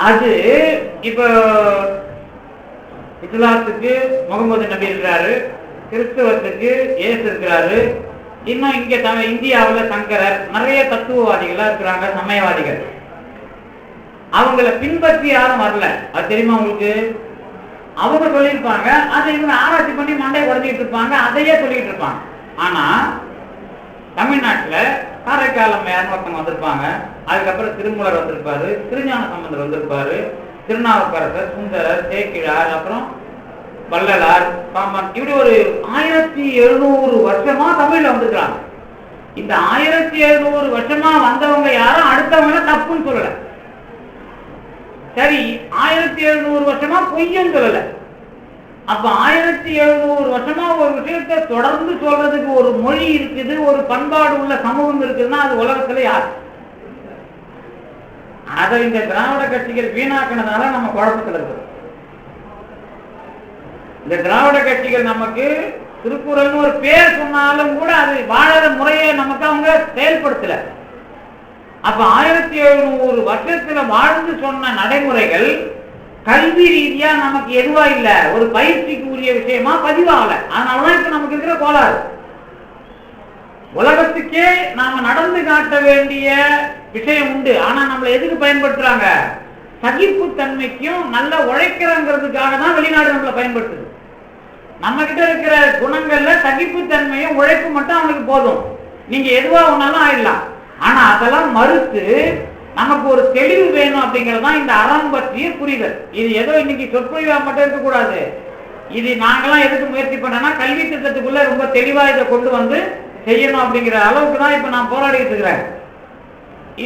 Speaker 1: அது இப்ப இஸ்லாத்துக்கு முகமது நபி இருக்கிறாரு, கிறிஸ்தவத்துக்கு இயேசு இருக்கிறாரு, இன்னும் இங்க இந்தியாவில் சங்கரர், நிறைய தத்துவவாதிகளா இருக்கிறாங்க, சமயவாதிகள். அவங்கள பின்பற்றி யாரும் வரல. அது தெரியுமா உங்களுக்கு? அவங்க சொல்லியிருப்பாங்க, அதை இவங்க ஆராய்ச்சி பண்ணி மண்டையை உடஞ்சிட்டு இருப்பாங்க, அதையே சொல்லிட்டு இருப்பாங்க. ஆனா தமிழ்நாட்டுல காரைக்காலம் ஒருத்தவங்க வந்திருப்பாங்க, அதுக்கப்புறம் திருமூலர் வந்திருப்பாரு, திருஞான சம்பந்தர் வந்திருப்பாரு, திருநாவுக்கரசர், சுந்தரர், சேக்கிழார், அப்புறம் வள்ளலார், பாம்பன், இப்படி ஒரு 1700 வருஷமா தமிழ்ல வந்துருக்காங்க. இந்த 1700 வருஷமா வந்தவங்க யாரும் அடுத்தவங்க தப்புன்னு சொல்லல. சரி, 1700 வருஷமா பொய்யும் சொல்லல. அப்ப 1700 வருஷமா ஒரு விஷயத்தை தொடர்ந்து சொல்றதுக்கு ஒரு மொழி இருக்குது, ஒரு பண்பாடு உள்ள சமூகம் இருக்குதுன்னா அது உலகத்துல யார்? அதை இந்த திராவிட கட்சிகள் வீணாக்கினதால நம்ம குழப்பத்தில் இருக்கு. இந்த திராவிட கட்சிகள் நமக்கு திருக்குறள்னு ஒரு பேர் சொன்னாலும் கூட அது வாழற முறையை நமக்கு அவங்க செயல்படுத்தல. அப்ப 1700 வருஷத்துல வாழ்ந்து சொன்ன நடைமுறைகள் கல்வி ரீதியா நமக்கு எதுவா இல்ல, ஒரு பயிற்சிக்கு உரிய விஷயமா பதிவாகல. அதனாலதான் இப்ப நமக்கு இருக்கிற கோளாறு. உலகத்துக்கே நாம நடந்து காட்ட வேண்டிய விஷயம் உண்டு. ஆனா நம்மள எதுக்கு பயன்படுத்துறாங்க? சகிப்பு தன்மைக்கும் நல்ல உழைக்கிறங்கிறதுக்காக தான் வெளிநாடு நம்மளை பயன்படுத்துது. நம்ம கிட்ட இருக்கிற குணங்கள்ல சகிப்பு தன்மையும் உழைப்பு மட்டும் அவனுக்கு போதும், நீங்க எதுவா ஒன்னாலும் ஆயிடலாம். ஆனா அதெல்லாம் மறுத்து நமக்கு ஒரு தெளிவு வேணும் அப்படிங்கறதுதான் இந்த அறம் பற்றிய புரிதல். இது ஏதோ இன்னைக்கு சொற்பொழிவா மட்டும் இருக்கக்கூடாது. இது நாங்கெல்லாம் எதுக்கு முயற்சி பண்ணோம்னா கல்வி திட்டத்துக்குள்ள ரொம்ப தெளிவா இதை கொண்டு வந்து செய்யணும் அப்படிங்கிற அளவுக்கு தான் இப்ப நான் போராடிட்டு இருக்கிறேன்.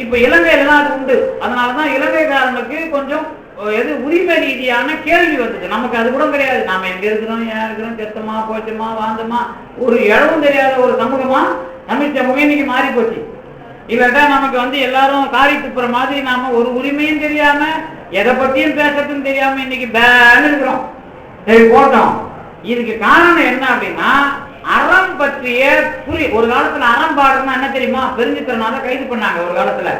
Speaker 1: இப்ப இலங்கையில தான் அது உண்டு. அதனாலதான் இலங்கைக்காரனுக்கு கொஞ்சம் எது உரிமை ரீதியான கேள்வி வந்தது. நமக்கு அது கூட கிடையாது. நாம எங்க இருக்கிறோம், ஏன் இருக்கிறோம், செத்தமா போச்சமா வாழ்ந்தமா, ஒரு இழவும் தெரியாத ஒரு சமூகமா தமிழ் சமூகம் இன்னைக்கு மாறி போச்சு. இல்லாட்டா நமக்கு வந்து எல்லாரும் காரி துப்புற மாதிரி நாம ஒரு உரிமையும் தெரியாம எதை பத்தியும் பேசறதுன்னு தெரியாம இன்னைக்கு பேன் இருக்கிறோம். சரி போட்டோம். இதுக்கு காரணம் என்ன அப்படின்னா அறம் பற்றிய ஒரு காலத்துல அறம் பாடுறதுன்னா என்ன தெரியுமா? பெருஞ்சித்திரனால கைது பண்ணாங்க ஒரு காலத்துல.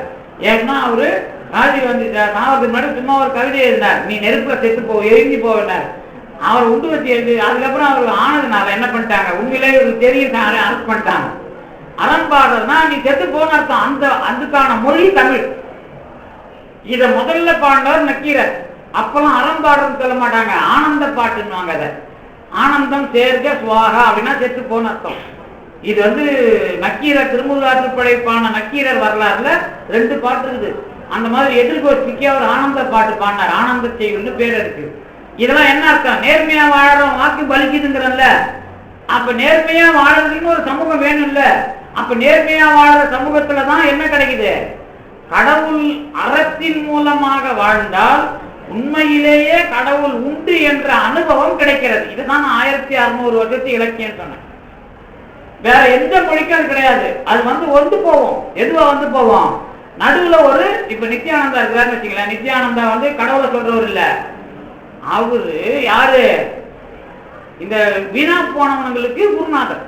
Speaker 1: ஏன்னா அவரு ராஜீவ் வந்து சாவதுக்கு முன்னாடி சும்மா ஒரு கவிதை எழுதினார், நீ நெருப்புல செத்து போ, எரிஞ்சு போவினார். அவர் உண்டு வச்சு எழுதி அதுக்கப்புறம் அவர் ஆனதுனால என்ன பண்ணிட்டாங்க, உண்மையிலே இவருக்கு தெரியும், அரெஸ்ட் பண்ணிட்டாங்க. அறம் பாடுறதுனா நீ செத்து போன அர்த்தம். அதுக்கான மொழி தமிழ். இத முதல்ல பாடினவர் நக்கீரர். அப்பெல்லாம் அறம் பாடுறதுன்னு சொல்ல மாட்டாங்க, ஆனந்த பாட்டுன்னுவாங்க. அதை ஆனந்தம் சேர்க சுவாகா அப்படின்னா செத்து போன அர்த்தம். இது வந்து நக்கீரர் திருமுருகாற்று படைப்பான நக்கீரர் வரலாறுல 2 பாட்டு இருக்குது. அந்த மாதிரி எதிர்கோச்சிக்கு அவர் ஆனந்த பாட்டு பாடினார். ஆனந்த செய்யுள்னு பேர் இருக்கு. இதெல்லாம் என்ன அர்த்தம்? நேர்மையா வாழறோம் வாக்கு பலிக்குதுங்கிறல்ல. அப்ப நேர்மையா வாழறதுன்னு ஒரு சமூகம் வேணும் இல்ல. அப்ப நேர்மையா வாழற சமூகத்துலதான் என்ன கிடைக்குது? கடவுள் அறத்தின் மூலமாக வாழ்ந்தால் உண்மையிலேயே கடவுள் உண்டு என்ற அனுபவம் கிடைக்கிறது. இதுதான் 1600 வருஷத்து இலக்கியம் சொன்னேன். வேற எந்த மொழிக்கும் அது கிடையாது. அது வந்து போவோம். எதுவா வந்து போவோம்? நடுவுல ஒரு இப்ப நித்யானந்தா இருக்கிறாருன்னு வச்சுக்கலாம். நித்யானந்தா வந்து கடவுளை சொல்றவர் இல்ல. அவரு யாரு? இந்த வீணா போனவங்களுக்கு குருநாதர்.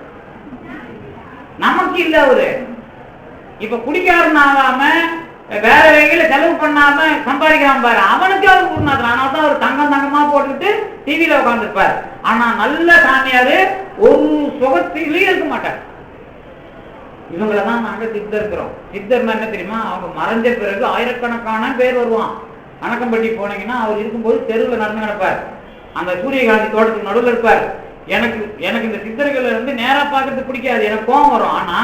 Speaker 1: நமக்கு இல்ல. அவரு இப்ப குடிக்காரன் ஆகாம வேற வகையில செலவு பண்ணாம சம்பாதிக்கிறான் பாரு, அவனுக்கு அவர் குருநாதர். ஆனால்தான் அவர் தங்கமா போட்டுக்கிட்டு டிவியில உட்காந்துருப்பார். ஆனா நல்ல சாமியாரு ஒரு சுகத்திலேயே இருக்க மாட்டார். இவங்களதான் நாங்க சித்தர் இருக்கிறோம். சித்தர்னா என்ன தெரியுமா? அவங்க மறைஞ்ச பிறகு ஆயிரக்கணக்கான பேர் வருவான். கணக்கம்பட்டி போனீங்கன்னா அவர் இருக்கும்போது தெருவில் நடந்து கிடப்பார். அந்த சூரியகாந்தி தோட்டத்துக்கு நடுவில் இருப்பார். எனக்கு இந்த சித்தர்களை வந்து நேரா பார்க்கறது பிடிக்காது, எனக்கு கோபம் வரும். ஆனா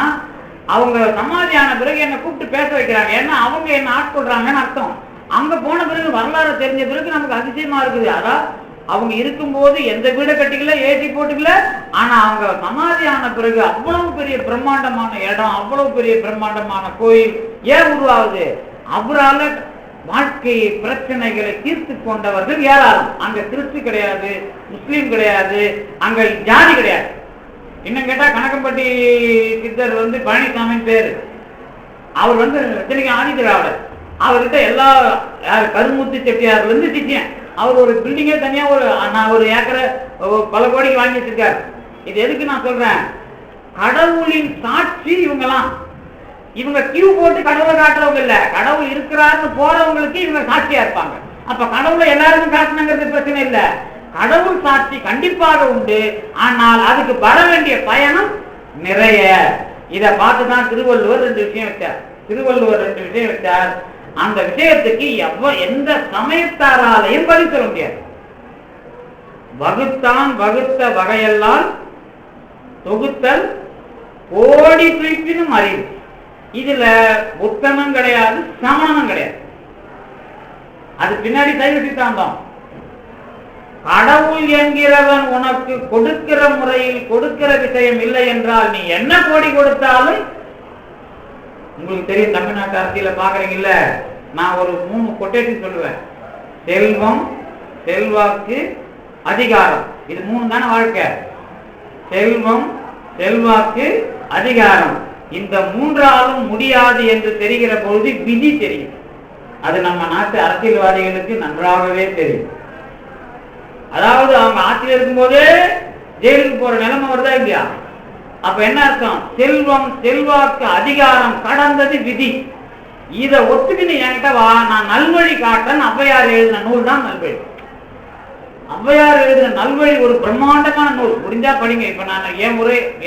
Speaker 1: அவங்க சமாதியான பிறகு என்னை கூப்பிட்டு பேச வைக்கிறாங்க. ஏன்னா அவங்க என்ன ஆட்கொள்றாங்கன்னு அர்த்தம். அங்க போன பிறகு வரலாறு தெரிஞ்ச பிறகு நமக்கு அதிசயமா இருக்குது. அதான் அவங்க இருக்கும்போது எந்த வீடை கட்டிக்கல, ஏற்றி போட்டுக்கல. ஆனா அவங்க சமாதியான பிறகு அவ்வளவு பெரிய பிரம்மாண்டமான இடம், அவ்வளவு பெரிய பிரம்மாண்டமான கோயில் ஏன் உருவாகுது? அவரால் வாழ்க்கை பிரச்சனைகளை தீர்த்து கொண்டவர்கள் ஏராளம். அங்க கிறிஸ்து கிடையாது, முஸ்லீம் கிடையாது, அங்க ஜாதி கிடையாது. இன்னும் கேட்டா கணக்கம்பட்டி சித்தர் வந்து பழனிசாமின்னு பேரு. அவர் வந்து ஆதி திராவிடர். அவர்கிட்ட எல்லா கருமூர்த்தி செட்டியார்ல இருந்து சித்தியன். அவர் ஒரு பில்டிங்கே தனியா ஒரு ஏக்கரை பல கோடிக்கு வாங்கி வச்சிருக்காரு. இது எதுக்கு நான் சொல்றேன்? கடவுளின் சாட்சி இவங்கெல்லாம். இவங்க கியூ போட்டு கடவுளை காட்டுறவங்க இல்ல, கடவுள் இருக்கிறாருன்னு போறவங்களுக்கு இவங்க சாட்சியா இருப்பாங்க. அப்ப கடவுளை எல்லாருக்கும் காட்டணுங்கிறது பிரச்சனை இல்ல. கடவுள் சாட்சி கண்டிப்பாக உண்டு. ஆனால் அதுக்கு வர வேண்டிய பயணம் நிறைய. இதை பார்த்துதான் திருவள்ளுவர் 2 விஷயம் வச்சார். திருவள்ளுவர் 2 விஷயம் வச்சார். அந்த விஷயத்துக்கு எந்த சமயத்தாராலையும் பதில் சொல்ல முடியாது. வகுத்தான் வகுத்த வகையெல்லாம் தொகுத்தல் கோடி பிரிப்பினும் அறிவு. இதுல புத்தனும் கிடையாது, சமணனும் கிடையாது. அது பின்னாடி சைவ சித்தாந்தம். கடவுள் என்கிறவன் உனக்கு கொடுக்கிற முறையில் கொடுக்கிற விஷயம் இல்லை என்றால் நீ என்ன கோடி கொடுத்தாலும், உங்களுக்கு தெரியும் தமிழ்நாட்டு அரசியல பாக்குறீங்கல்ல, நான் ஒரு 3 கொட்டேஷன் சொல்லுவேன். செல்வம், செல்வாக்கு, அதிகாரம். இது 3 தானே வாழ்க்கை. செல்வம், செல்வாக்கு, அதிகாரம். இந்த 3ஆலும் முடியாது என்று தெரிகிற பொழுது விதி தெரியும். அது நம்ம நாட்டு அரசியல்வாதிகளுக்கு நன்றாகவே தெரியும். அதாவது அவங்க ஆட்சியில் இருக்கும் போதே ஜெயிலுக்கு போற நிலைமை வருதா இல்லையா? அப்ப என்ன அர்த்தம்? செல்வம், செல்வாக்கு, அதிகாரம் கடந்தது விதி. இத ஒத்துக்கிட்டு என்கிட்ட வா, நான் நல்வழி காட்டுறேன். ஔவையார் எழுதின நூல் தான் நல்வழி. ஔவையார் எழுதின நல்வழி ஒரு பிரம்மாண்டமான நூல். முடிஞ்சா படிங்க. இப்ப நான்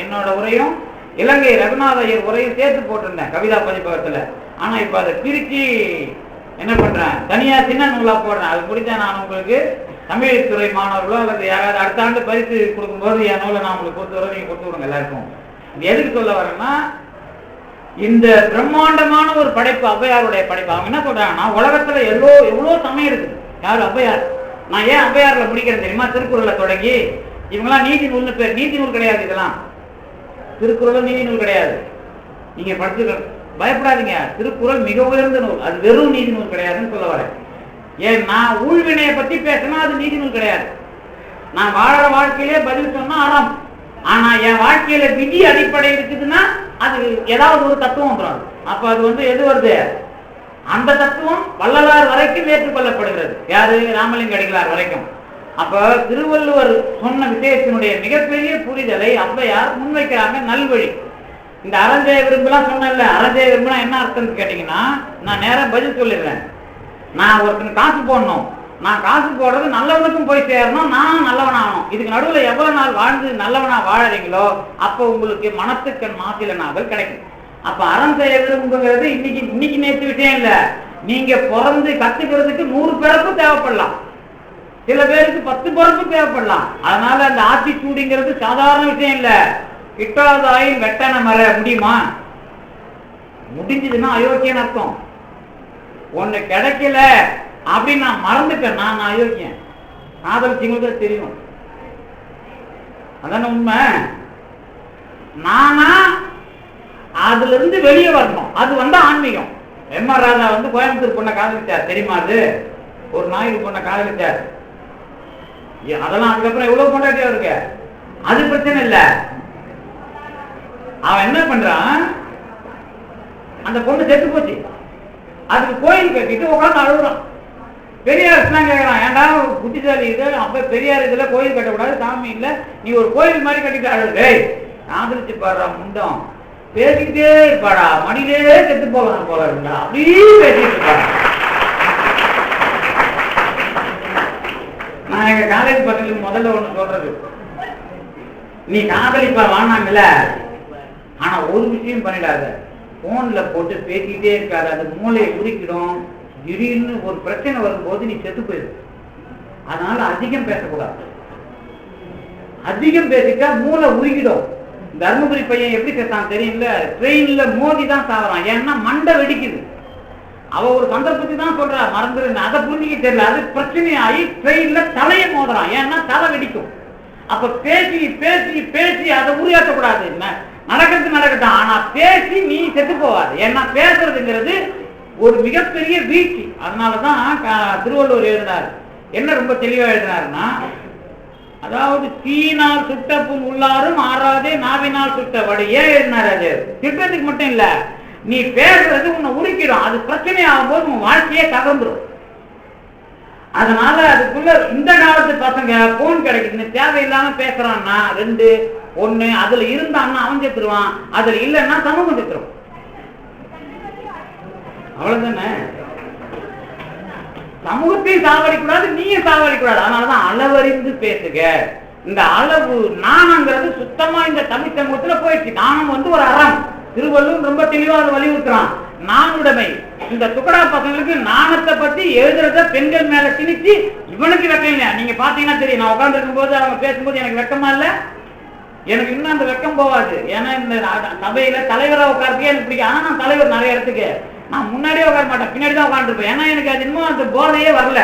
Speaker 1: என்னோட உரையும் இலங்கை ரகுநாத ஐயர் உரையும் சேர்த்து போட்டிருந்தேன் கவிதா பதிப்பகத்துல. ஆனா இப்ப அதை பிரிச்சு என்ன பண்றேன், தனியா சின்ன நூலா போடுறேன். அது முடிஞ்சா நான் உங்களுக்கு தமிழ் துறை மாணவர்களோ அல்லது யாராவது அடுத்த ஆண்டு பரிசு கொடுக்கும்போது என் நூலை நான் உங்களுக்கு கொடுத்து வர, நீங்க கொடுத்து விடுங்க எல்லாருக்கும். இது எதுக்கு சொல்ல வரேன்னா, இந்த பிரம்மாண்டமான ஒரு படைப்பு ஔவையாருடைய படைப்பு. அவங்க என்ன சொல்றாங்கன்னா, உலகத்துல எவ்வளோ சமயம் இருக்குது. யாரு? ஔவையார். நான் ஏன் ஔவையார்ல முடிக்கிறேன் தெரியுமா? திருக்குறளை தொடங்கி இவங்கெல்லாம் நீதி நூல்னு பேர். நீதி நூல் கிடையாது. இதெல்லாம் திருக்குறள் நீதி நூல் கிடையாது. நீங்க படிச்சு பயப்படாதீங்க. திருக்குறள் மிக உயர்ந்த நூல். அது வெறும் நீதி நூல் கிடையாதுன்னு சொல்ல வரேன். ஏன் நான் ஊழ்வினையை பத்தி பேசினா அது நீதி நூல் கிடையாது. நான் வாழற வாழ்க்கையிலே பதில் சொன்னா அறம். ஆனா என் வாழ்க்கையில விதி அடிப்படை இருக்குதுன்னா அது ஏதாவது ஒரு தத்துவம் வந்துடும். அப்ப அது வந்து எது வருது? அந்த தத்துவம் வள்ளலார் வரைக்கும் ஏற்றுக்கொள்ளப்படுகிறது. யாரு? ராமலிங்க அடிகளார் வரைக்கும். அப்ப திருவள்ளுவர் சொன்ன விஷயத்தினுடைய மிகப்பெரிய புரிதலை ஔவையார் முன்வைக்கிறாங்க. நல்வழி. இந்த அறஞ்செய விரும்பலாம் சொன்னல, அறஞ்செய விரும்புனா என்ன அர்த்தம்னு கேட்டீங்கன்னா, நான் நேரம் பதில் சொல்லிடுறேன். நான் ஒருத்தன் காசு போடணும், நான் காசு போடுறது நல்லவனுக்கும் போய் சேரணும், நான் நல்லவனாகணும். இதுக்கு நடுவில் எவ்வளவு நாள் வாழ்ந்து நல்லவனா வாழறீங்களோ அப்போ உங்களுக்கு மனத்துக்கண் மாசிலனாக கிடைக்கும். அப்ப அறம் செய்ய விரும்புங்கிறது இன்னைக்கு நேற்று விஷயம் இல்லை. நீங்க பிறந்து கத்துக்கிறதுக்கு 100 பிறப்பு தேவைப்படலாம். சில பேருக்கு 10 பிறப்பு தேவைப்படலாம். அதனால அந்த ஆத்திச்சூடிங்கிறது சாதாரண விஷயம் இல்ல. கிட்டாதாயின் வெட்டன மர முடியுமா? முடிஞ்சதுன்னா அயோக்கியன்னு அர்த்தம். ஒண்ணு கிடைக்கல அப்படின்னு நான் மறந்துட்டேன், நான் அயோக்கியன். காதலிச்சவங்களுக்கு தெரியும், அதான உண்மை. நானா அதுல இருந்து வெளியே வரணும், அது வந்து ஆன்மீகம். எம்.ஆர். ராதா வந்து கோயம்புத்தூர் பொண்ணை காதலிச்சார், தெரியுமா? அது ஒரு நாயுடு பொண்ணை காதலிச்சார். அதெல்லாம் அதுக்கப்புறம் எவ்வளவு கொண்டாட்டியா இருக்கு, அது பிரச்சனை இல்ல. அவன் என்ன பண்றான், அந்த பொண்ணு செத்து போச்சு, அதுக்கு கோயில் கட்டிட்டு உட்காந்து அழுகுறான். பெரியார் கேட்கறான், ஏன்டா புத்திசாலி இது, அப்ப பெரியார் இதுல கோயில் கட்டக்கூடாது, சாமி இல்ல, நீ ஒரு கோயில் மாதிரி கட்டிட்டு அழுது. காதலிச்சு பாடுறா முண்டம், பேசிக்கிட்டே இருப்பாடா, மடியிலே செத்து போகலாம் போல இருந்தா, அப்படியே பேசிட்டு இருப்பாடா. நான் எங்க காலேஜ் பக்கத்துக்கு முதல்ல ஒண்ணு சொல்றது, நீ காதலிப்பா வானாங்கல்ல, ஆனா ஒரு விஷயம் பண்ணிடாத, போன்ல போட்டு பேசிக்கிட்டே இருக்காது, அது மூளையை உரிக்கிடும். திடீர்னு ஒரு பிரச்சனை வரும்போது நீ செத்து போயிரு. அதனால அதிகம் பேசக்கூடாது. அதிகம் பேசிட்டா மூளை உருகிடும். தர்மபுரி பையன் எப்படி செத்தான் தெரியும்ல, ட்ரெயின்ல மோதி தான் சாவறான். ஏன்னா மண்டை வெடிக்குது. அவ ஒரு சந்தர்ப்பத்தை தான் சொல்றா, மறந்துரு, அதை புரிஞ்சுக்க தெரியல, அது பிரச்சனையாகி ட்ரெயின்ல தலையை மோதுறான். ஏன்னா தலை வெடிக்கும். அப்ப பேசி பேசி பேசி அதை உருவாக்கக்கூடாது. நடக்கிறது நடக்கட்டும், ஆனா பேசி நீ செத்து போவாது. ஏன்னா பேசுறதுங்கிறது ஒரு மிகப்பெரிய வீழ்ச்சி. அதனாலதான் திருவள்ளுவர் எழுதினார், என்ன ரொம்ப தெளிவா எழுதினாருன்னா, அதாவது தீனால் சுட்ட புண் உள்ளாரும் ஆறாதே நாவினால் சுட்ட வடு. ஏன் எழுதினார்? அது திட்டத்துக்கு மட்டும் இல்ல, நீ பேசுறது உன்னை உருக்கிடும், அது பிரச்சனை ஆகும்போது உன் வாழ்க்கையே கலந்துரும். அதனால அதுக்குள்ள இந்த காலத்து பசங்க போன் கிடைக்குது, தேவையில்லாம பேசுறான்னா 2 1 அதுல இருந்தான்னா அவன் செத்துருவான், அதுல இல்லைன்னா சமூகம் செத்துரும். அவ்வளவுதானே. சமூகத்தையும் சாவடிக்கூடாது, நீயும் சாவடிக்கூடாது. அதனாலதான் அளவறிந்து பேசுக. இந்த அளவு நாணங்கிறது சுத்தமா இந்த தமிழ் சமூகத்துல போயிடுச்சு. நாணம் வந்து ஒரு அறம். திருவள்ளுவர் ரொம்ப தெளிவா அதை வலியுறுத்துறான். நாணுடைமை. இந்த துக்கடா பசங்களுக்கு நாணத்தை பத்தி எழுதுறத பெண்கள் மேல திணிச்சு இவனுக்கு வெக்கம் இல்லையா? நீங்க பாத்தீங்கன்னா தெரியும், நான் உட்கார்ந்து இருக்கும் போது அவங்க பேசும்போது எனக்கு வெக்கமா இல்ல, எனக்கு இன்னும் அந்த வெக்கம் போவாது. ஏன்னா இந்த சபையில தலைவரா உட்கார்க்கே எனக்கு பிடிக்கும். ஆனா நான் தலைவர் நிறைய இடத்துக்கு நான் முன்னாடியே உட்கார மாட்டேன், பின்னாடி தான் உட்காந்துருப்பேன். ஏன்னா எனக்கு அது இன்னும் அந்த போதையே வரல.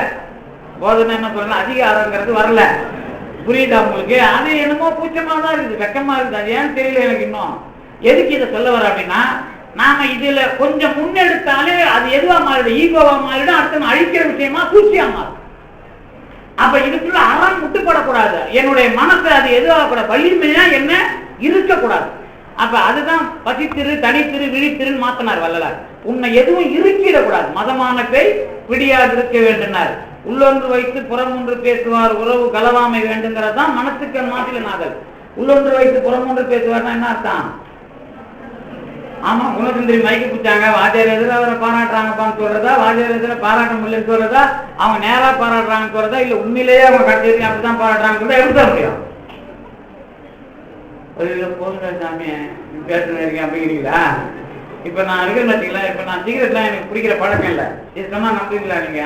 Speaker 1: போதைன்னு என்ன சொல்லலாம், அதிகாரங்கிறது வரல. புரியுதா உங்களுக்கு? அது என்னமோ கூச்சமா தான் இருக்குது, வெக்கமா இருக்குது. அது ஏன்னு தெரியல எனக்கு இன்னும். எதுக்கு இதை சொல்ல வர அப்படின்னா, நாம இதுல கொஞ்சம் முன்னெடுத்தாலே அது எதுவா மாறிடும், ஈகோவா மாறிடும், அடுத்த அழிக்கிற விஷயமா சூழ்ச்சியா மாறும். அப்ப இதுக்குள்ள அறம் முட்டுப்படக்கூடாது. என்னுடைய மனசை அது எதுவாகக்கூடாது, வலிமையா என்ன இருக்கக்கூடாது. அப்ப அதுதான் பசித்திரு தனித்திரு விழித்திருன்னு மாத்தினார் வள்ளலார். உன்னை எதுவும் இருக்கிடக்கூடாது. மதமான பேய் பிடியாது இருக்க வேண்டினார். உள்ளொன்று வைத்து புறமொன்று பேசுவார், உறவு கலவாமை வேண்டுங்கிறதான் மனத்துக்கு மாத்தில நாதல். உள்ளொன்று வைத்து புறமொன்று பேசுவார்னா என்ன அர்த்தம்? ஆமா, குணசுந்தரி மைக்கு பிடிச்சாங்க, வாத்தியார் எதிர அவரை பாராட்டுறாங்கப்பான்னு சொல்றதா, வாத்தியார் எதிர பாராட்ட முடியலன்னு சொல்றதா, அவங்க நேரா பாராட்டுறாங்கன்னு சொல்றதா, இல்ல உண்மையிலேயே அவங்க கடைசி அப்படிதான் பாராட்டுறாங்கன்னு சொல்றதா, எப்படி தான் முடியும்? போதுங்க சாமி பேசுறேன் இருக்கேன் அப்படிங்கிறீங்களா? இப்ப நான் இருக்கிறேன்னு வச்சுக்கலாம், இப்ப நான் சிகரெட்லாம் எனக்கு பிடிக்கிற பழக்கம் இல்லை, இது சொன்னா நம்புறீங்களா நீங்க?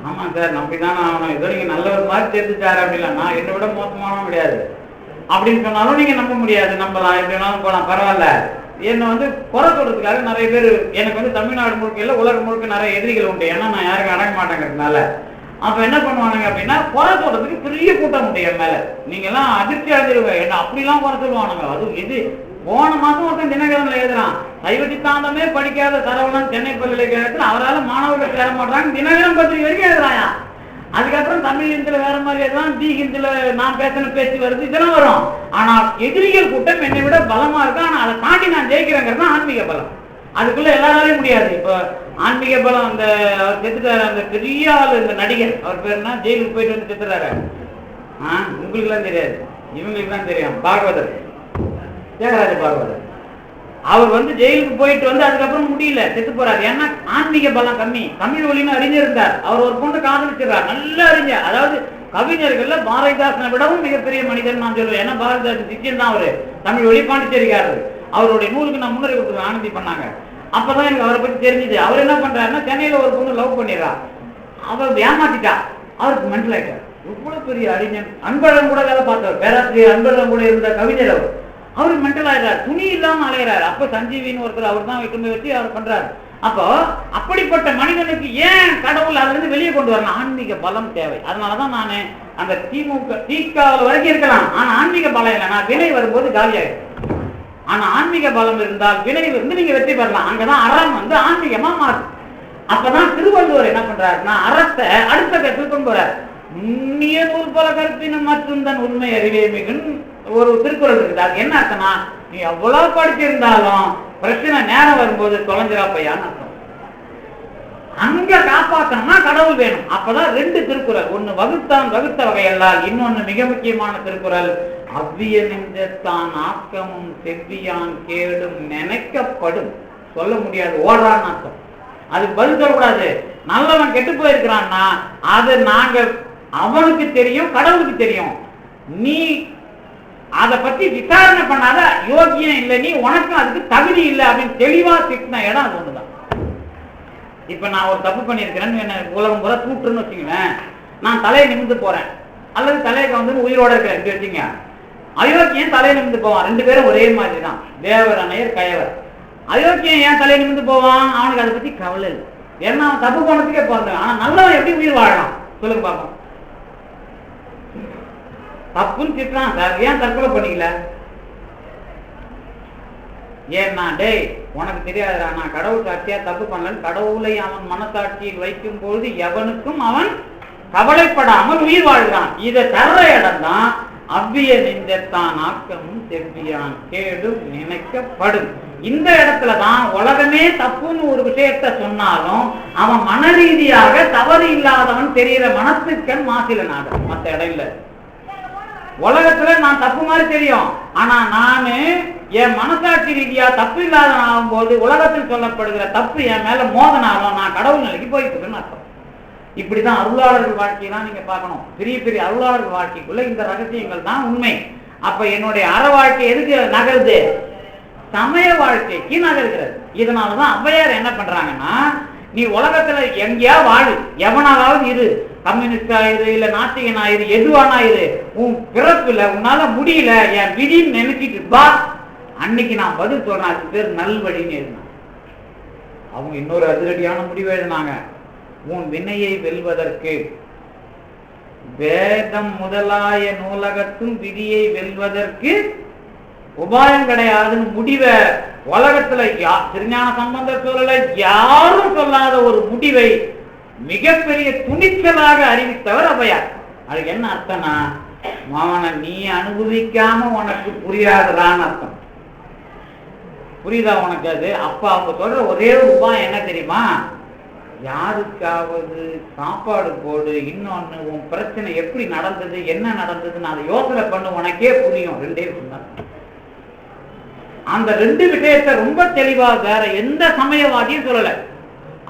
Speaker 1: ஆமா சார் நம்பிதான் ஆகணும், ஏதோ நீங்க நல்ல ஒரு மாதிரி சேர்த்துச்சாரு அப்படிலாம், நான் என்னை விட மோசமானவும் கிடையாது அப்படின்னு சொன்னாலும் நீங்க நம்ப முடியாது. நம்பலாம், எப்படி வேணாலும் போகலாம், பரவாயில்ல. என்னை வந்து குறை சொல்றதுக்காக நிறைய பேர், எனக்கு வந்து தமிழ்நாடு முழுக்க இல்லை உலகம் முழுக்க நிறைய எதிரிகள் உண்டு. ஏன்னா நான் யாருக்கும் அடங்க மாட்டேங்கிறதுனால. அப்ப என்ன பண்ணுவானுங்க அப்படின்னா, குறை சொல்றதுக்கு பெரிய கூட்டம் உண்டு என் மேல. நீங்க எல்லாம் அதிர்ச்சி அடைஞ்சிருவேன், என்ன அப்படிலாம் குறை சொல்லுவானுங்க. அது இது போன மாசம் ஒருத்தன் தினகரன்ல எழுதுறான், சைவ சித்தாந்தமே படிக்காத சரவணன் சென்னை பல்கலைக்கழகத்தில் அவரால் மாணவர்கள் சேர மாட்டாங்க, தினகரன் பத்திரிகை வரைக்கும் எழுதுறாயா. அதுக்கப்புறம் தமிழ் ஹிந்தில வேற மாதிரி எழுதலாம், தி ஹிந்தில நான் பேசின பேச்சு வருது, இதெல்லாம் வரும். ஆனா எதிரிகள் கூட்டம் என்னை விட பலமா இருக்கு. ஆனா அதை தாண்டி நான் ஜெயிக்கிறேங்கிறது ஆன்மீக பலம். அதுக்குள்ள எல்லாராலையும் முடியாது. இப்ப ஆன்மீக பலம், அந்த அவர் செத்துட்டாரு, அந்த பெரிய ஆள், இந்த நடிகர், அவர் பேருனா ஜெயிலுக்கு போயிட்டு வந்து செத்துறாரு. உங்களுக்கு எல்லாம் தெரியாது, இவங்களுக்கு தான் தெரியும். பாகவதர், தியாகராஜ பாகவதர், அவர் வந்து ஜெயிலுக்கு போயிட்டு வந்து அதுக்கப்புறம் முடியல, செத்து போறாரு. ஏன்னா ஆன்மீக பலம் கம்மி. தமிழ் ஒளின்னு அறிஞர் இருந்தார், அவர் ஒரு பொண்ணு காதலிச்சிடறார், நல்ல அறிஞர். அதாவது கவிஞர்கள்ல பாரதிதாசனை விடவும் மிகப்பெரிய மனிதன் நான் சொல்லுவேன். ஏன்னா பாரதிதாசன் சிஷ்யன் தான் அவரு, தமிழ் ஒளி பாண்டிச்சேரிக்காரர். அவருடைய நூலுக்கு நான் முன்னுரை கொடுத்து ஆனந்தி பண்ணாங்க. அப்பதான் எனக்கு அவரை பத்தி தெரிஞ்சுது. அவர் என்ன பண்றாருன்னா, சென்னையில ஒரு பொண்ணு லவ் பண்ணிடுறா, அவர் ஏமாத்திட்டா. அவருக்கு மென்டல் ஆயிட்டார். எவ்வளவு பெரிய அறிஞர், அன்பழகன் கூட வேலை பார்த்தவர், பேராசிரியர் அன்பழகன் கூட இருந்த கவிஞர் அவர். அவருக்கு மென்டல் ஆயிடுறாரு, துணி இல்லாம அலையிறாரு. அப்ப சஞ்சீவின்னு ஒருத்தர் அவர் தான் வைக்கும் வச்சு அவர் பண்றாரு. அப்போ அப்படிப்பட்ட மனிதனுக்கு ஏன் கடவுள் அதுல இருந்து வெளியே கொண்டு வரலாம்? ஆன்மீக பலம் தேவை. அதனாலதான் நான் அந்த திகாவில் வரைக்கும் இருக்கலாம், ஆனா ஆன்மீக பலம் இல்லை. நான் வினை வரும்போது காலியாயிடும். ஆனா ஆன்மீக பலம் இருந்தால் வினை வந்து நீங்க வெற்றி பெறலாம். அங்கதான் அறம் வந்து ஆன்மீகமா மாறும். அப்பதான் திருவள்ளுவர் என்ன பண்றாருன்னா அறத்தை அடுத்த கருத்து கொண்டு வர்றார். நுண்ணிய நூல் போல கற்பினும் மற்றும் தன் உண்மை அறிவே மிகுன் ஒரு திருக்குறள் இருக்குது. அது என்ன அர்த்தம்னா, நீ எவ்வளவு படிச்சிருந்தாலும் பிரச்சனை நேரம் வரும்போது தொலைஞ்சிரா பையான்னு அர்த்தம். அங்க காப்பாற்றணும்னா கடவுள் வேணும். அப்பதான் ரெண்டு திருக்குறள், ஒண்ணு வகுத்தான் வகுத்த வகையல்லால், இன்னொன்னு மிக முக்கியமான திருக்குறள் அவ்விய நெஞ்சத்தான் ஆக்கமும் செவ்வியான் கேடும் நினைக்கப்படும். சொல்ல முடியாது, ஓடுறான்னு அர்த்தம். அதுக்கு பதில் சொல்லக்கூடாது. நல்லவன் கெட்டு போயிருக்கிறான்னா அது நாங்க அவனுக்கு தெரியும், கடவுளுக்கு தெரியும். நீ அதை பத்தி விசாரணை பண்ணாத யோகியம் இல்லை, நீ உனக்கு அதுக்கு தகுதி இல்லை அப்படின்னு தெளிவா திட்டின இடம் அது ஒண்ணுதான். இப்ப நான் ஒரு தப்பு பண்ணியிருக்கிறேன்னு என்ன உலகம் பூரா தூட்டுன்னு வச்சுங்களேன், நான் தலையை நிமிந்து போறேன் அல்லது தலையை வந்து உயிரோட இருக்கிறேன் வச்சுங்க. அயோக்கியன் தலையை நிமிந்து போவான், ரெண்டு பேரும் ஒரே மாதிரி தான், தேவர் அணையர் கயவர். அயோக்கியன் ஏன் தலையை நிமிந்து போவான்? அவனுக்கு அதை பத்தி கவலை இல்லை, ஏன்னா அவன் தப்பு போனதுக்கே போறான். ஆனா நல்லவன் எப்படி உயிர் வாழலாம் சொல்லுங்க பாப்போம். தப்புன்னு திட்டுறான் சார், ஏன் தற்கொலை பண்ணிக்கல? ஏன்னா டேய் உனக்கு தெரியாதுடா, நான் கடவுள் சாட்சியா தப்பு பண்ணலன்னு கடவுளை அவன் மனசாட்சியில் வைக்கும் பொழுது எவனுக்கும் அவன் கவலைப்படாமல் உயிர் வாழ்கிறான். இதை தர்ற இடம் தான் அவ்விய நெஞ்சத்தான் ஆக்கமும் செவ்வியான் கேடும் நினைக்கப்படும். இந்த இடத்துலதான் உலகமே தப்புன்னு ஒரு விஷயத்த சொன்னாலும் அவன் மன ரீதியாக தவறு இல்லாதவன் தெரிகிற மனத்துக்கன் மாசில நாடு. மற்ற இடம் இல்லை. உலகத்துல நான் தப்பு மாதிரி தெரியும், ஆனா நானு என் மனசாட்சி ரீதியா தப்பு இல்லாத ஆகும் போது உலகத்தில் சொல்லப்படுகிற தப்பு என் மேல மோதனாலும் நான் கடவுள் நிலைக்கு போய்க்குதுன்னு அர்த்தம். இப்படிதான் அருளாளர்கள் வாழ்க்கையெல்லாம் நீங்க பார்க்கணும். பெரிய பெரிய அருளாளர்கள் வாழ்க்கைக்குள்ள இந்த ரகசியங்கள் தான் உண்மை. அப்ப என்னுடைய அற வாழ்க்கை எதுக்கு நகருது? சமய வாழ்க்கைக்கு நகர்கிறது. இதனாலதான் ஔவையார் என்ன பண்றாங்கன்னா, நீ உலகத்துல எங்கேயா வாழு, எவனாவது இரு, கம்யூனிஸ்டா இரு இல்ல நாத்திகனா இரு, எதுவானா இரு, உன் பிறப்புல உன்னால முடியல என் விதின்னு நினைச்சிட்டு பா, அன்னைக்கு நான் பதில் சொல்றேன், அது பேர் நல்வழின்னு எழுதினாங்க. அவங்க இன்னொரு அதிரடியான முடிவு எழுதினாங்க, உன் வினையை வெல்வதற்கு வேதம் முதலாய நூலகத்தும் விதியை வெல்வதற்கு உபாயம் கிடையாதுன்னு முடிவை உலகத்துல திருஞான சம்பந்தர் சொல்லல, யாரும் சொல்லாத ஒரு முடிவை மிகப்பெரிய துணிச்சலாக அறிவித்தவர் ஔவையார். அதுக்கு என்ன அர்த்தம்னா, மாவன நீ அனுபவிக்காம உனக்கு புரியாததான்னு அர்த்தம். புரியுதா உனக்கு அது? அப்ப அவங்க சொல்ற ஒரே ஒரு உபாயம் என்ன தெரியுமா? யாருக்காவது சாப்பாடு போடு, இன்னொன்னு உன் பிரச்சனை எப்படி நடந்தது, என்ன நடந்ததுன்னு அதை யோசனை பண்ணு, உனக்கே புரியும். ரெண்டே விஷயம் தான். அந்த ரெண்டு விஷயத்தை ரொம்ப தெளிவா வேற எந்த சமயவாதியும் சொல்லல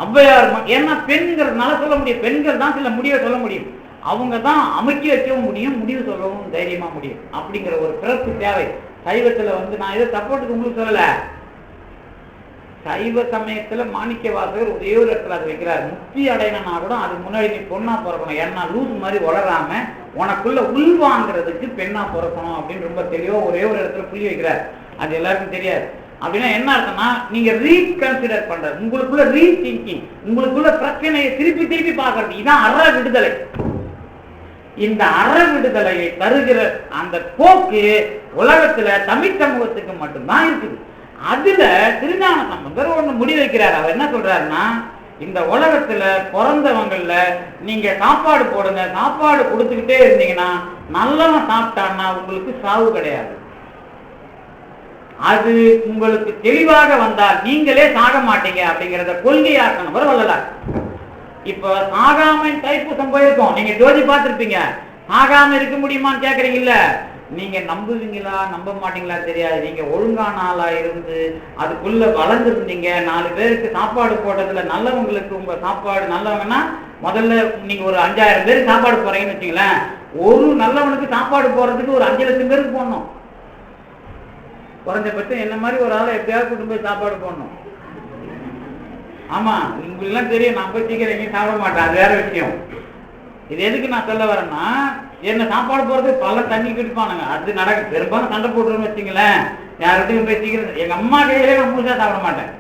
Speaker 1: ஔவையார். ஏன்னா பெண்கிறதுனால சொல்ல முடியும், பெண்கள் தான் சில முடிவை சொல்ல முடியும், அவங்க தான் அமைக்கி வைக்கவும் முடியும், முடிவு சொல்லவும் தைரியமா முடியும். அப்படிங்கிற ஒரு பிறப்பு தேவை சைவத்துல வந்து. நான் இதை சப்போர்ட்டுக்கு உங்களுக்கு சொல்லல, சைவ சமயத்துல மாணிக்க வாசகர் ஒரே ஒரு இடத்துல அது வைக்கிறார், முக்தி அடையணும்னா கூட அதுக்கு முன்னாடி நீ பொண்ணா பிறக்கணும், ஏன்னா லூஸ் மாதிரி வளராம உனக்குள்ள உள்வாங்கிறதுக்கு பெண்ணா பிறக்கணும் அப்படின்னு ரொம்ப தெளிவா ஒரே ஒரு இடத்துல புள்ளி வைக்கிறார். அது எல்லாருக்கும் தெரியாது. அப்படின்னா என்ன அர்த்தம்னா, நீங்க ரீகன்சிடர் பண்றது, உங்களுக்குள்ள ரீதிங்கிங், உங்களுக்குள்ள பிரச்சனையை திருப்பி திருப்பி பார்க்கறது, இதான் அற விடுதலை. இந்த அற விடுதலையை தருகிற அந்த போக்கு உலகத்துல தமிழ் சமூகத்துக்கு மட்டும்தான் இருக்குது. அதுல திருஞான சம்பந்தர் ஒண்ணு முடிவு வைக்கிறார். அவர் என்ன சொல்றாருன்னா, இந்த உலகத்துல பிறந்தவங்கள்ல நீங்க சாப்பாடு போடுங்க, சாப்பாடு கொடுத்துக்கிட்டே இருந்தீங்கன்னா நல்லவன் சாப்பிட்டான்னா உங்களுக்கு சாவு கிடையாது. அது உங்களுக்கு தெளிவாக வந்தால் நீங்களே சாக மாட்டீங்க அப்படிங்கிறத கொள்கையாக்கணும் வரலாறு. இப்ப சாகாம தைப்பூசம் போயிருக்கோம், நீங்க ஜோதி பார்த்திருப்பீங்க. சாகாம இருக்க முடியுமான்னு கேக்குறீங்கல்ல, நீங்க நம்புவீங்களா நம்ப மாட்டீங்களா தெரியாது. நீங்க ஒழுங்கான ஆளா இருந்து அதுக்குள்ள வளர்ந்துருந்தீங்க, 4 பேருக்கு சாப்பாடு போட்டதுல நல்லவங்களுக்கு உங்க சாப்பாடு நல்லவங்கன்னா, முதல்ல நீங்க ஒரு 5000 பேருக்கு சாப்பாடு போறீங்கன்னு வச்சுங்களேன், ஒரு நல்லவனுக்கு சாப்பாடு போறதுக்கு ஒரு 5 லட்சம் பேருக்கு போடணும். குறைஞ்சபட்சம் என்ன மாதிரி ஒரு ஆளை எப்படியாவது கூட்டு போய் சாப்பாடு போடணும். ஆமா, உங்களுக்கு எல்லாம் தெரியும், நான் போய் சீக்கிரம் எங்கேயும் சாப்பிட மாட்டேன், அது வேற விஷயம். இது எதுக்கு நான் சொல்ல வரேன்னா, என்ன சாப்பாடு போறது பல தண்ணி குடிப்பானுங்க, அது நடக்கு. பெரும்பாலும் சண்டை போட்டுருன்னு வச்சுங்களேன், யார்கிட்டையும் போய் சீக்கிரம். எங்க அம்மா கையிலே நான் முழுசா சாப்பிட மாட்டேன்.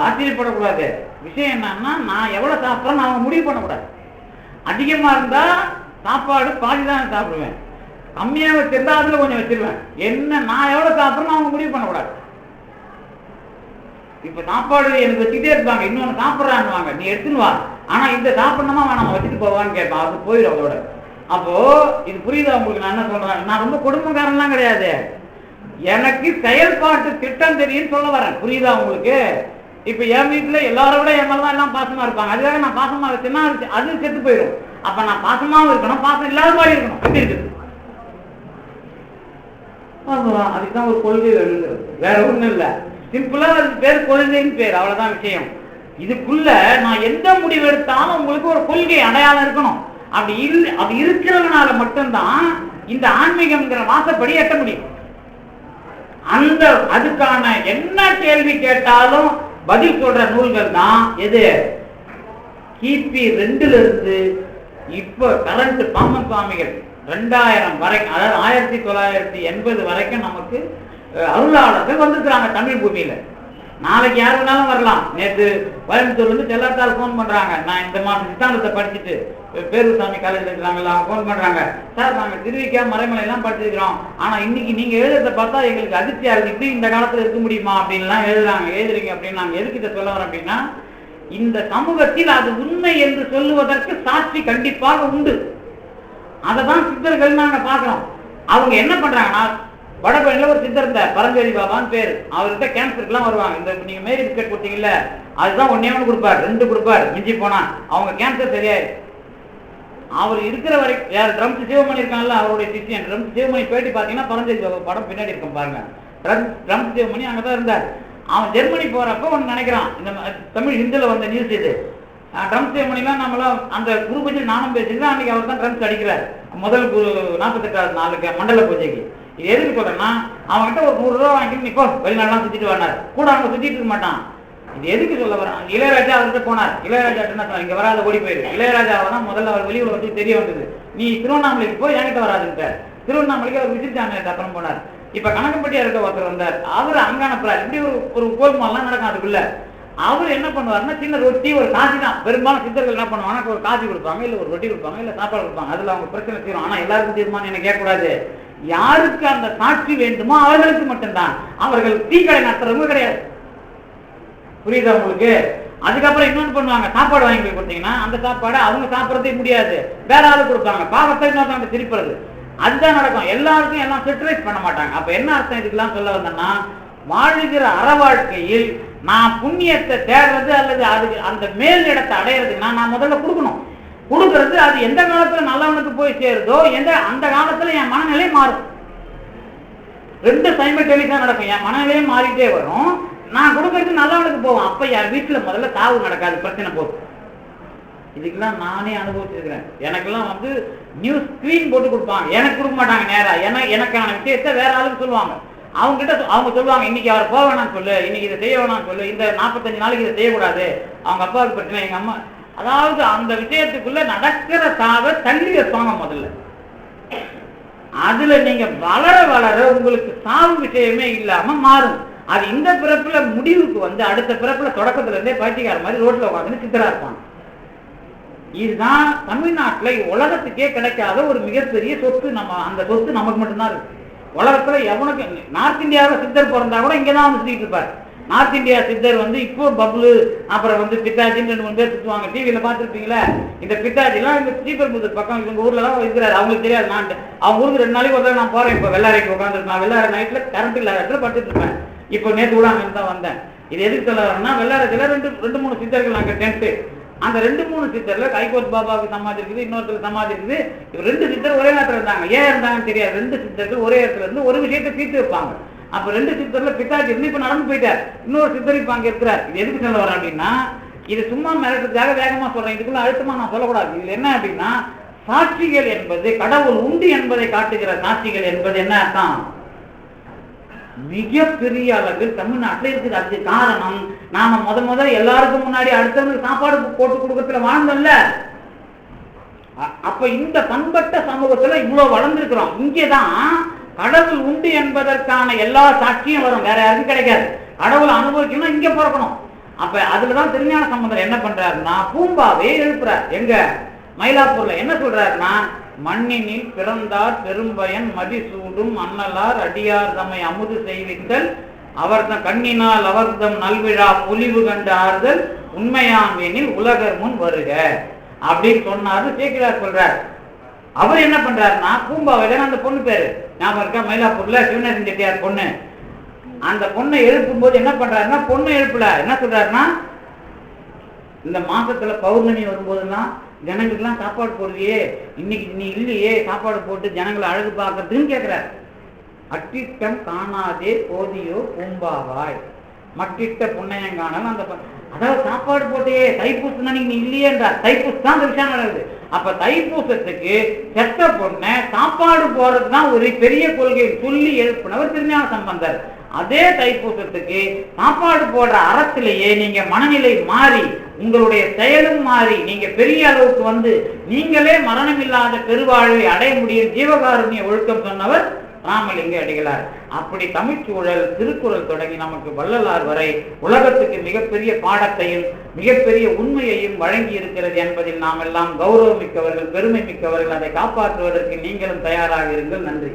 Speaker 1: ஆச்சரியப்படக்கூடாது. விஷயம் என்னன்னா, நான் எவ்வளவு சாப்பிட்றேன்னு அவங்க முடிவு பண்ணக்கூடாது. அதிகமா இருந்தா சாப்பாடு பாதி தான் சாப்பிடுவேன், கம்மியா வச்சிருந்தா அதுல கொஞ்சம் வச்சிருவேன். என்ன நான் எவ்வளவு சாப்பிட்றேன்னு அவங்க முடிவு பண்ணக்கூடாது. இப்ப சாப்பாடு எனக்கு வச்சுக்கிட்டே இருப்பாங்க, இன்னொன்னு சாப்பிட்றான்னுவாங்க, நீ எடுத்துன்னு வா, ஆனா இந்த சாப்பிடணுமா வேணாம் வச்சுட்டு போவான்னு கேட்பான், அது போயிடும் அதோட. அப்போ இது புரியுதா உங்களுக்கு? நான் என்ன சொல்றேன், நான் ரொம்ப குடும்பக்காரன்லாம் கிடையாது, எனக்கு செயல்பாட்டு திட்டம் தெரியும் சொல்ல வரேன். புரியுதா உங்களுக்கு? இப்ப என் வீட்டுல எல்லாரும் விட என் மேலதான் எல்லாம் பாசமா இருப்பாங்க, அதுக்காக நான் பாசமா வச்சேன்னா அது செத்து போயிடும். அப்ப நான் பாசமாவும் இருக்கணும், பாசம் இல்லாத மாதிரி இருக்கணும். எப்படி இருக்குது? அதுக்குதான் ஒரு கொள்கை எழுதுறது, வேற ஒண்ணும் இல்ல. சிம்பிளா அதுக்கு பேர் கொள்கைன்னு பேர், அவ்வளவுதான் விஷயம். இதுக்குள்ள நான் எந்த முடிவு எடுத்தாலும் உங்களுக்கு ஒரு கொள்கை அடையாளம் இருக்கணும். அப்படி இருக்கிறவனால மட்டும்தான் இந்த ஆன்மீகம்ங்கிற வாசப்படி எட்ட முடியும். அதுக்கான என்ன கேள்வி கேட்டாலும் பதில் சொல்ற நூல்கள் தான் எது? கிபி 2ல இருந்து இப்ப கரண்ட் பாமன் சுவாமிகள் 2000 வரைக்கும், அதாவது 1980 வரைக்கும் நமக்கு அருளாளர்கள் வந்திருக்கிறாங்க தமிழ் பூமியில. நாளைக்கு யாரு வேணாலும் வரலாம். நேற்று கோயம்புத்தூர்ல இருந்து செல்லாத்தால் போன் பண்றாங்க, நான் இந்த மாசம் சித்தாந்தத்தை படிச்சுட்டு பேருசாமி காலேஜ்ல இருக்கிறாங்களா, அவங்க போன் பண்றாங்க, சார் நாங்க திருவிக்கா மறைமலை எல்லாம் படிச்சிருக்கிறோம், ஆனா இன்னைக்கு நீங்க எழுதுறத பார்த்தா எங்களுக்கு அதிர்ச்சியா இருக்கு, இப்படி இந்த காலத்துல இருக்க முடியுமா அப்படின்லாம் எழுதுறீங்க அப்படின்னு. நாங்க எதுக்கு இதை சொல்ல வரோம் அப்படின்னா, இந்த சமூகத்தில் அது உண்மை என்று சொல்லுவதற்கு சாட்சி கண்டிப்பாக உண்டு. அததான் சித்தர்கள் நாங்க பாக்குறோம். அவங்க என்ன பண்றாங்கன்னா, வடபழனில ஒரு சித்தர் இருந்தார், பரஞ்சோதி பாபான்னு பேரு. அவர்கிட்ட கேன்சருக்குலாம் வருவாங்க. இந்த நீங்க மேரி பிஸ்கட் கொடுத்தீங்கல்ல, அதுதான் ஒன்னே ஒன்று கொடுப்பார், 2 கொடுப்பார், மிஞ்சி போனா அவங்க கேன்சர் சரியாயிரு. அவர் இருக்கிற வரைக்கும் யார் ட்ரம்ஸ் சிவமணி இருக்காங்கல்ல, அவருடைய சிஷியன் ட்ரம்ஸ் சிவமணி பேட்டி பார்த்தீங்கன்னா பரஞ்சோதி பாபா படம் பின்னாடி இருக்கும் பாருங்க. ட்ரம்ஸ் சிவமணி அங்கதான் இருந்தார். அவன் ஜெர்மனி போறப்ப ஒன்று நினைக்கிறான், இந்த தமிழ் ஹிந்துல வந்த நியூஸ் இது. ட்ரம்ஸ் சிவமணிலாம் நம்மளாம் அந்த குரு பூஜை நானும் பேசிக்கிறேன், அன்னைக்கு அவர் தான் ட்ரம்ஸ் அடிக்கிறார் முதல் 48வது நாளுக்கு மண்டல பூஜைக்கு. இது எதுக்கு சொல்றேன்னா, அவன்கிட்ட ஒரு 100 ரூபா வாங்கிட்டு நிப்போ வெளிநாடுலாம் சுத்திட்டு வந்தார், கூட அவங்க சுத்திட்டு இருக்க மாட்டான். இது எதுக்கு சொல்ல வரான்? இளையராஜா அவர்கிட்ட போனார், இளையராஜா என்ன சொன்னார், இங்க வராத ஓடி போயிரு. இளையராஜாவை தான் முதல்ல அவர் வெளியூர் வந்து தெரிய வந்தது, நீ திருவண்ணாமலைக்கு போய் என்கிட்ட வராதுன்ட்டார். திருவண்ணாமலைக்கு அவர் விசிட்டாங்க, அப்புறம் போனார். இப்ப கணக்கம்பட்டியா இருக்க ஒருத்தர் வந்தார், அவர் அங்க அனுப்புறாரு. இப்படி ஒரு கோல்மாலாம் நடக்கும். அதுக்குள்ள அவர் என்ன பண்ணுவாருன்னா, சின்ன ரொட்டி ஒரு காசி தான். பெரும்பாலும் சித்தர்கள் என்ன பண்ணுவாங்கன்னா, ஒரு காசி கொடுப்பாங்க, இல்ல ஒரு ரொட்டி கொடுப்பாங்க, இல்ல சாப்பாடு கொடுப்பாங்க. அதுல அவங்க பிரச்சனை செய்யும். ஆனா எல்லாருக்கும் தீர்மானம் என்ன கேட்கக்கூடாது, யாருக்கு அந்த சாட்சி வேண்டுமோ அவர்களுக்கு மட்டும்தான். அவர்கள் டீக்கடை நடத்துறவங்க கிடையாது. புரியுதா உங்களுக்கு? அதுக்கப்புறம் இன்னொன்று பண்ணுவாங்க, சாப்பாடு வாங்கி போய் கொடுத்தீங்கன்னா அந்த சாப்பாடு அவங்க சாப்பிடறதே முடியாது, வேற ஆளு கொடுப்பாங்க, பாவத்தை இன்னொருத்தவங்க திருப்புறது. அதுதான் நடக்கும். எல்லாருக்கும் எல்லாம் செட்டரைஸ் பண்ண மாட்டாங்க. அப்ப என்ன அர்த்தம் இதுக்கெல்லாம் சொல்ல வந்தேன்னா, வாழ்கிற அற வாழ்க்கையில் நான் புண்ணியத்தை தேடுறது அல்லது அதுக்கு அந்த மேல் இடத்தை அடையிறதுன்னா நான் முதல்ல கொடுக்கணும். கொடுக்கறது அது எந்த காலத்துல நல்லவனுக்கு போய் சேருதோ அந்த காலத்துல என் மனநிலை மாறும். 2 சைமல்டேனியஸா நடக்கும். என் மனநிலையே மாறிட்டே வரும், நான் கொடுக்கறது நல்லவனுக்கு போவோம். அப்ப என் வீட்டுல முதல்ல தாவு நடக்காது, பிரச்சனை போகும். இதுக்கெல்லாம் நானே அனுபவிச்சிருக்கிறேன். எனக்கெல்லாம் வந்து நியூஸ் ஸ்கிரீன் போட்டு கொடுப்பாங்க, எனக்கு கொடுக்க மாட்டாங்க நேரா. எனக்கான விஷயத்தை வேற ஆளுக்கு சொல்லுவாங்க. அவங்க கிட்ட அவங்க சொல்லுவாங்க, இன்னைக்கு அவர் போக வேணாம்னு சொல்லு, இன்னைக்கு இதை செய்ய வேணாம்னு சொல்லு, இந்த 45 நாளைக்கு இதை செய்யக்கூடாது, அவங்க அப்பாவுக்கு பிரச்சனை, எங்க அம்மா. அதாவது அந்த விஷயத்துக்குள்ள நடக்கிற சாவை தள்ளி வைப்பாங்க முதல்ல. அதுல நீங்க வளர வளர உங்களுக்கு சாவு விஷயமே இல்லாம மாறும். அது இந்த பிறப்புல முடிவுக்கு வந்து அடுத்த பிறப்புல தொடக்கத்துல இருந்தே பயிற்சிக்கார மாதிரி ரோட்ல உட்காந்து சித்தரா இருப்பாங்க. இதுதான் தமிழ்நாட்டுல உலகத்துக்கே கிடைக்காத ஒரு மிகப்பெரிய சொத்து. அந்த சொத்து நமக்கு மட்டும்தான் இருக்கு. உலகத்துல எவனுக்கு நார்த் இந்தியாவில் சித்தர் பிறந்தா கூட இங்கதான் வந்து சுத்திட்டு இருப்பாரு. நார்த் இந்தியா சித்தர் வந்து இப்போ பப்ளு, அப்புறம் வந்து பித்தாஜின்னு 2-3 பேர் சுத்துவாங்க, டிவியில பாத்துருப்பீங்களா. இந்த பித்தாஜிலாம் இந்த ஸ்ரீபெரும்புதூர் பக்கம் இவங்க ஊர்ல தான் இருக்கிறாரு, அவங்களுக்கு தெரியாது. நான் அவங்க ஊருக்கு 2 நாளைக்கு ஒரு நான் போறேன். இப்ப வெள்ளாரைக்கு உட்காந்துருக்கேன், வெள்ளாரை நைட்ல கரண்ட் இல்லாத இடத்துல படுத்துட்டு இருப்பேன். இப்போ நேற்று கூட அங்கே தான் வந்தேன். இது எதுக்கு சொல்ல வரேன்னா, வெள்ளாரத்துல 2-3 சித்தர்கள் அங்கே டென்ட். அந்த 2-3 சித்தர்ல கைகோத் பாபாவுக்கு சமாதி இருக்குது, இன்னொருத்தருக்கு சமாதி இருக்குது. 2 சித்தர் ஒரே நேரத்தில் இருந்தாங்க. ஏன் இருந்தாங்கன்னு தெரியாது. 2 சித்தர்கள் ஒரே இடத்துல இருந்து ஒரு விஷயத்தை தீர்த்து வைப்பாங்க. அப்ப 2 சித்தர்ல பித்தாஜி இருந்து இப்ப நடந்து போயிட்டார், இன்னொரு சித்தர் இப்ப அங்க இருக்கிறார். இது எதுக்கு சொல்ல வரேன் அப்படின்னா, இது சும்மா மிரட்டுறதுக்காக வேகமா சொல்றேன். இதுக்குள்ள அழுத்தமா நான் சொல்லக்கூடாது. இதுல என்ன அப்படின்னா, சாட்சிகள் என்பது கடவுள் உண்டு என்பதை காட்டுகிற சாட்சிகள் என்பது என்ன அர்த்தம், மிகப்பெரிய அளவில் தமிழ்நாட்டில் இருக்குது. அதுக்கு காரணம், நாம முதல்ல எல்லாருக்கும் முன்னாடி அடுத்தவங்களுக்கு சாப்பாடு போட்டு கொடுக்கறதுல வாழ்ந்தோம்ல. அப்ப இந்த பண்பட்ட சமூகத்துல இவ்வளவு வளர்ந்துருக்கிறோம். இங்கேதான் கடவுள் உண்டு என்பதற்கான எல்லா சாட்சியும் வரும், வேற யாருக்கும் கிடைக்காது. கடவுளை அனுபவிக்கணும் இங்க பிறக்கணும். அப்ப அதுலதான் திருஞான சம்பந்தர் என்ன பண்றாருன்னா பூம்பாவே எழுப்புறார். எங்க மயிலாப்பூர்ல என்ன சொல்றாருன்னா, மண்ணினில் பிறந்தார் பெரும்பயன் மதிசூடும் அன்னலார் அடியார் தம்மை அமுது செய்வித்தல் அவர்தம் கண்ணினால் அவர்தம் நல்விழா பொலிவு கண்டு ஆறுதல் உண்மையாம் எனில் உலகர் முன் வருக அப்படின்னு சொன்னாரு சேக்கிழார் சொல்றார். அவர் என்ன பண்றாருன்னா பூம்பாவை, அந்த பொண்ணு பேரு ஞாபகம் இருக்கா, மயிலாப்பூர்ல சிவநேசன் செட்டியார் பொண்ணு, அந்த பொண்ணை எழுப்பும் போது என்ன பண்றாருன்னா, பொண்ணு எழுப்பல, என்ன சொல்றாருன்னா, இந்த மாசத்துல பௌர்ணமி வரும்போதுலாம் ஜனங்களுக்கெல்லாம் சாப்பாடு போடுவியே, இன்னைக்கு நீ இல்லையே சாப்பாடு போட்டு ஜனங்களை அழகு பார்க்கறதுன்னு கேட்கிறார். அட்டிட்டம் காணாதே போதியோ பூம்பாவாய், மட்டிட்ட புண்ணையங்கானல். அந்த அதாவது சாப்பாடு போட்டே தைப்பூசம் நீ இல்லையேன்றார். தைப்பூசம் தான் அந்த விஷயம் நடக்குது. அப்ப தைப்பூசத்துக்கு செத்த பொண்ணை சாப்பாடு போறதுதான் ஒரு பெரிய கொள்கை சொல்லி எழுப்பினவர் திருஞான சம்பந்தர். அதே தைப்பூசத்துக்கு சாப்பாடு போடுற அறத்திலேயே நீங்க மனநிலை மாறி உங்களுடைய செயலும் மாறி நீங்க பெரிய அளவுக்கு வந்து நீங்களே மரணம் இல்லாத பெருவாழ்வை அடைய முடியும் ஜீவகாருண்ய ஒழுக்கம் சொன்னவர் ராமலிங்க அடிகளார். அப்படி தமிழ்ச்சூழல் திருக்குறள் தொடங்கி நமக்கு வள்ளலார் வரை உலகத்துக்கு மிகப்பெரிய பாடத்தையும் மிகப்பெரிய உண்மையையும் வழங்கி இருக்கிறது என்பதில் நாம் எல்லாம் கௌரவம் மிக்கவர்கள், பெருமை மிக்கவர்கள். அதை காப்பாற்றுவதற்கு நீங்களும் தயாராக இருங்கள். நன்றி.